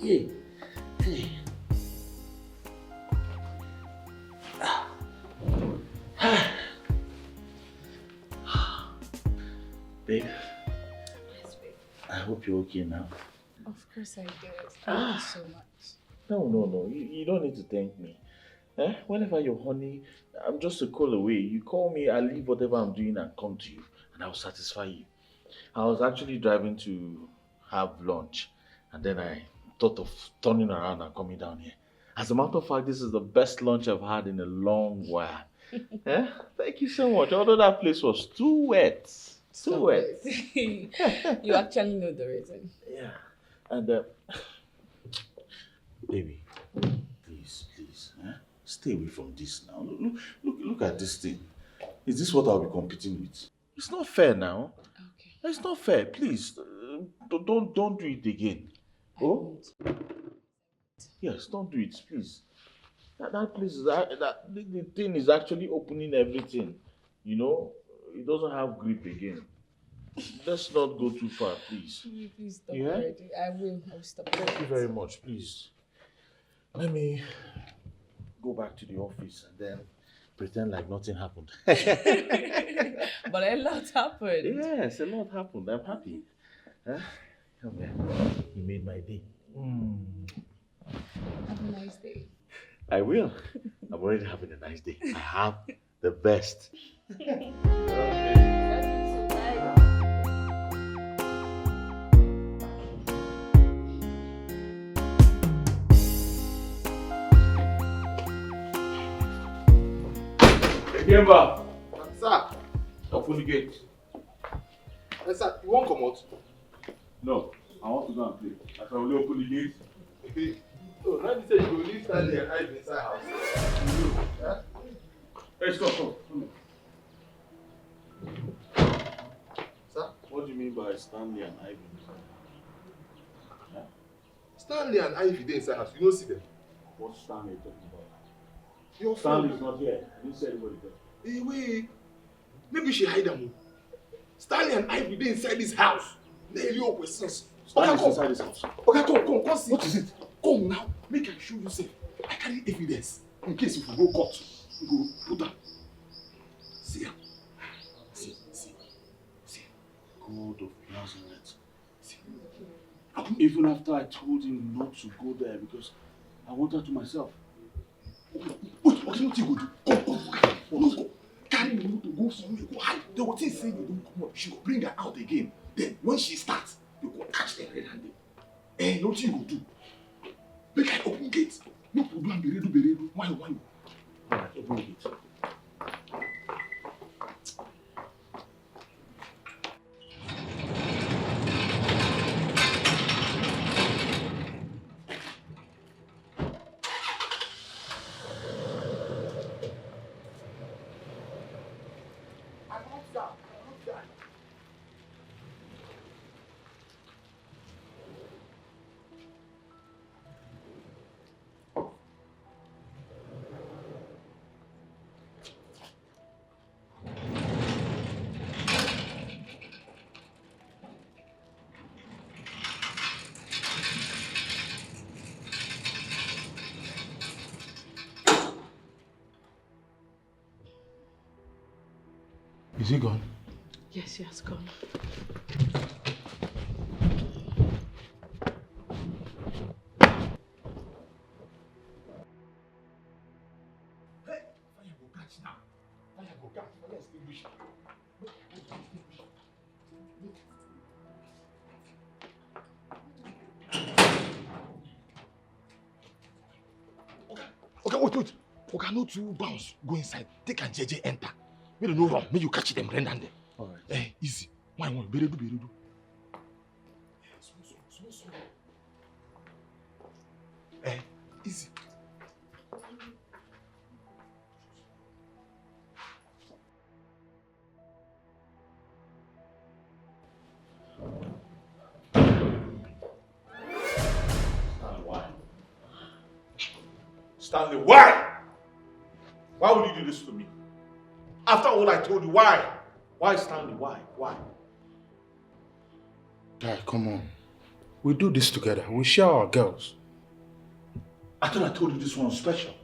Hey. Hey. Babe. Yes, babe. I hope you're okay now. Of course I did. Thank you so much. No. You don't need to thank me. Eh? Whenever you're honey, I'm just a call away. You call me, I leave whatever I'm doing and come to you, and I'll satisfy you. I was actually driving to have lunch, and then I thought of turning around and coming down here. As a matter of fact, this is the best lunch I've had in a long while. Eh? Thank you so much. Although that place was too wet. Do it. You actually know the reason. Yeah. And baby, please, stay away from this now. Look at this thing. Is this what I'll be competing with? It's not fair now. Okay. It's not fair. Please, don't do it again. Oh? Yes, don't do it, please. That place is the thing is actually opening everything. You know, it doesn't have grip again. Let's not go too far, please. Please stop Yeah? already. I will stop. Thank you very much, please. Let me go back to the office and then pretend like nothing happened. But a lot happened. Yes, a lot happened. I'm happy. Huh? Come here. You made my day. Have a nice day. I will. I'm already having a nice day. I have the best. Remember, Sir. open the gate. Sir, you won't come out? No, I want to go and play. If I will open the gate. Oh, now you say you will leave Stanley and hide inside house. Huh? Hey, stop. Sir? What do you mean by Stanley and Ivy? Huh? Stanley and Ivy dey inside house. You don't see them. What's Stanley talking about? Your Stanley's friend. not here. I didn't say anybody there. Hey, wait. Maybe she hide them. Stanley and Ivy dey inside this house. They really questions. Stanley's inside this house. Okay, come see. What is it? Come now. Make I show you say. I carry evidence. In case if we go court, we go put them. See ya. See. God of Nazareth. See. Even after I told him not to go there because I want her to myself. Okay, what you go do? Go. Carry me to go somewhere, go hide. They will think say you don't come up. She will bring her out again. Then when she starts, you go catch them red-handed. What you go do? Make I open gate. No problem, be ready. Why? Alright, open the gate. Is he gone? Yes, he has gone. Okay, wait. Okay, no two bounce. Go inside. Take and JJ enter. We don't know wrong. May you catch them red-handed. Alright. Easy. Why? Be ready. Small. Easy. Stanley, why? Why would you do this to me? After all I told you, why? Why, Stanley? Why? Guy, come on. We do this together. We share our girls. I thought I told you this one was special.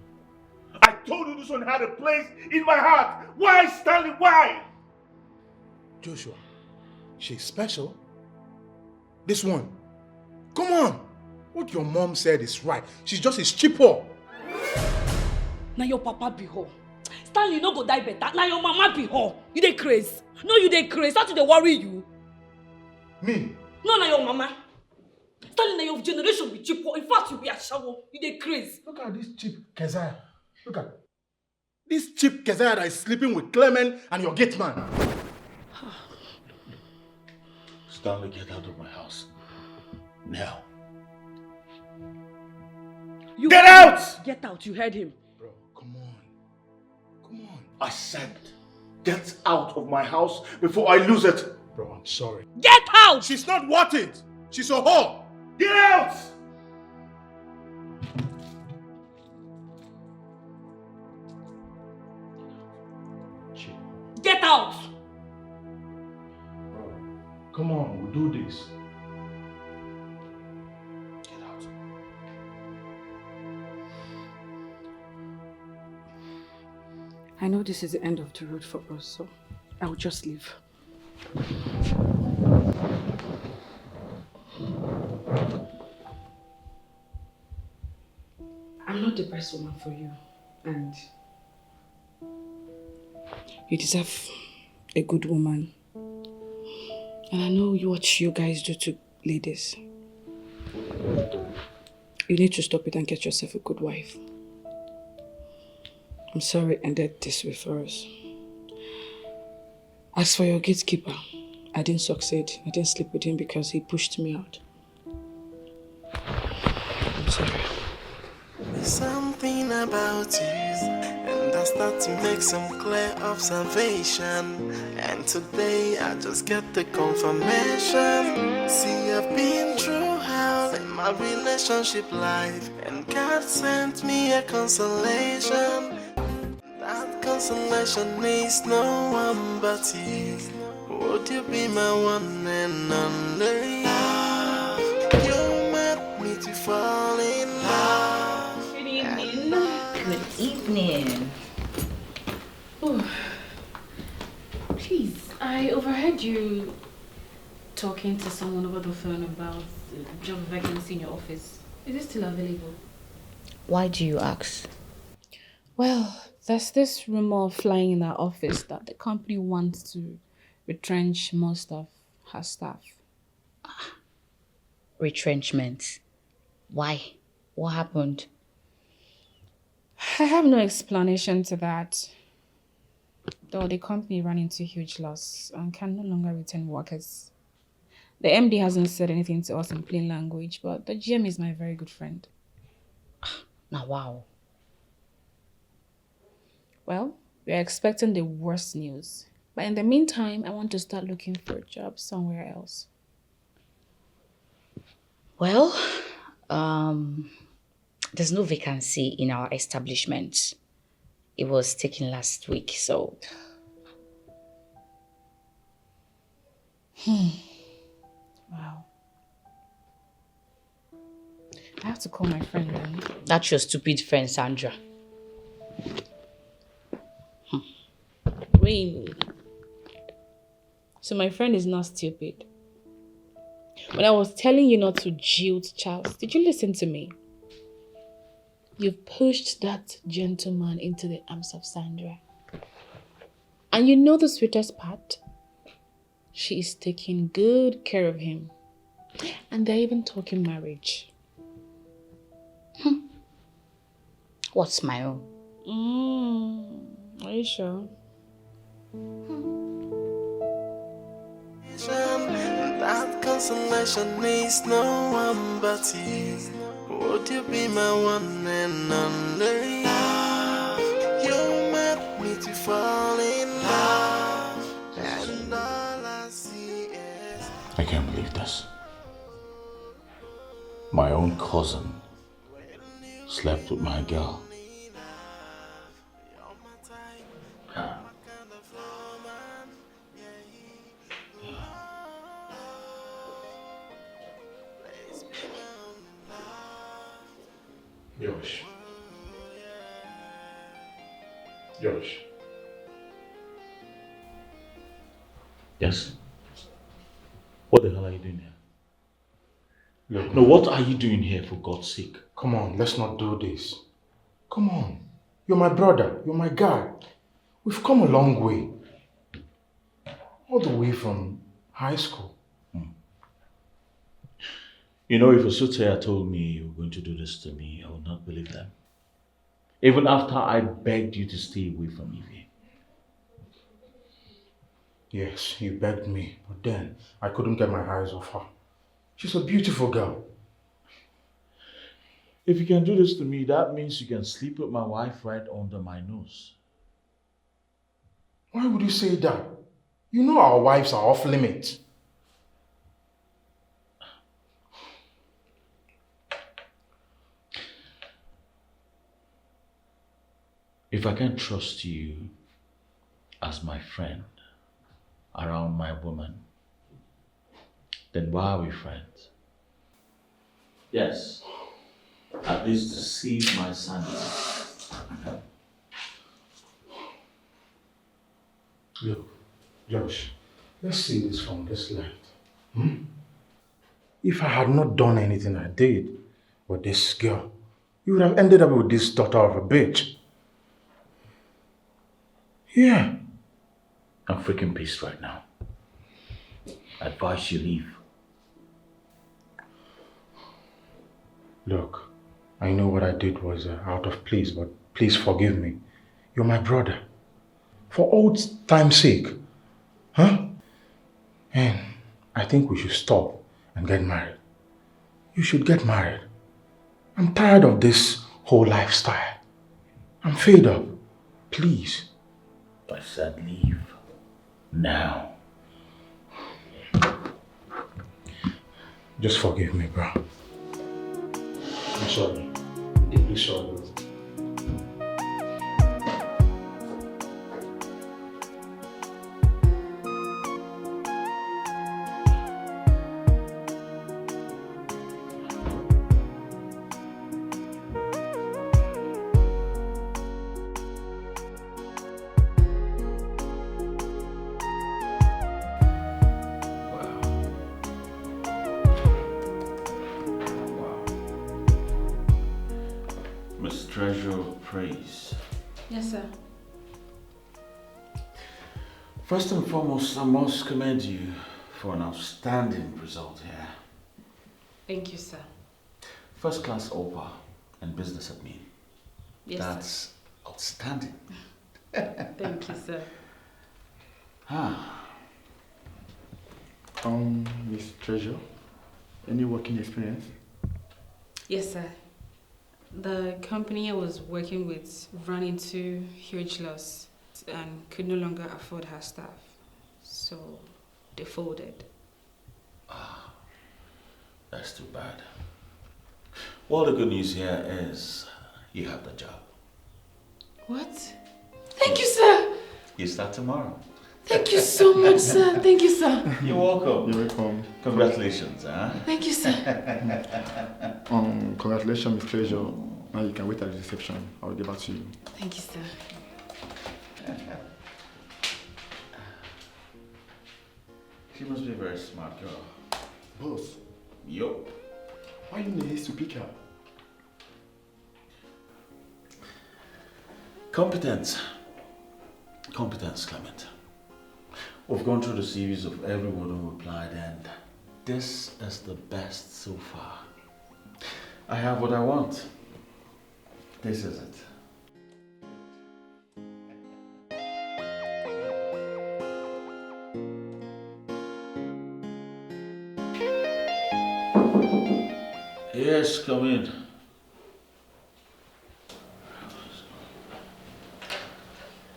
I told you this one had a place in my heart. Why, Stanley? Why? Joshua, she's special. This one. Come on. What your mom said is right. She's just a cheaper. Now your papa be her. Stanley no go die better. Now your mama be her. You dey craze. No, you dey craze. How do they worry you? Me? No, na your mama. Stanley, na your generation be cheaper. In fact, you be a shower. You dey craze. Look at this cheap Keziah. Look at this cheap Keziah that is sleeping with Clement and your gate man. gonna get out of my house. Now. You Get out! Get out, you heard him. Bro, come on. Come on. I said, get out of my house before I lose it. Bro, I'm sorry. Get out! She's not worth it. She's a whore. Get out! Get out! Bro, come on, we'll do this. Get out. I know this is the end of the road for us, so I will just leave. I'm not the best woman for you, and you deserve a good woman. And I know what you guys do to ladies. You need to stop it and get yourself a good wife. I'm sorry it ended this way for us. As for your gatekeeper, I didn't succeed. I didn't sleep with him because he pushed me out. I'm sorry. There's something about you, and I start to make some clear observation. And today I just get the confirmation. See, I've been through hell in my relationship life, and God sent me a consolation. That consolation needs no one but you. Would you be my one and only love? You meant me to fall in love. Good evening. Good evening. Oh, please, I overheard you talking to someone over the phone about the job vacancy in your office. Is it still available? Why do you ask? Well, there's this rumor flying in our office that the company wants to retrench most of her staff. Retrenchment. Why? What happened? I have no explanation to that. Though the company ran into huge loss and can no longer retain workers. The MD hasn't said anything to us in plain language, but the GM is my very good friend. Now, wow. Well, we're expecting the worst news. But in the meantime, I want to start looking for a job somewhere else. Well, there's no vacancy in our establishment. It was taken last week, so... Wow. I have to call my friend then. That's your stupid friend, Sandra. Really? So my friend is not stupid. When I was telling you not to jilt Charles, did you listen to me? You've pushed that gentleman into the arms of Sandra. And you know the sweetest part? She is taking good care of him. And they're even talking marriage. What's my own? Are you sure? That consolation needs no one but you. Would you be my one and only love? You meant me to fall in love, and all I see is... I can't believe this. My own cousin slept with my girl. Josh. Yes? What the hell are you doing here? Look, no, what are you doing here, for God's sake? Come on, let's not do this. Come on. You're my brother. You're my guy. We've come a long way. All the way from high school. You know, if a soothsayer told me you were going to do this to me, I would not believe them. Even after I begged you to stay away from Evie. Yes, you begged me, but then I couldn't get my eyes off her. She's a beautiful girl. If you can do this to me, that means you can sleep with my wife right under my nose. Why would you say that? You know our wives are off limits. If I can't trust you as my friend around my woman, then why are we friends? Yes, at least to save my sanity. Look, Josh, let's see this from this light. If I had not done anything I did with this girl, you would have ended up with this daughter of a bitch. Yeah. I'm freaking pissed right now. I advise you leave. Look, I know what I did was out of place, but please forgive me. You're my brother. For old time's sake. Huh? And I think we should stop and get married. You should get married. I'm tired of this whole lifestyle. I'm fed up. Please. I said leave. Now. Just forgive me, bro. I'm sorry. I'm deeply sorry. Yes, sir. First and foremost, I must commend you for an outstanding result here. Thank you, sir. First class OPA and business admin. Yes, That's sir. outstanding. Thank you, sir. Miss Treasure, any working experience? Yes, sir. The company I was working with ran into huge loss and could no longer afford her staff. So they folded. That's too bad. Well, the good news here is you have the job. What? Thank you, sir. You start tomorrow. Thank you so much, sir. Thank you, sir. You're welcome. You're welcome. Congratulations, huh? Thank you, sir. Congratulations, Miss Treasure. Now you can wait at the reception. I will get back to you. Thank you, sir. She must be a very smart girl. Boss, Yup. why you in a haste to pick her? Competence, Clement. We've gone through the series of everyone who replied, and this is the best so far. I have what I want. This is it. Yes, come in.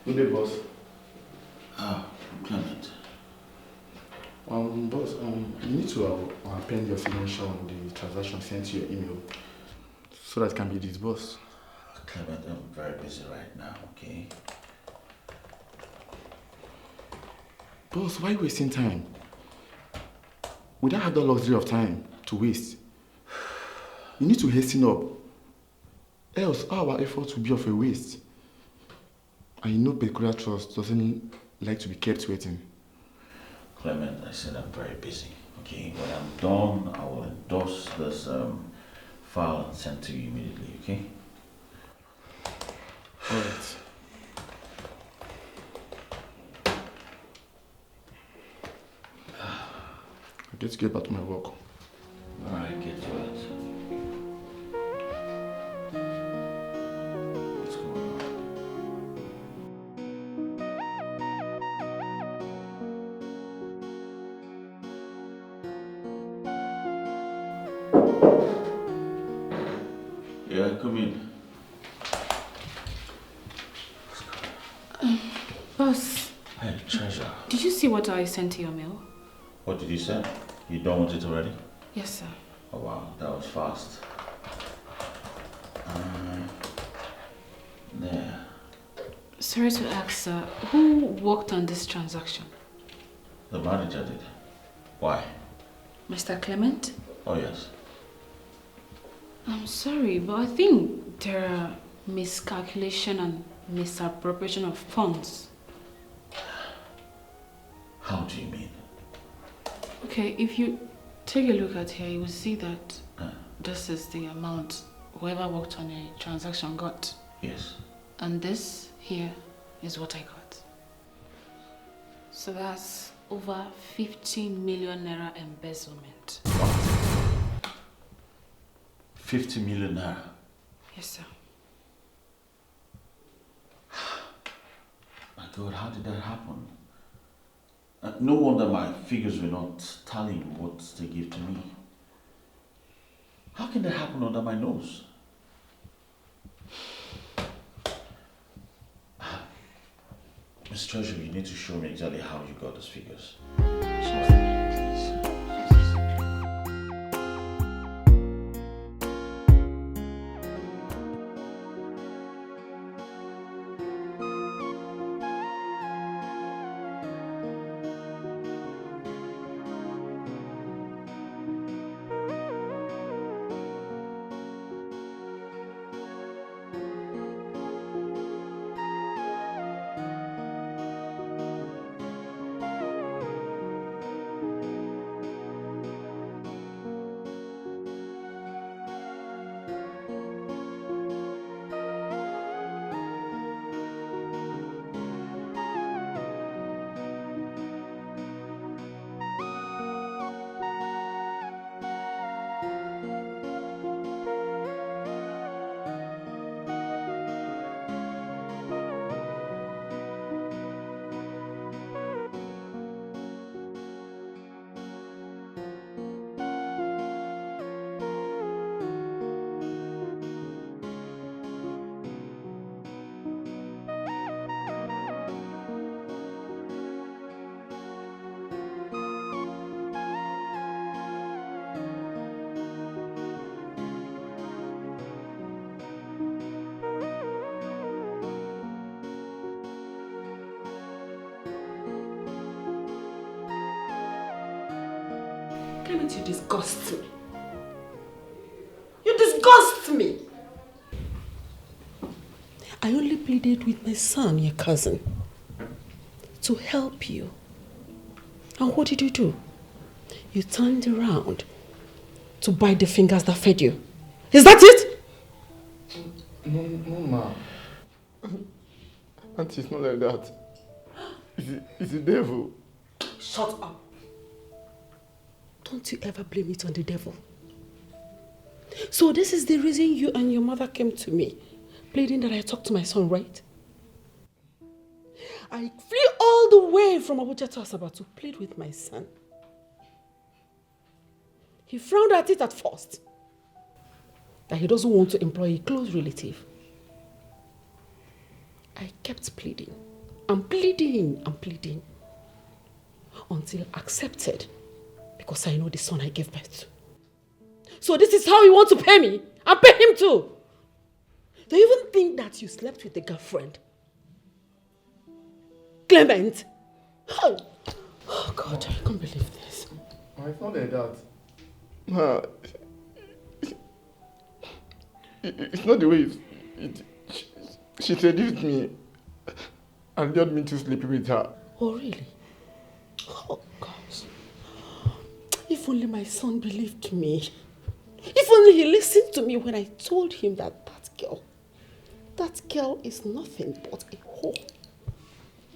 Good day, boss. Clement. Boss, you need to append your signature on the transaction sent to your email so that it can be disbursed. Clement, I'm very busy right now, okay? Boss, why wasting time? We don't have the luxury of time to waste. You need to hasten up. Else, our efforts will be of a waste. And you know Peculiar Trust doesn't like to be kept waiting. Clement, I said I'm very busy, okay? When I'm done, I will endorse this file and send to you immediately, okay? All right. I get to get back to my work. All right, get to it. What's going on? Yeah, come in. Boss. Hey, Treasure. Did you see what I sent to your mail? What did you say? You done with it already? Yes, sir. Oh wow, that was fast. There. Sorry to ask, sir, who worked on this transaction? The manager did. Why? Mr. Clement? Oh yes. I'm sorry, but I think there are miscalculation and misappropriation of funds. How do you mean? Okay, if you take a look at here, you will see that this is the amount whoever worked on a transaction got. Yes. And this here is what I got. So that's over 15 million naira embezzlement. 50 million naira. Yes, sir. My God, how did that happen? No wonder my figures were not tallying what they give to me. How can that happen under my nose? Miss Treasure, you need to show me exactly how you got those figures. Clement, you disgust me. You disgust me. I only pleaded with my son, your cousin, to help you. And what did you do? You turned around to bite the fingers that fed you. Is that it? No, ma. Auntie, it's not like that. It's the devil. Shut up. Don't you ever blame it on the devil. So this is the reason you and your mother came to me, pleading that I talk to my son, right? I flew all the way from Abuja to Asaba to plead with my son. He frowned at it at first, that he doesn't want to employ a close relative. I kept pleading and pleading and pleading until accepted, because I know the son I gave birth to. So this is how you want to pay me and pay him too. Do you even think that you slept with a girlfriend? Clement! Oh God, I can't believe this. It's not like that. Ma, it's not the way she seduced me and lured me to sleep with her. Oh really? Oh God. If only my son believed me. If only he listened to me when I told him that that girl is nothing but a whore.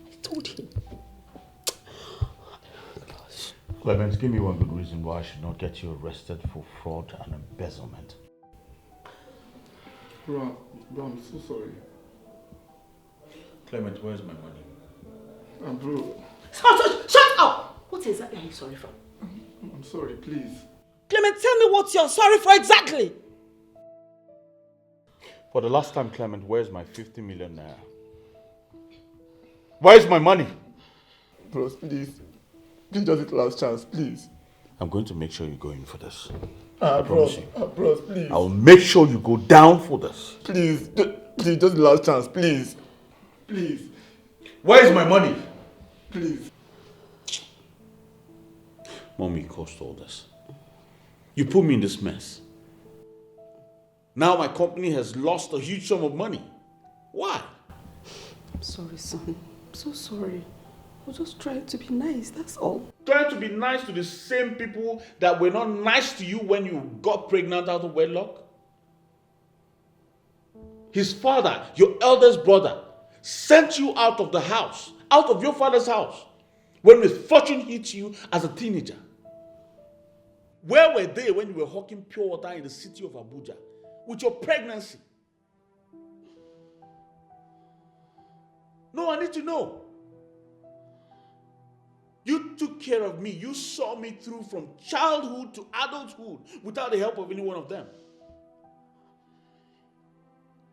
I told him. Gosh. Clement, give me one good reason why I should not get you arrested for fraud and embezzlement. Bro, I'm so sorry. Clement, where's my money? Bro. Shut up! What exactly are you sorry for? I'm sorry, please. Clement, tell me what you're sorry for exactly. For the last time, Clement, where's my 50 million naira? Where's my money? Bros, please. Please just the last chance, please. I'm going to make sure you go in for this. Bros, bros, please. I'll make sure you go down for this. Please, please, just the last chance, please. Please. Where's my money? Please. Mommy caused all this. You put me in this mess. Now my company has lost a huge sum of money. Why? I'm sorry, son. I'm so sorry. I was just trying to be nice, that's all. Trying to be nice to the same people that were not nice to you when you got pregnant out of wedlock? His father, your eldest brother, sent you out of the house, out of your father's house, when misfortune hit you as a teenager. Where were they when you were hawking pure water in the city of Abuja with your pregnancy? No, I need to know. You took care of me. You saw me through from childhood to adulthood without the help of any one of them.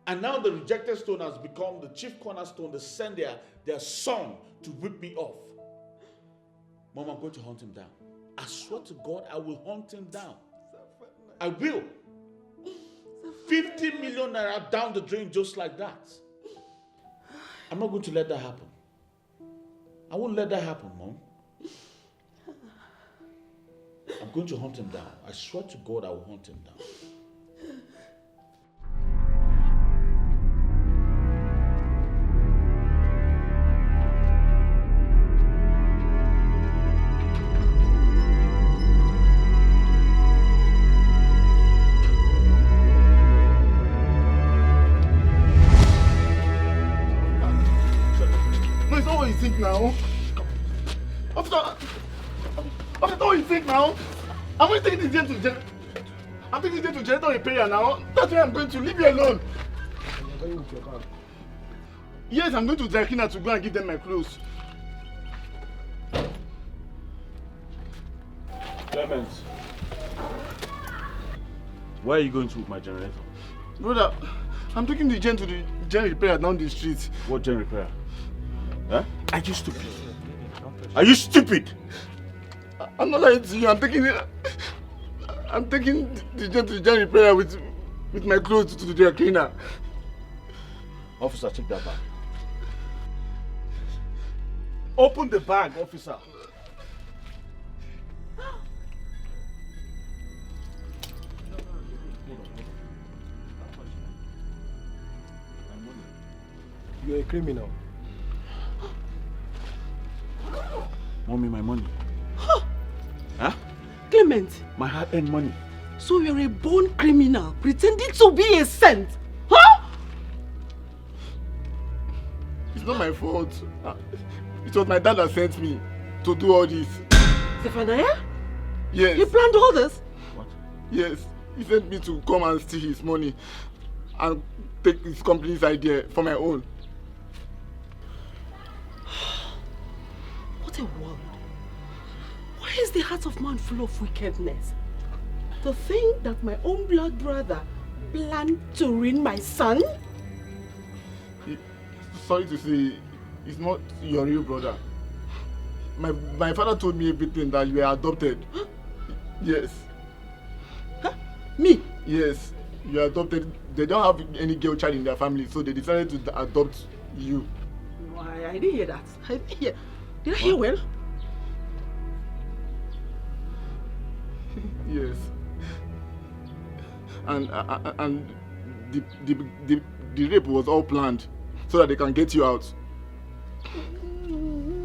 And now the rejected stone has become the chief cornerstone. They send their son to rip me off. Mom, I'm going to hunt him down. I swear to God, I will hunt him down. I will. 50 million naira down the drain just like that. I'm not going to let that happen. I won't let that happen, Mom. I'm going to hunt him down. I swear to God, I will hunt him down. No, it's not what you think now. After all you think now, I'm going to take this to jail. I'm taking this to jail to repair now. That's why I'm going to leave you alone. You're going with your bag. Yes, I'm going to Dikeh to go and give them my clothes. Clement, where are you going to with my generator? Brother, I'm taking the gen to the gen repair down the street. What gen repair? Huh? Are you stupid? Are you stupid? I'm not lying to you. I'm taking the gen to the gen repair with my clothes to the dry cleaner. Officer, check that bag. Open the bag, officer. You're a criminal. Mommy, my money. Huh? Clement. My hard-earned money. So you're a born criminal, pretending to be a saint. Huh? It's not my fault. It was my dad that sent me to do all this. Zephaniah? Yes. He planned all this? What? Yes. He sent me to come and steal his money and take his company's idea for my own. What a world. Why is the heart of man full of wickedness? To think that my own blood brother planned to ruin my son? Sorry to say, he's not your real brother. My father told me everything, that you were adopted. Huh? Yes. Huh? Me? Yes. You are adopted. They don't have any girl child in their family, so they decided to adopt you. No, I didn't hear that. I didn't hear. Did I hear well? Yes. And the rape was all planned so that they can get you out. No,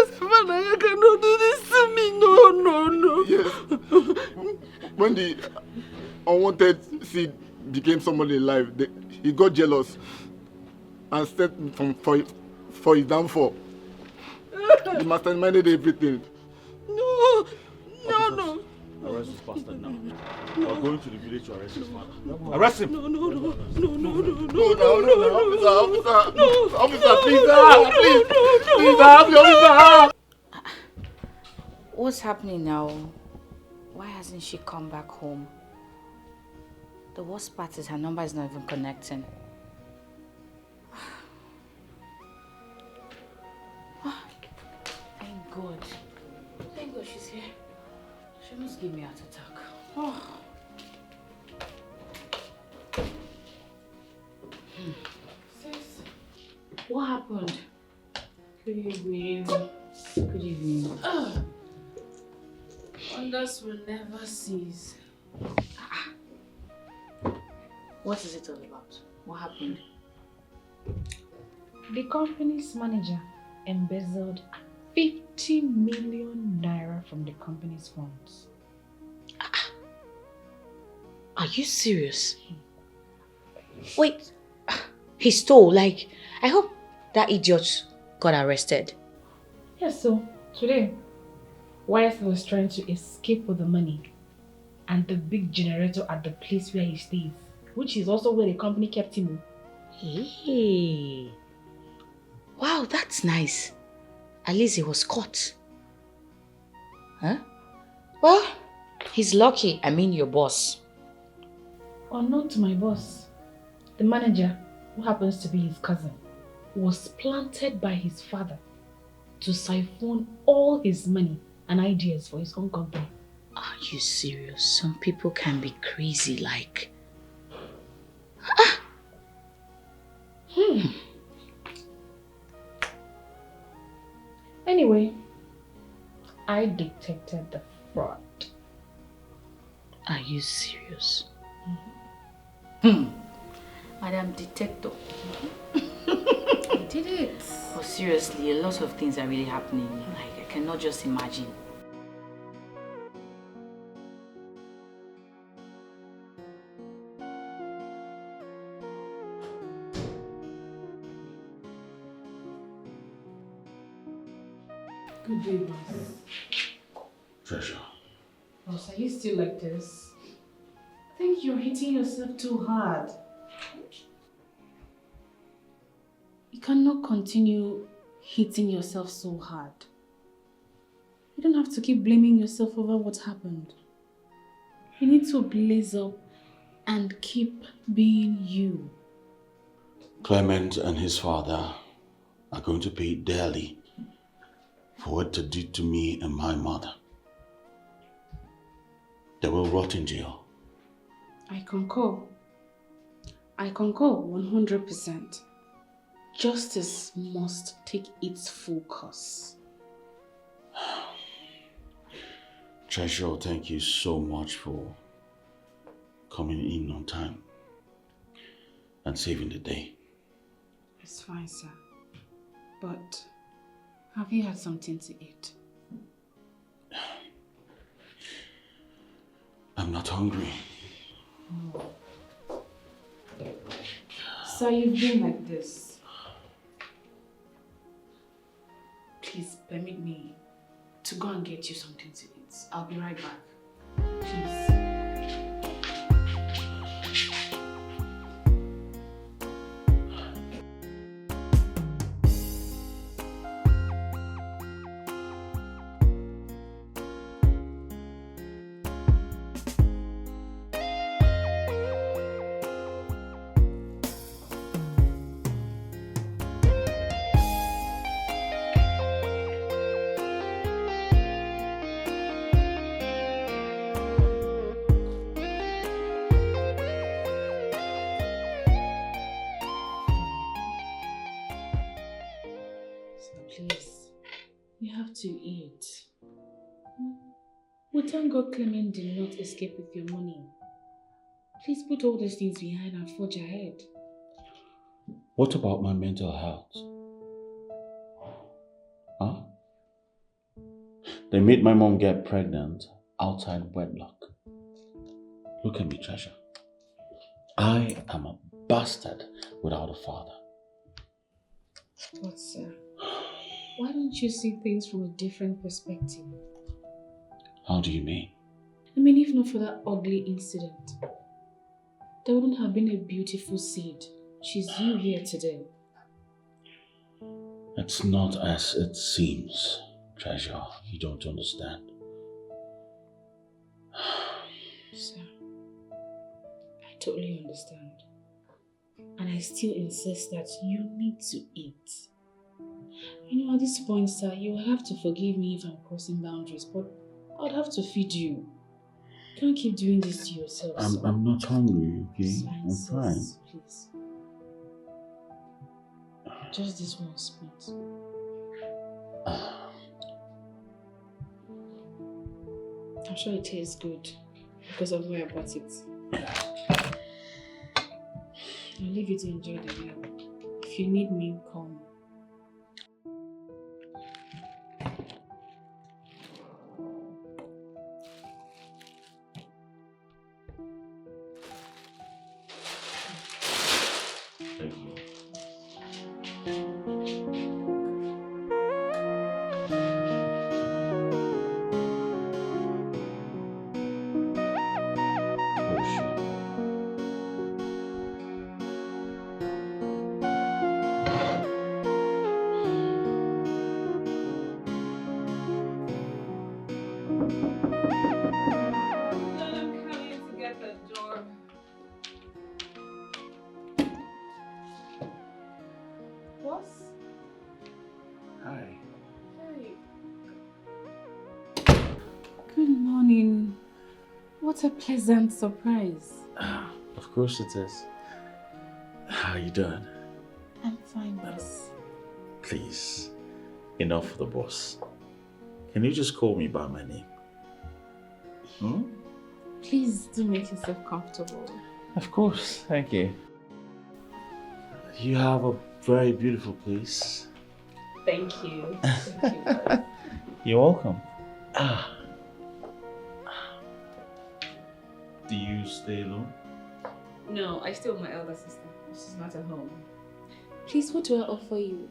Zephaniah, you cannot do this to me. No. Yes. When the unwanted seed became somebody alive, he got jealous and set for his downfall. He masterminded everything. No. Arrest him. bastard now. We're going to the village to arrest his father. Arrest him! No, officer, please, officer! What's happening now? Why hasn't she come back home? The worst part is her number is not even connecting. Thank God. Thank God she's here. She must give me a heart attack. Oh. Sis, what happened? Good evening. Good evening. Wonders will never cease. What is it all about? What happened? The company's manager embezzled 50 million naira from the company's funds. Are you serious? Wait, he stole, like, I hope that idiot got arrested. Yes, so today, whilst he was trying to escape with the money and the big generator at the place where he stays, which is also where the company kept him. Hey, wow, that's nice. At least he was caught. Huh? Well, he's lucky. I mean, your boss. Unknown to my boss, the manager, who happens to be his cousin, was planted by his father to siphon all his money and ideas for his own company. Are you serious? Some people can be crazy like... Anyway, I detected the fraud. Are you serious? Madam Detector. I did it. Oh, seriously, a lot of things are really happening. Like, I cannot just imagine. Good day, boss. Treasure. Boss, are you still like this? I think you're hitting yourself too hard. You cannot continue hitting yourself so hard. You don't have to keep blaming yourself over what happened. You need to blaze up and keep being you. Clement and his father are going to pay dearly for what they did to me and my mother. They will rot in jail. I concur. I concur 100%. Justice must take its full course. Treasure, thank you so much for coming in on time and saving the day. It's fine, sir. But have you had something to eat? I'm not hungry. Oh. So you've been like this. Please permit me to go and get you something to eat. I'll be right back. Please. Please, you have to eat. We thank God Clement did not escape with your money. Please put all these things behind and forge ahead. What about my mental health? Huh? They made my mom get pregnant outside wedlock. Look at me, Treasure. I am a bastard without a father. But sir, why don't you see things from a different perspective? How do you mean? I mean, if not for that ugly incident, there wouldn't have been a beautiful seed. She's you here today. It's not as it seems, Treasure. You don't understand. Sir, I totally understand. And I still insist that you need to eat. You know, at this point, sir, you will have to forgive me if I'm crossing boundaries, but I'd have to feed you. You can't keep doing this to yourself. I'm not hungry, okay? I'm fine. Please. Just this one spoon. I'm sure it tastes good because of where I bought it. I'll leave you to enjoy the meal. If you need me, call me. What a pleasant surprise. Of course it is. How are you doing? I'm fine, boss. Please, enough for the boss. Can you just call me by my name? Please do make yourself comfortable. Of course, thank you. You have a very beautiful place. Thank you. Thank you. You're welcome. Do you stay alone? No, I stay with my elder sister. She's not at home. Please, what do I offer you?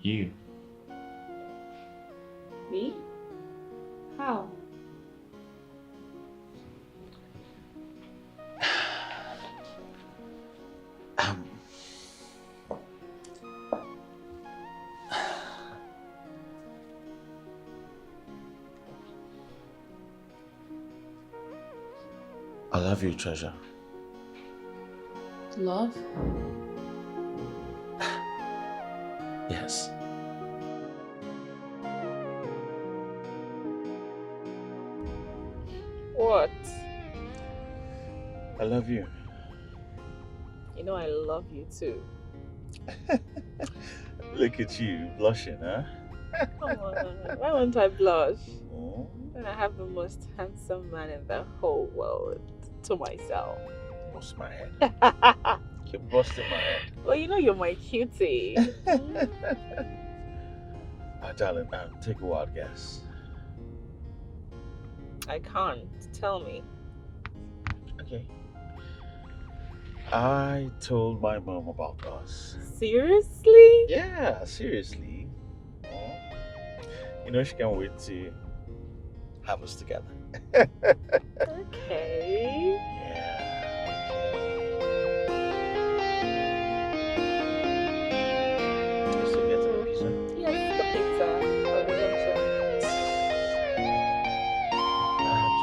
You. Me? How? I love you, Treasure. Love? Yes. What? I love you. You know I love you too. Look at you, blushing, huh? Come on, why won't I blush? When I have the most handsome man in the whole world to myself. Bust my head. Keep busting my head. Well, you know you're my cutie. Darling, take a wild guess. I can't. Tell me. Okay. I told my mom about us. Seriously? Yeah, seriously. You know, she can't wait to have us together. Okay. Yeah. Still getting a pizza? Yes, the pizza. Or the junction.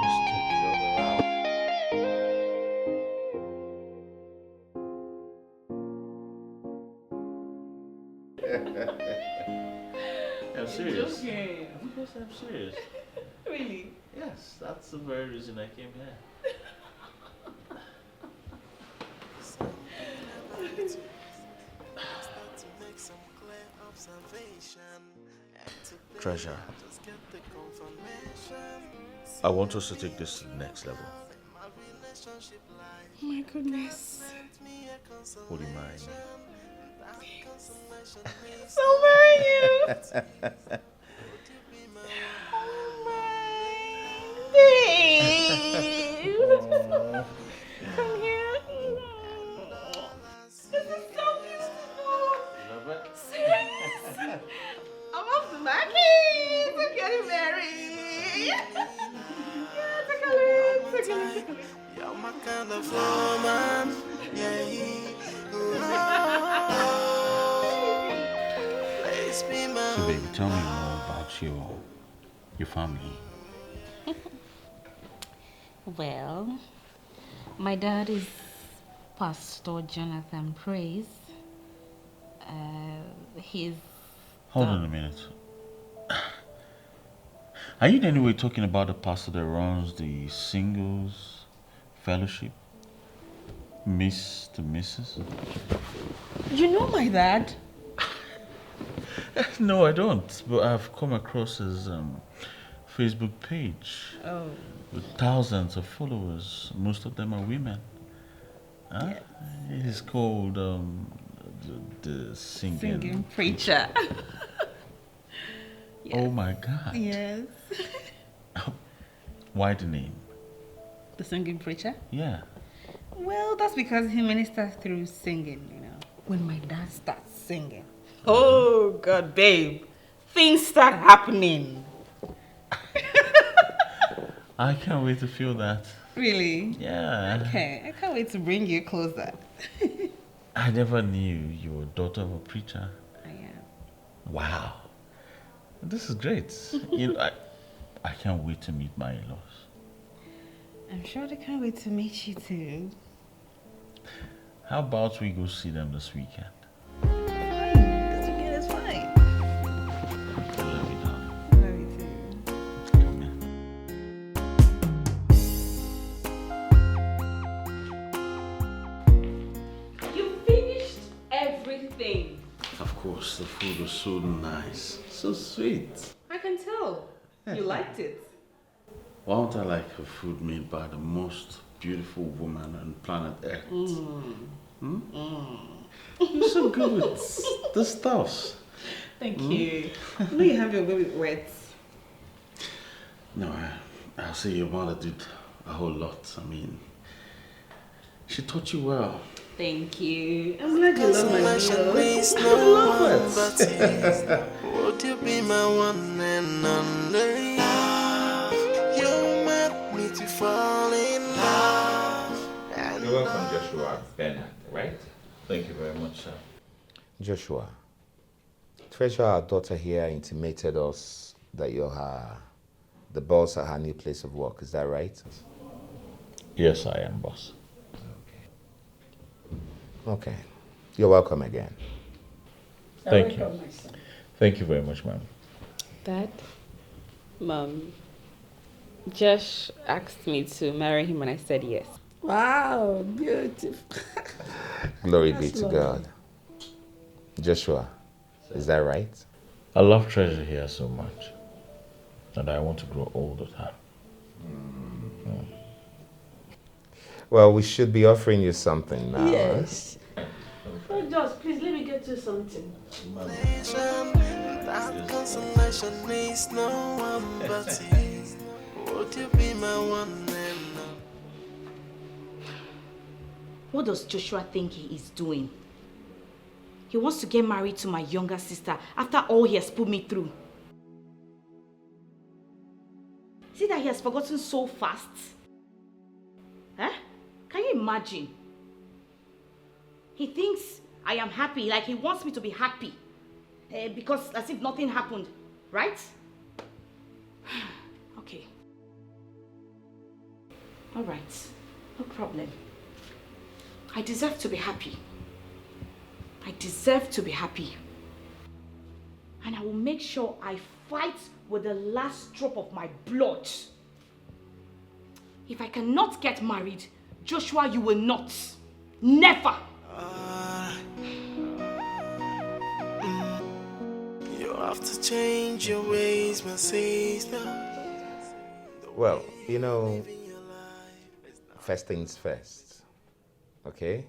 Just take the other route. I'm serious. Joking. Of course I'm serious. Really? Yes, that's the very reason I came here. Treasure, I want us to take this to the next level. Oh my goodness. Would you mind? So marry you. Come here. This is so beautiful. Love it? Serious? I'm off to my kids. I'm getting married. You're my kind of woman, yeah. Please be my So baby, tell me more about your family. Well, my dad is Pastor Jonathan Praise. He's... Hold on a minute. Are you in any way talking about the pastor that runs the singles fellowship? Mr. Mrs.? You know my dad? No, I don't. But I've come across his Facebook page. Oh. With thousands of followers. Most of them are women. Huh? Yes. He's called the Singing preacher. Yes. Oh my God. Yes. Why the name? The singing preacher? Yeah. Well, that's because he ministers through singing, you know. When my dad starts singing, oh God, babe, things start happening. I can't wait to feel that. Really? Yeah. Okay, I can't wait to bring you closer. I never knew you were daughter of a preacher. I am. Wow. This is great. You know, I can't wait to meet my in-laws. I'm sure they can't wait to meet you too. How about we go see them this weekend? Fine. This weekend is fine. I love you, darling. I love you too. Come here. You finished everything. Of course, the food was so nice. So sweet. I can tell. You liked it. Why don't I like a food made by the most beautiful woman on planet Earth? You're so good with the stuffs. Thank you. I know you have your way with words. No, I'll say your mother did a whole lot. I mean, she taught you well. Thank you. I'm glad you love my meals. I love it. Would you be my one and only love? You meant me to fall in love. You're welcome, Joshua Bernard, right? Thank you very much, sir. Joshua, Treasure, our daughter here, intimated us that you're the boss at her new place of work. Is that right? Yes, I am, boss. Okay. You're welcome again. Thank you. Thank you very much, ma'am. Dad, Mom, Josh asked me to marry him and I said yes. Wow, beautiful. Glory be to God. Joshua, is that right? I love Treasure here so much. And I want to grow old with her. Well, we should be offering you something now. Yes. Oh, Josh, please let me get you something. That consolation needs no one but you. Would you be my one and only? What does Joshua think he is doing? He wants to get married to my younger sister after all he has put me through. See that he has forgotten so fast? Huh? Can you imagine? He thinks I am happy, like he wants me to be happy. Because as if nothing happened, right? Okay. All right, no problem. I deserve to be happy. I deserve to be happy. And I will make sure I fight with the last drop of my blood. If I cannot get married, Joshua, you will not. Never. You have to change your ways, my sister. Well, you know, first things first, okay?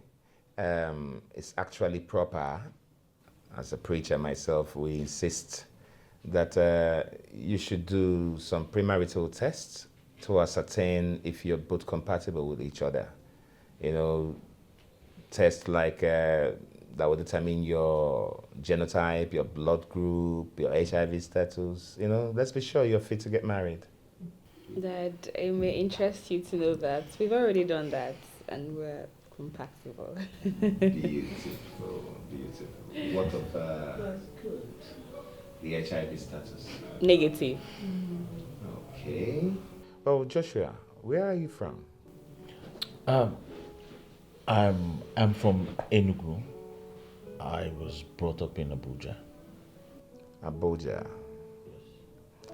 It's actually proper, as a preacher myself, we insist that you should do some premarital tests to ascertain if you're both compatible with each other. You know, tests like that will determine your genotype, your blood group, your HIV status. You know, let's be sure you're fit to get married. Dad, it may interest you to know that we've already done that and we're compatible. Beautiful, beautiful. What of That's good. the HIV status? Negative. Okay. Oh, Joshua, where are you from? I'm from Enugu. I was brought up in Abuja. Abuja.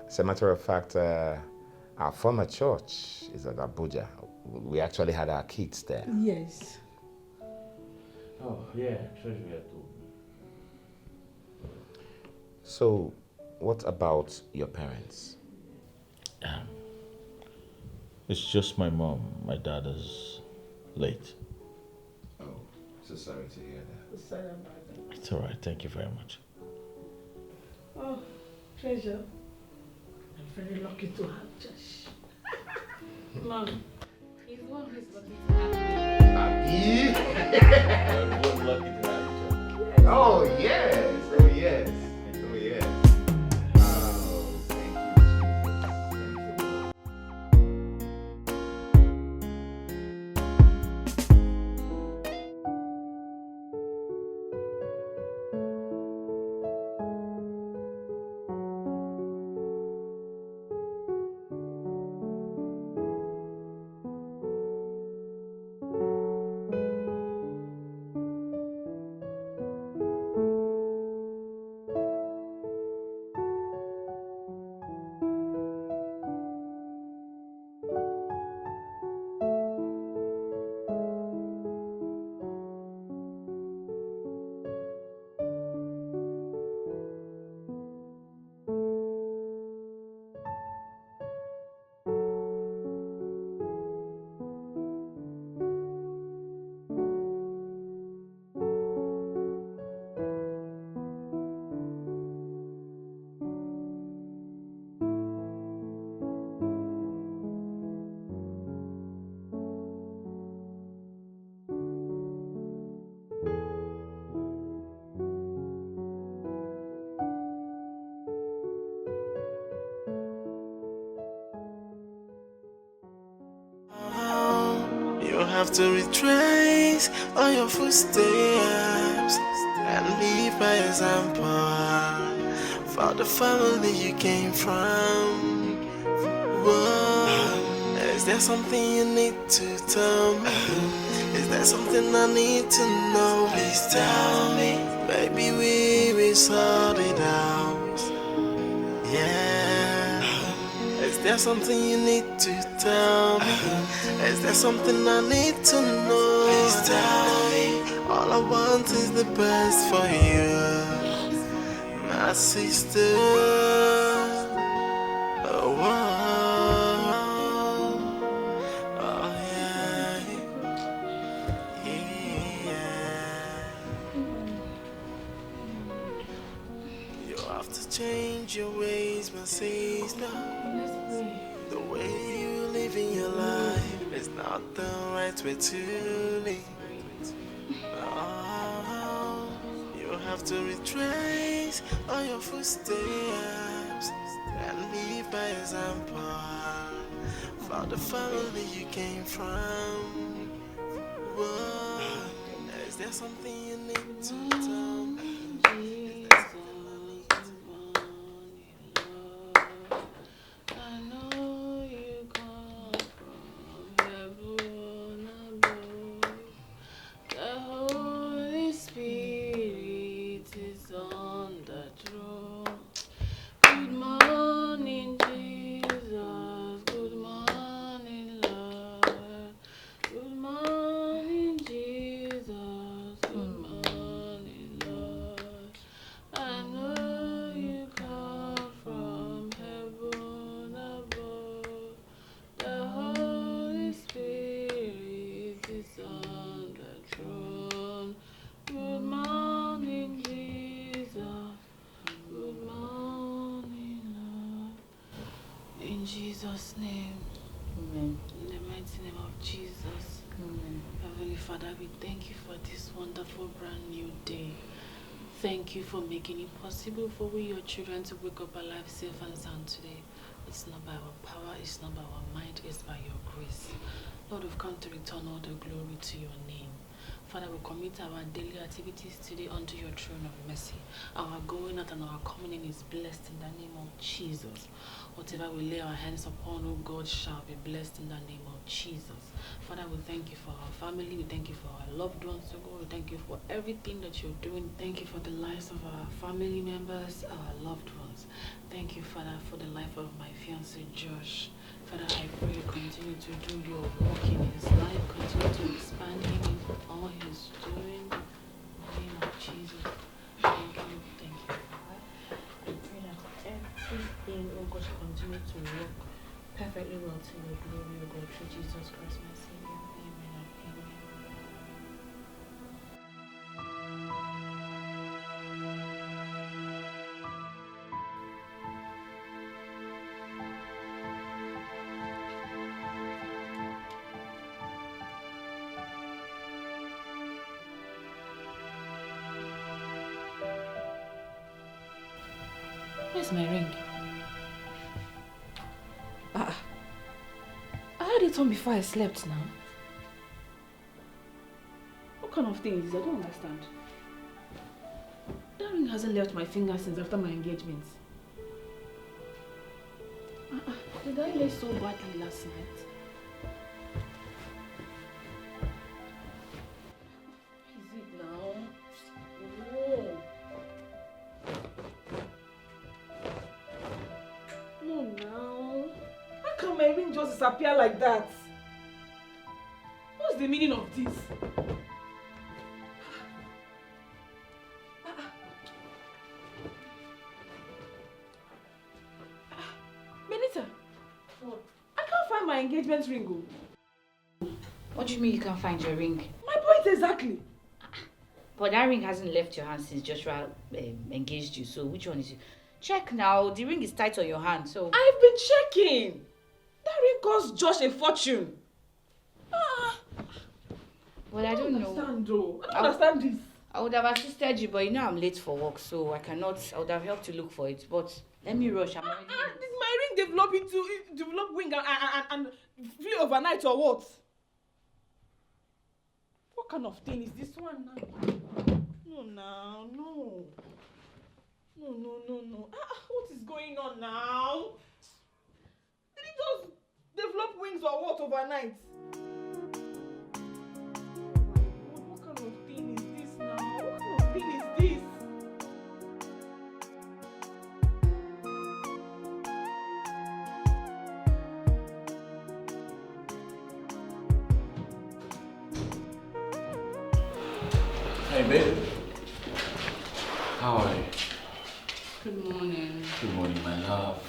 As a matter of fact, our former church is at Abuja. We actually had our kids there. Yes. Oh, yeah, Treasury had told me. So, what about your parents? It's just my mom. My dad is late. Oh, so sorry to hear that. Sorry about that. It's all right. Thank you very much. Oh, Treasure. I'm very lucky to have Josh. Mom, he's the one who's lucky to have me. Everyone's lucky to have each other. Oh, yes. Oh, yes. Oh, yes. Oh, thank you, Jesus. You have to retrace all your footsteps and leave by example for the family you came from. Whoa. Is there something you need to tell me? Is there something I need to know? Please tell me. Baby, we will sort it out. Yeah. Is there something you need to tell me? Is there something I need to know? Please tell me. All I want is the best for you, my sister. Oh, oh yeah. You have to change your ways, my sister. The way you live in your life is not the right way to live. Oh, you have to retrace all your footsteps and live by example for the family you came from. Whoa. Is there something you need to tell me? I know you come from heaven above. The Holy Spirit is on the throne. Good morning, Jesus. Good morning, Lord. Good morning, Jesus. Good morning, Lord. I know you come from heaven above. The Holy Spirit is on the throne. Good morning, Jesus. Good morning, Lord. In Jesus' name. Amen. In the mighty name of Jesus. Amen. Heavenly Father, we thank you for this wonderful brand new day. Thank you for making it possible for we, your children, to wake up alive, safe and sound today. It's not by our power, it's not by our mind, it's by your grace. Lord, we've come to return all the glory to your name. Father, we commit our daily activities today unto your throne of mercy. Our going out and our coming in is blessed in the name of Jesus. Whatever we lay our hands upon, oh God, shall be blessed in the name of Jesus. Father, we thank you for our family. We thank you for our loved ones, oh God. We thank you for everything that you're doing. Thank you for the lives of our family members, our loved ones. Thank you, Father, for the life of my fiancé, Josh. Father, I pray you continue to do your work in his life, continue to expand him in all he's doing. In the name of Jesus. Thank you, Father. I pray that everything, oh God, should continue to work perfectly well to your glory, oh God, through Jesus Christ, my Savior. Amen and amen. Where's my ring? I had it on before I slept now. What kind of thing is this? I don't understand. That ring hasn't left my finger since after my engagement. Did I lay so badly last night? What is it now? Whoa. No, now. How can my ring just disappear like that? What's the meaning of this? Benita, I can't find my engagement ring. What do you mean you can't find your ring? My point exactly. But that ring hasn't left your hand since Joshua engaged you, so which one is it? Check now, the ring is tight on your hand, so... I've been checking. That ring cost Josh a fortune. Well, I don't know. I don't understand this. I would have assisted you, but you know I'm late for work, so I would have helped you look for it, but let me rush. I'm already late. Did my ring develop wing and flee overnight or what? What kind of thing is this one now? No. No. What is going on now? Did it just develop wings or what overnight? What kind of thing is this now? What kind of thing is this? Hey, babe. How are you? Good morning. Good morning, my love.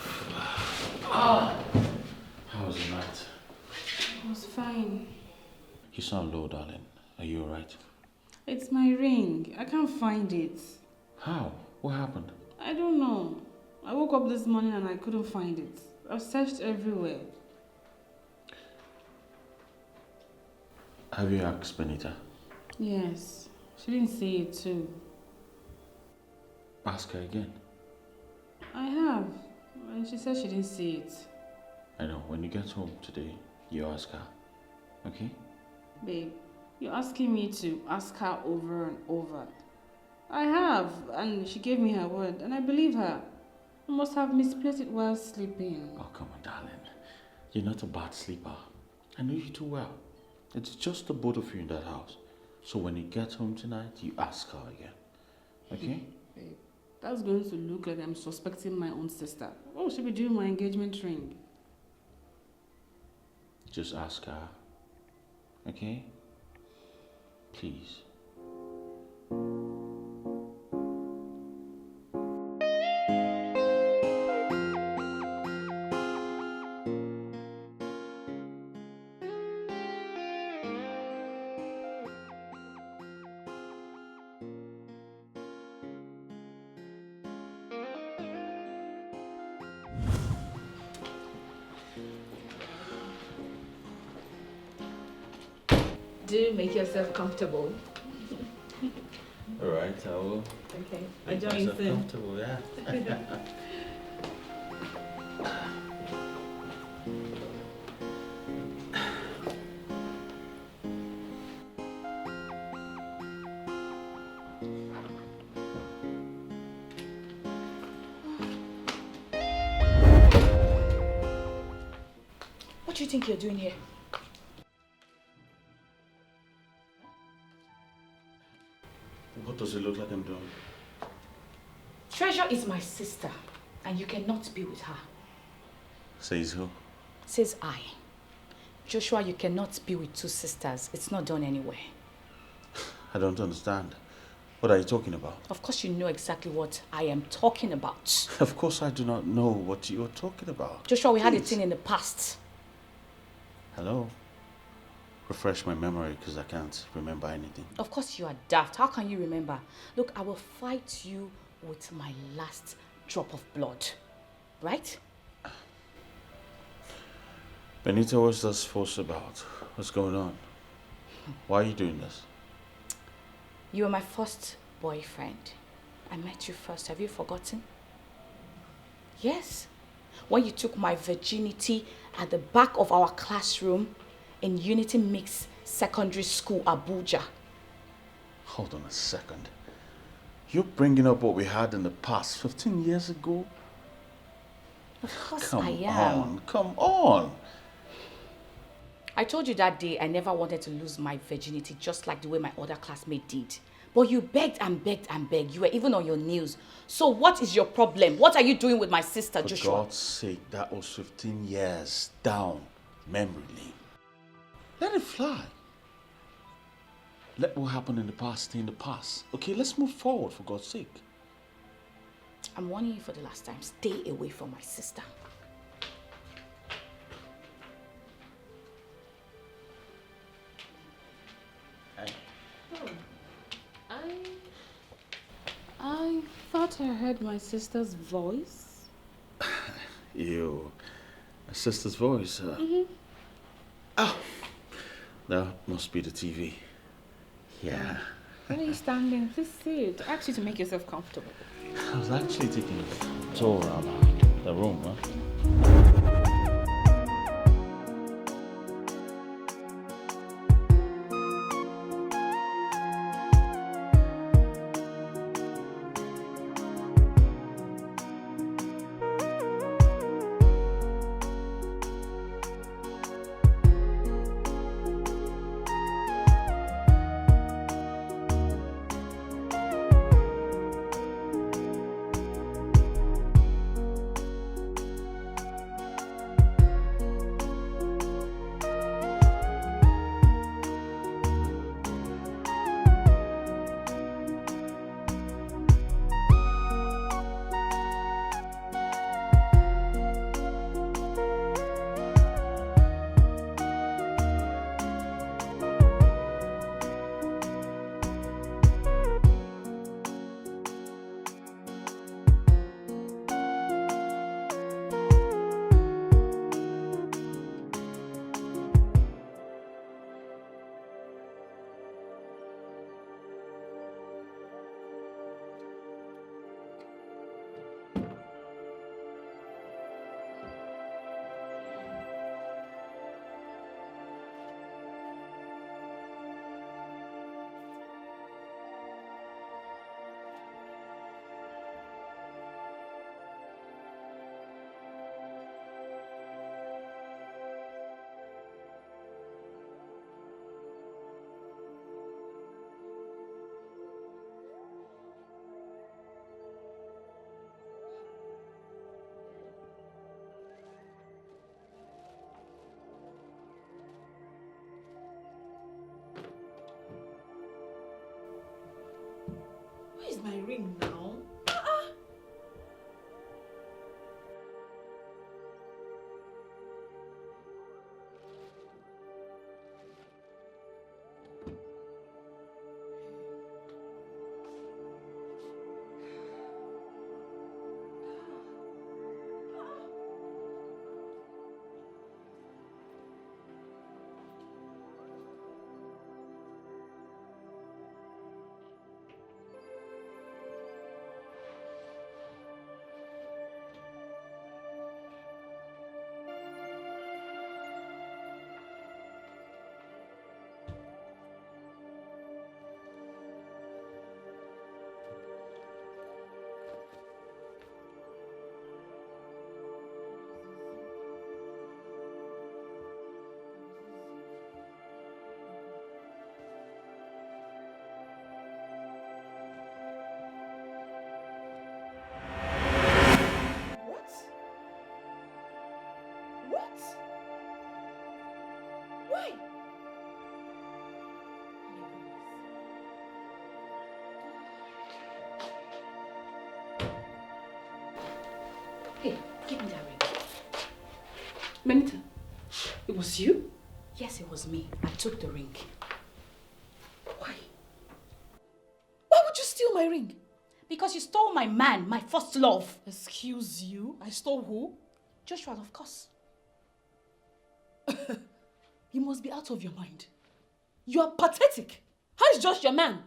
How was the night? It was fine. You sound low, darling. Are you alright? It's my ring. I can't find it. How? What happened? I don't know. I woke up this morning and I couldn't find it. I've searched everywhere. Have you asked Benita? Yes. She didn't see it too. Ask her again. I have. And she said she didn't see it. I know. When you get home today, you ask her. Okay? Babe, you're asking me to ask her over and over. I have. And she gave me her word. And I believe her. I must have misplaced it while sleeping. Oh, come on, darling. You're not a bad sleeper. I know you too well. It's just the both of you in that house. So when you get home tonight, you ask her again. Okay? Babe, that's going to look like I'm suspecting my own sister. What should be doing my engagement ring? Just ask her. Okay? Please. Do make yourself comfortable. All right, I will. Okay. Make I join myself soon. comfortable, yeah. think you're doing here? What does it look like I'm doing? Treasure is my sister, and you cannot be with her. Says who? Says I. Joshua, you cannot be with two sisters. It's not done anywhere. I don't understand. What are you talking about? Of course you know exactly what I am talking about. Of course I do not know what you're talking about. Joshua, we had a thing in the past. Hello? Refresh my memory because I can't remember anything. Of course you are daft. How can you remember? Look, I will fight you with my last drop of blood. Right? Benita, what's this fuss about? What's going on? Why are you doing this? You were my first boyfriend. I met you first. Have you forgotten? Yes. When you took my virginity at the back of our classroom in Unity Mix Secondary School, Abuja. Hold on a second. You're bringing up what we had in the past 15 years ago? Of course Come I am. on, come on. I told you that day I never wanted to lose my virginity, just like the way my other classmate did. But you begged and begged and begged. You were even on your knees. So what is your problem? What are you doing with my sister, Joshua? For God's sake, that was 15 years down memory lane. Let it fly. Let what happened in the past stay in the past. Okay, let's move forward, for God's sake. I'm warning you for the last time. Stay away from my sister. I thought I heard my sister's voice. Ew. My sister's voice. Oh, that must be the TV. Yeah. Where are you standing? Please sit. I asked you to make yourself comfortable. I was actually taking a tour around the room, huh? Where's my ring now? Give me that ring. Benita, it was you? Yes, it was me. I took the ring. Why? Why would you steal my ring? Because you stole my man, my first love. Excuse you? I stole who? Joshua, of course. You must be out of your mind. You are pathetic. How is Josh your man?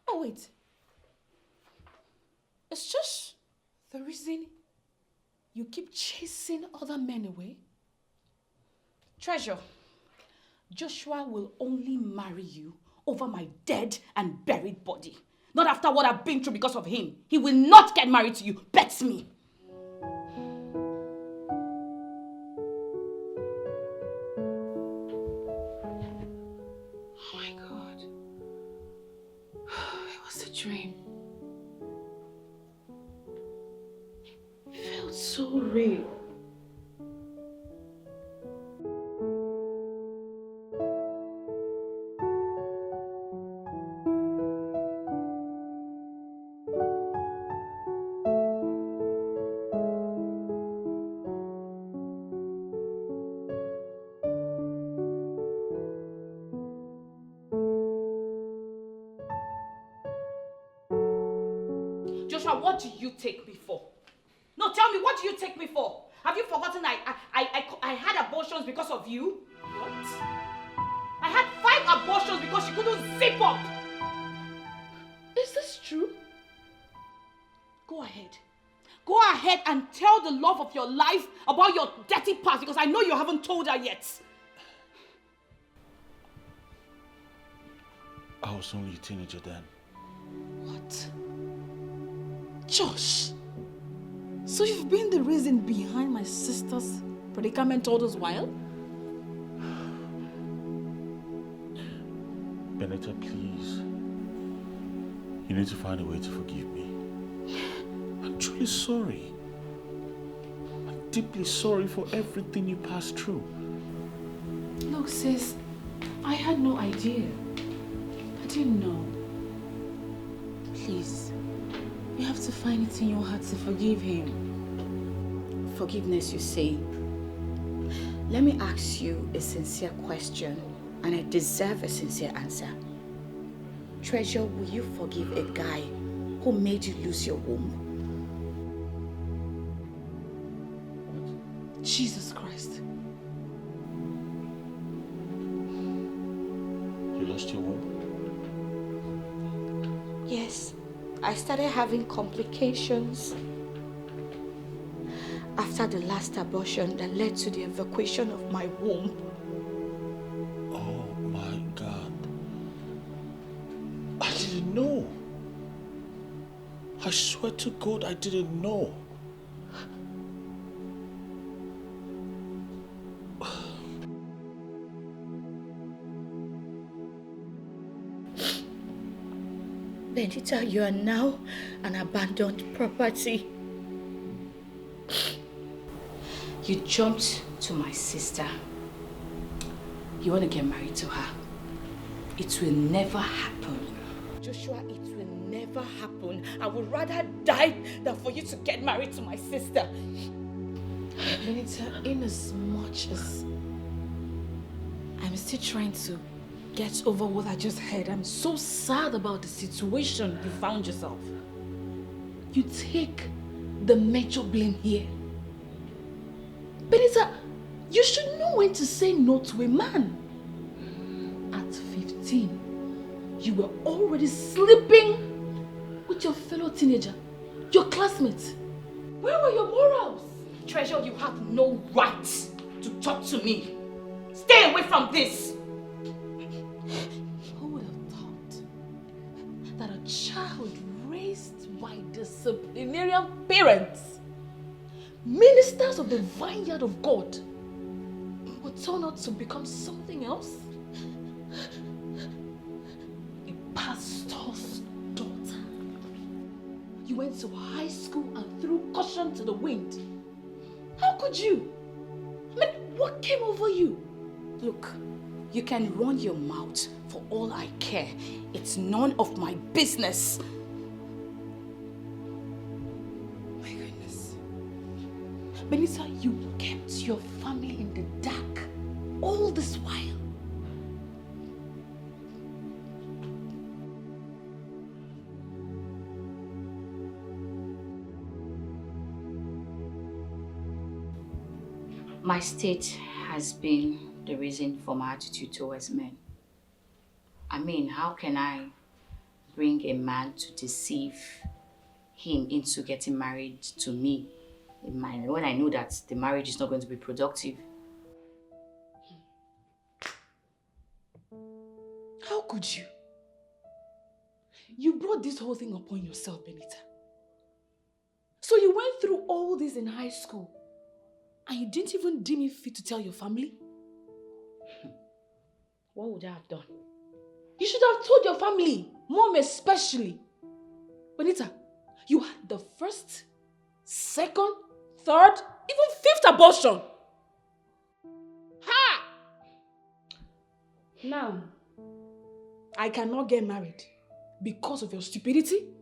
Oh, wait. It's just the reason you keep chasing other men away? Treasure, Joshua will only marry you over my dead and buried body. Not after what I've been through because of him. He will not get married to you. Bet me. Oh my God. It was a dream. It felt so real. Joshua, what do you take me for? No, tell me, what do you take me for? Have you forgotten I had abortions because of you? What? I had 5 abortions because you couldn't zip up. Is this true? Go ahead. Go ahead and tell the love of your life about your dirty past because I know you haven't told her yet. I was only a teenager then. What? Josh, so you've been the reason behind my sister's predicament all this while? Benita, please. You need to find a way to forgive me. I'm truly sorry. I'm deeply sorry for everything you passed through. Look, sis, I had no idea. I didn't know. Please, you have to find it in your heart to forgive him. Forgiveness, you say? Let me ask you a sincere question, and I deserve a sincere answer. Treasure, will you forgive a guy who made you lose your womb? Jesus Christ. You lost your womb? Yes. I started having complications after the last abortion that led to the evacuation of my womb. Oh my God. I didn't know. I swear to God, I didn't know. Benita, you are now an abandoned property. You jumped to my sister. You want to get married to her. It will never happen. Joshua, it will never happen. I would rather die than for you to get married to my sister. Benita, in as much as I'm still trying to get over what I just heard, I'm so sad about the situation you found yourself. You take the major blame here. Benita, you should know when to say no to a man. At 15, you were already sleeping with your fellow teenager, your classmate. Where were your morals? Treasure, you have no right to talk to me. Stay away from this. Who would have thought that a child raised by disciplinarian parents, ministers of the vineyard of God, would turn out to become something else? A pastor's daughter. You went to high school and threw caution to the wind. How could you? I mean, what came over you? Look, you can run your mouth for all I care. It's none of my business. My goodness. Benita, you kept your family in the dark all this while. My state has been the reason for my attitude towards men. I mean, how can I bring a man to deceive him into getting married to me when I know that the marriage is not going to be productive? How could you? You brought this whole thing upon yourself, Benita. So you went through all this in high school and you didn't even deem it fit to tell your family? What would I have done? You should have told your family, Mom especially. Benita, you had the first, second, third, even fifth abortion. Ha! Now, I cannot get married because of your stupidity.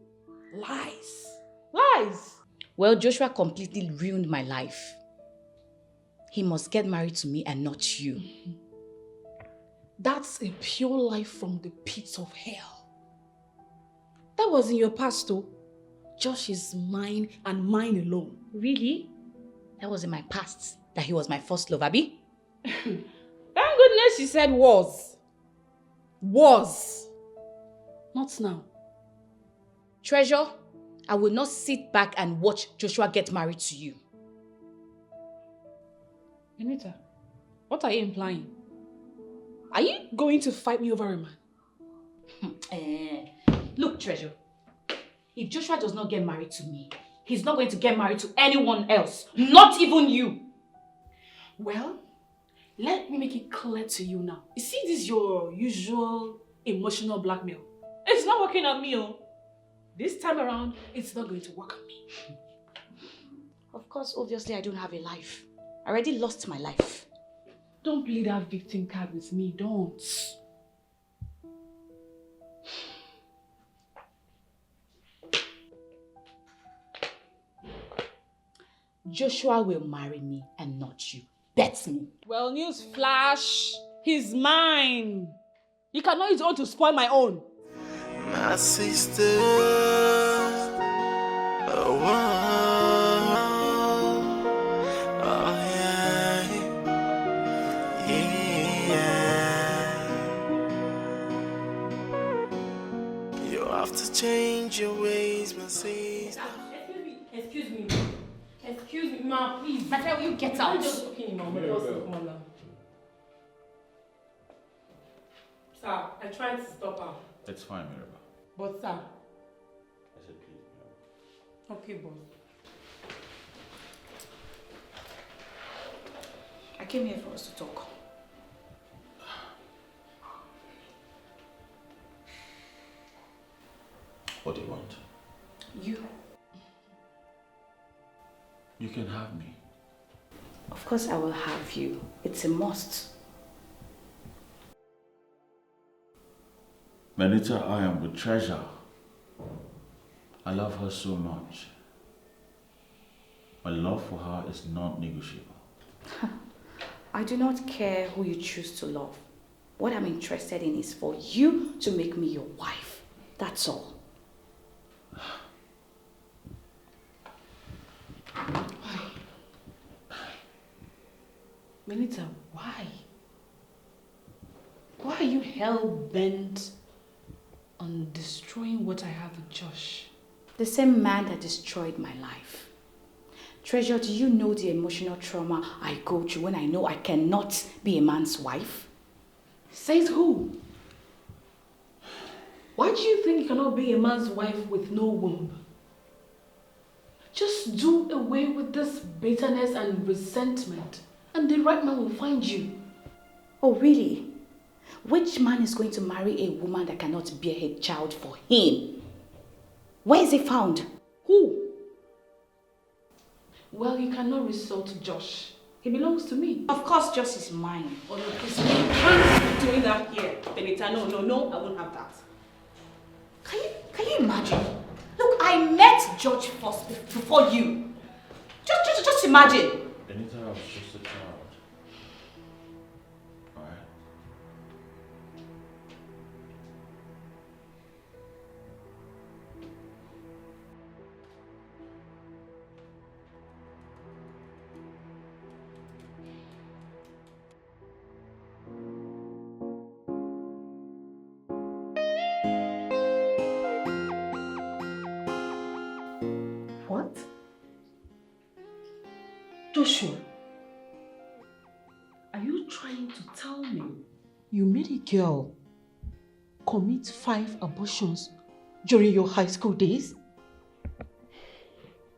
Lies. Lies. Well, Joshua completely ruined my life. He must get married to me and not you. That's a pure lie from the pits of hell. That was in your past, though. Josh is mine and mine alone. Really? That was in my past, that he was my first love, Abby? Thank goodness you said was. Was. Not now. Treasure, I will not sit back and watch Joshua get married to you. Benita, what are you implying? Are you going to fight me over a man? Look, Treasure, if Joshua does not get married to me, he's not going to get married to anyone else, not even you. Well, let me make it clear to you now. You see, this is your usual emotional blackmail. It's not working on me, oh. This time around, it's not going to work on me. Of course, obviously, I don't have a life. I already lost my life. Don't play that victim card with me, don't. Joshua will marry me and not you. Bet me. Well, news flash. He's mine. He cannot use his own to spoil my own. My sister. Oh, yeah. Yeah. You have to change your ways, my sister. Excuse me. Excuse me, ma, please. Better you get out. I'm just looking, Mom. Sir, I tried to stop her. It's fine, Mirabel. But sir. I said please, Mirabel. Okay, boss. I came here for us to talk. What do you want? You. You can have me. Of course I will have you. It's a must. Benita, I am with Treasure. I love her so much. My love for her is not negotiable. I do not care who you choose to love. What I'm interested in is for you to make me your wife. That's all. Why? Benita, why? Why are you hell-bent on destroying what I have with Josh? The same man that destroyed my life. Treasure, do you know the emotional trauma I go through when I know I cannot be a man's wife? Says who? Why do you think you cannot be a man's wife with no womb? Just do away with this bitterness and resentment, and the right man will find you. Oh, really? Which man is going to marry a woman that cannot bear a child for him? Where is he found? Who? Well, you cannot resort to Josh. He belongs to me. Of course, Josh is mine. Oh no, please, you can't be doing that here, Benita. No, I won't have that. Can you imagine? Look, I met George first before you. Just imagine. Benita, I was just a child. Alright? What? Joshua, are you trying to tell me you made a girl commit 5 abortions during your high school days?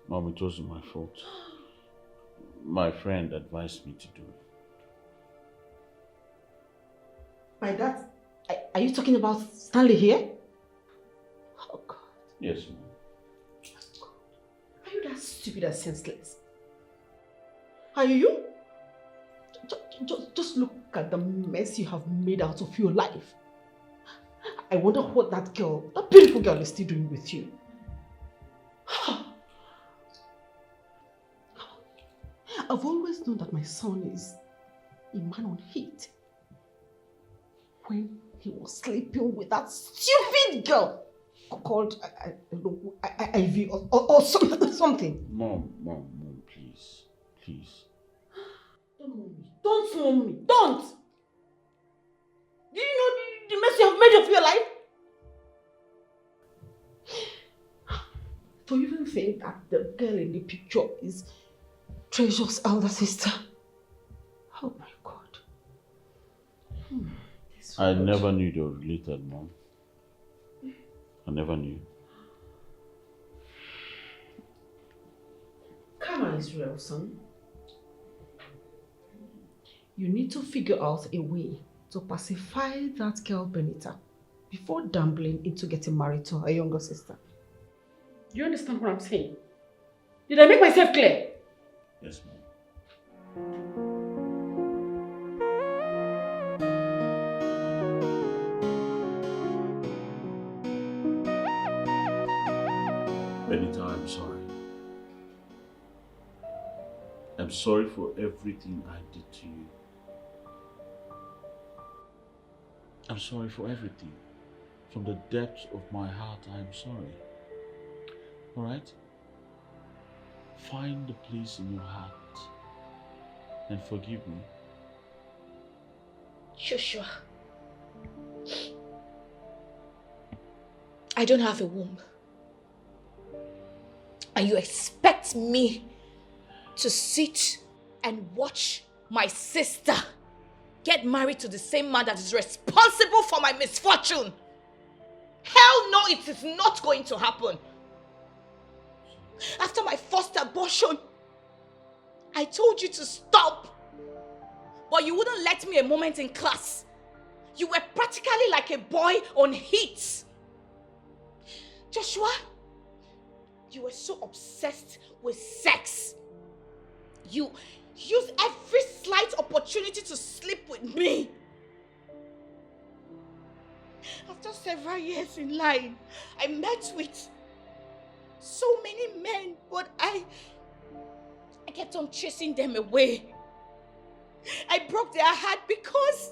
Mom, it wasn't my fault. My friend advised me to do it. By that, are you talking about Stanley here? Oh God. Yes, Mom. Are you that stupid and senseless? Are you? Just look at the mess you have made out of your life. I wonder what that girl, that beautiful girl, is still doing with you. I've always known that my son is a man on heat. When he was sleeping with that stupid girl called Ivy or something. Mom, please. Please. Don't mom me. Don't! Do you know the mess you have made of your life? To even think that the girl in the picture is Treasure's elder sister. Oh my God. I never knew they were related, Mom. I never knew. Come on, Israel, son. You need to figure out a way to pacify that girl Benita before gambling into getting married to her younger sister. Do you understand what I'm saying? Did I make myself clear? Yes, Mom. Benita, I'm sorry. I'm sorry for everything I did to you. I'm sorry for everything. From the depths of my heart, I am sorry. Alright? Find the place in your heart and forgive me. Joshua, I don't have a womb. And you expect me to sit and watch my sister get married to the same man that is responsible for my misfortune? Hell no, it is not going to happen. After my first abortion, I told you to stop. But you wouldn't let me a moment in class. You were practically like a boy on heat. Joshua, you were so obsessed with sex. You used every slight opportunity to sleep with me. After several years in line, I met with so many men, but I kept on chasing them away. I broke their heart because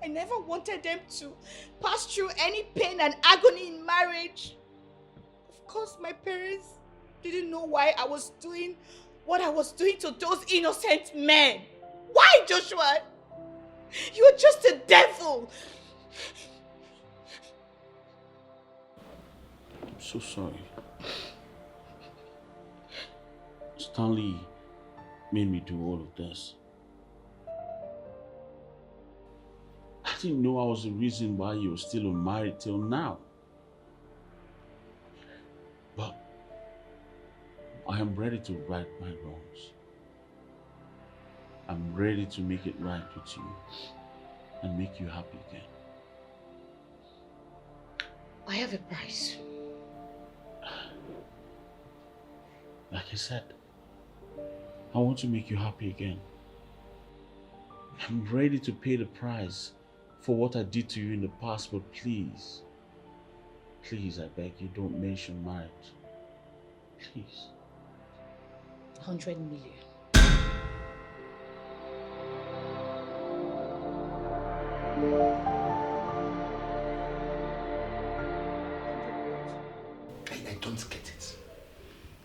I never wanted them to pass through any pain and agony in marriage. Of course, my parents didn't know why I was doing what I was doing to those innocent men. Why, Joshua? You are just a devil. I'm so sorry. Stanley made me do all of this. I didn't know I was the reason why you were still unmarried till now. But I am ready to right my wrongs. I'm ready to make it right with you and make you happy again. I have a price. Like I said, I want to make you happy again. I'm ready to pay the price for what I did to you in the past, but please, please, I beg you, don't mention marriage. Please. 100 million. I don't get it.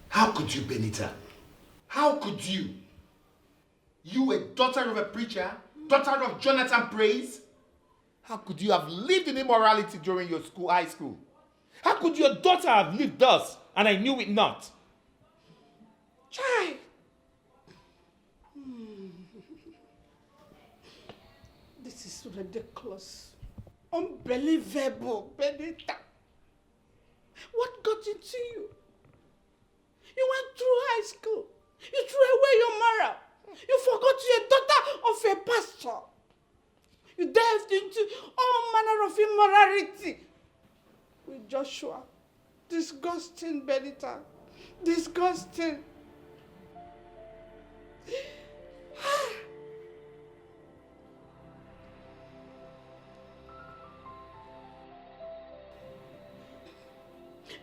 How could you, Benita? How could you? You, a daughter of a preacher, daughter of Jonathan Praise? How could you have lived in immorality during your high school? How could your daughter have lived thus and I knew it not? Chai! This is ridiculous. Unbelievable, Benita. What got into you? You went through high school. You threw away your moral. You forgot you're a daughter of a pastor. You delved into all manner of immorality with Joshua. Disgusting, Benita. Disgusting.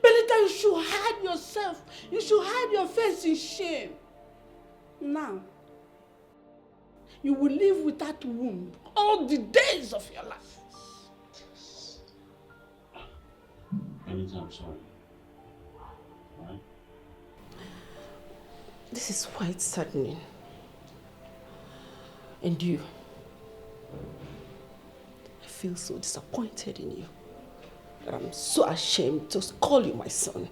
Benita, you should hide yourself. You should hide your face in shame. Now, you will live with that womb all the days of your life. Benita, I'm sorry. Right? This is quite saddening. And you, I feel so disappointed in you. I'm so ashamed to call you my son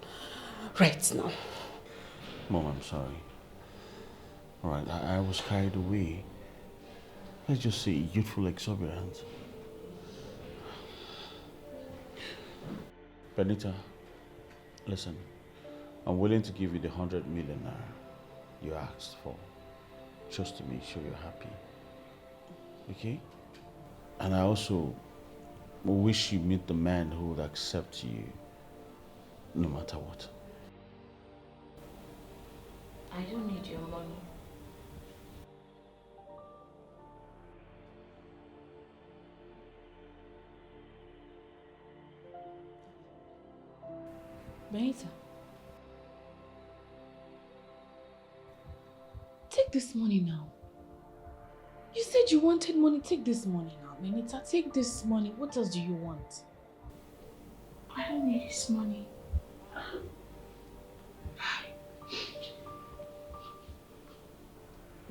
right now. Mom, I'm sorry. Alright, I was carried away. Let's just say youthful exuberance. Benita, listen. I'm willing to give you the 100 million naira you asked for, just to make sure you're happy. Okay? And I also wish you meet the man who would accept you no matter what. I don't need your money. Benita, take this money now. You said you wanted money. Take this money now, Benita. Take this money. What else do you want? I don't need this money.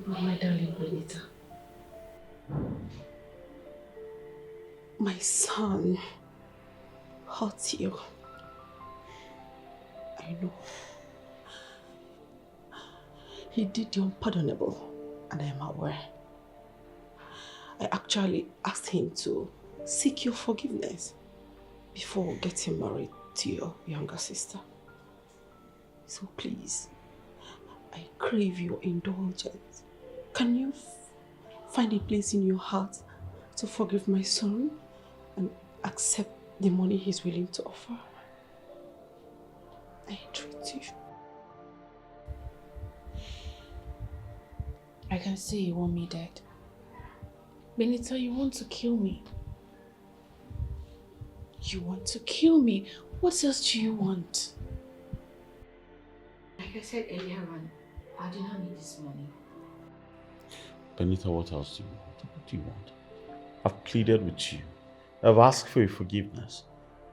But my darling Benita, my son hurt you. I know. He did the unpardonable, and I am aware. I actually asked him to seek your forgiveness before getting married to your younger sister. So please, I crave your indulgence. Can you find a place in your heart to forgive my son and accept the money he's willing to offer? I entreat you. I can see you want me dead. Benita, you want to kill me. You want to kill me. What else do you want? Like I said earlier on, I do not need this money. Benita, what else do you want? What do you want? I've pleaded with you. I've asked for your forgiveness.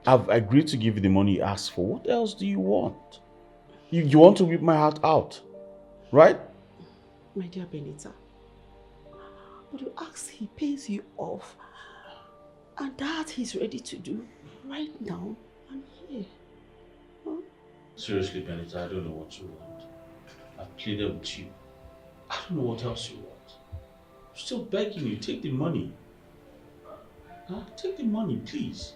I've agreed to give you the money you asked for. What else do you want? You want to rip my heart out, right? My dear Benita, but you ask, he pays you off. And that he's ready to do right now and here. Huh? Seriously, Benita, I don't know what you want. I've pleaded with you. I don't know what else you want. I'm still begging you, take the money. Huh? Take the money, please.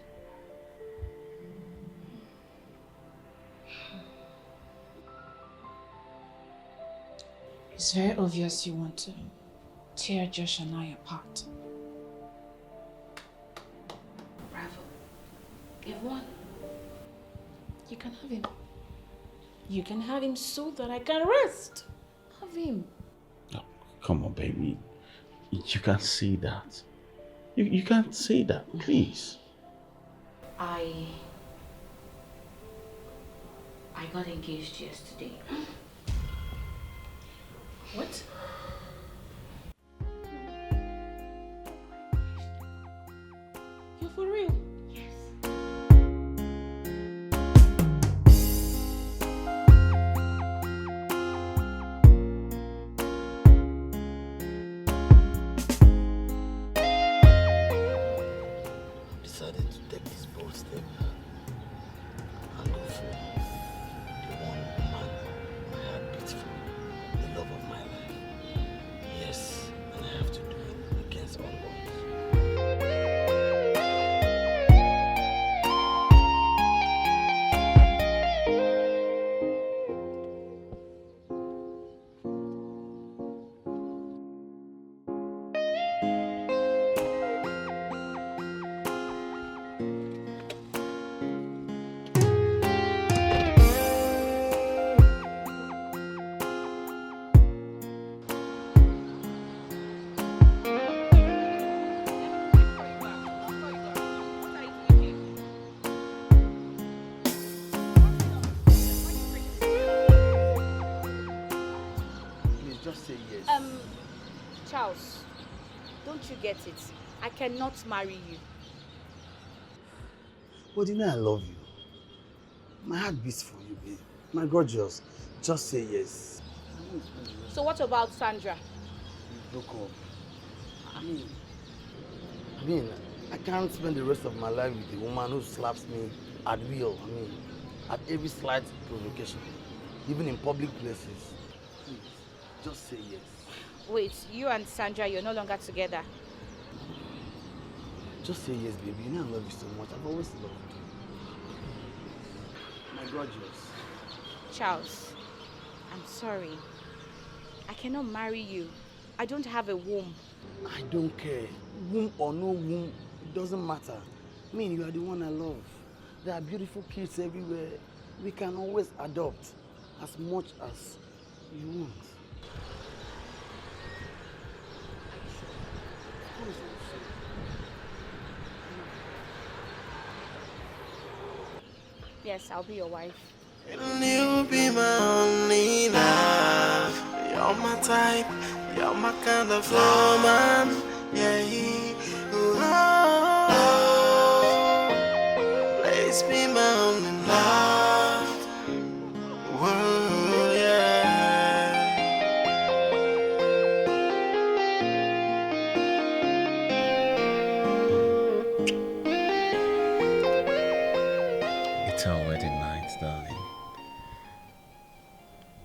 It's very obvious you want to tear Josh and I apart. Bravo. You've won. You can have him. You can have him so that I can rest. Have him. Oh, come on, baby. You can't say that. You can't say that, please. I got engaged yesterday. What? You're for real? Decided to take this bold step and go for the one woman my heart beats for, the love of my life. Yes, and I have to do it against all odds. Please just say yes. Charles, don't you get it? I cannot marry you. But you know I love you. My heart beats for you, babe. My gorgeous. Just say yes. So what about Sandra? We broke up. I mean, I can't spend the rest of my life with a woman who slaps me at will. At every slight provocation, even in public places. Please, just say yes. Wait, you and Sandra, you're no longer together. Just say yes, baby. You know I love you so much. I've always loved you. My gorgeous. Charles, I'm sorry. I cannot marry you. I don't have a womb. I don't care. Womb or no womb, it doesn't matter. You are the one I love. There are beautiful kids everywhere. We can always adopt as much as you want. Yes, I'll be your wife. And you'll be my only love. You're my type, you're my kind of woman. Yeah, please be my only love. Whoa, yeah. It's our wedding night, darling.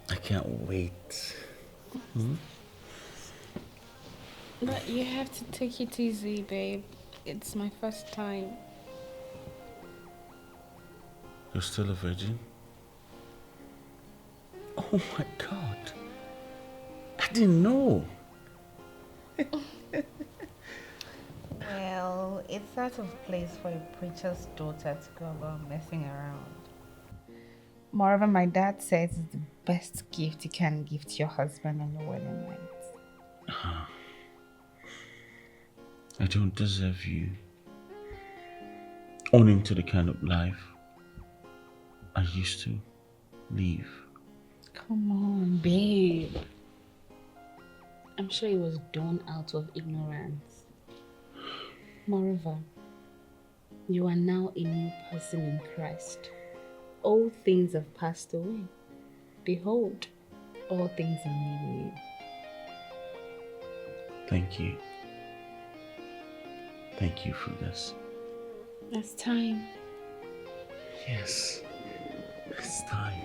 I can't wait. But you have to take it easy, babe. It's my first time. You're still a virgin? Oh my God. I didn't know. Well, it's out of place for a preacher's daughter to go about messing around. Moreover, my dad says it's the best gift you can give to your husband on your wedding night. I don't deserve you. Owning to the kind of life I used to live. Come on, babe. I'm sure it was done out of ignorance. Moreover, you are now a new person in Christ. All things have passed away. Behold, all things are made new. Thank you. Thank you for this. It's time. Yes, it's time.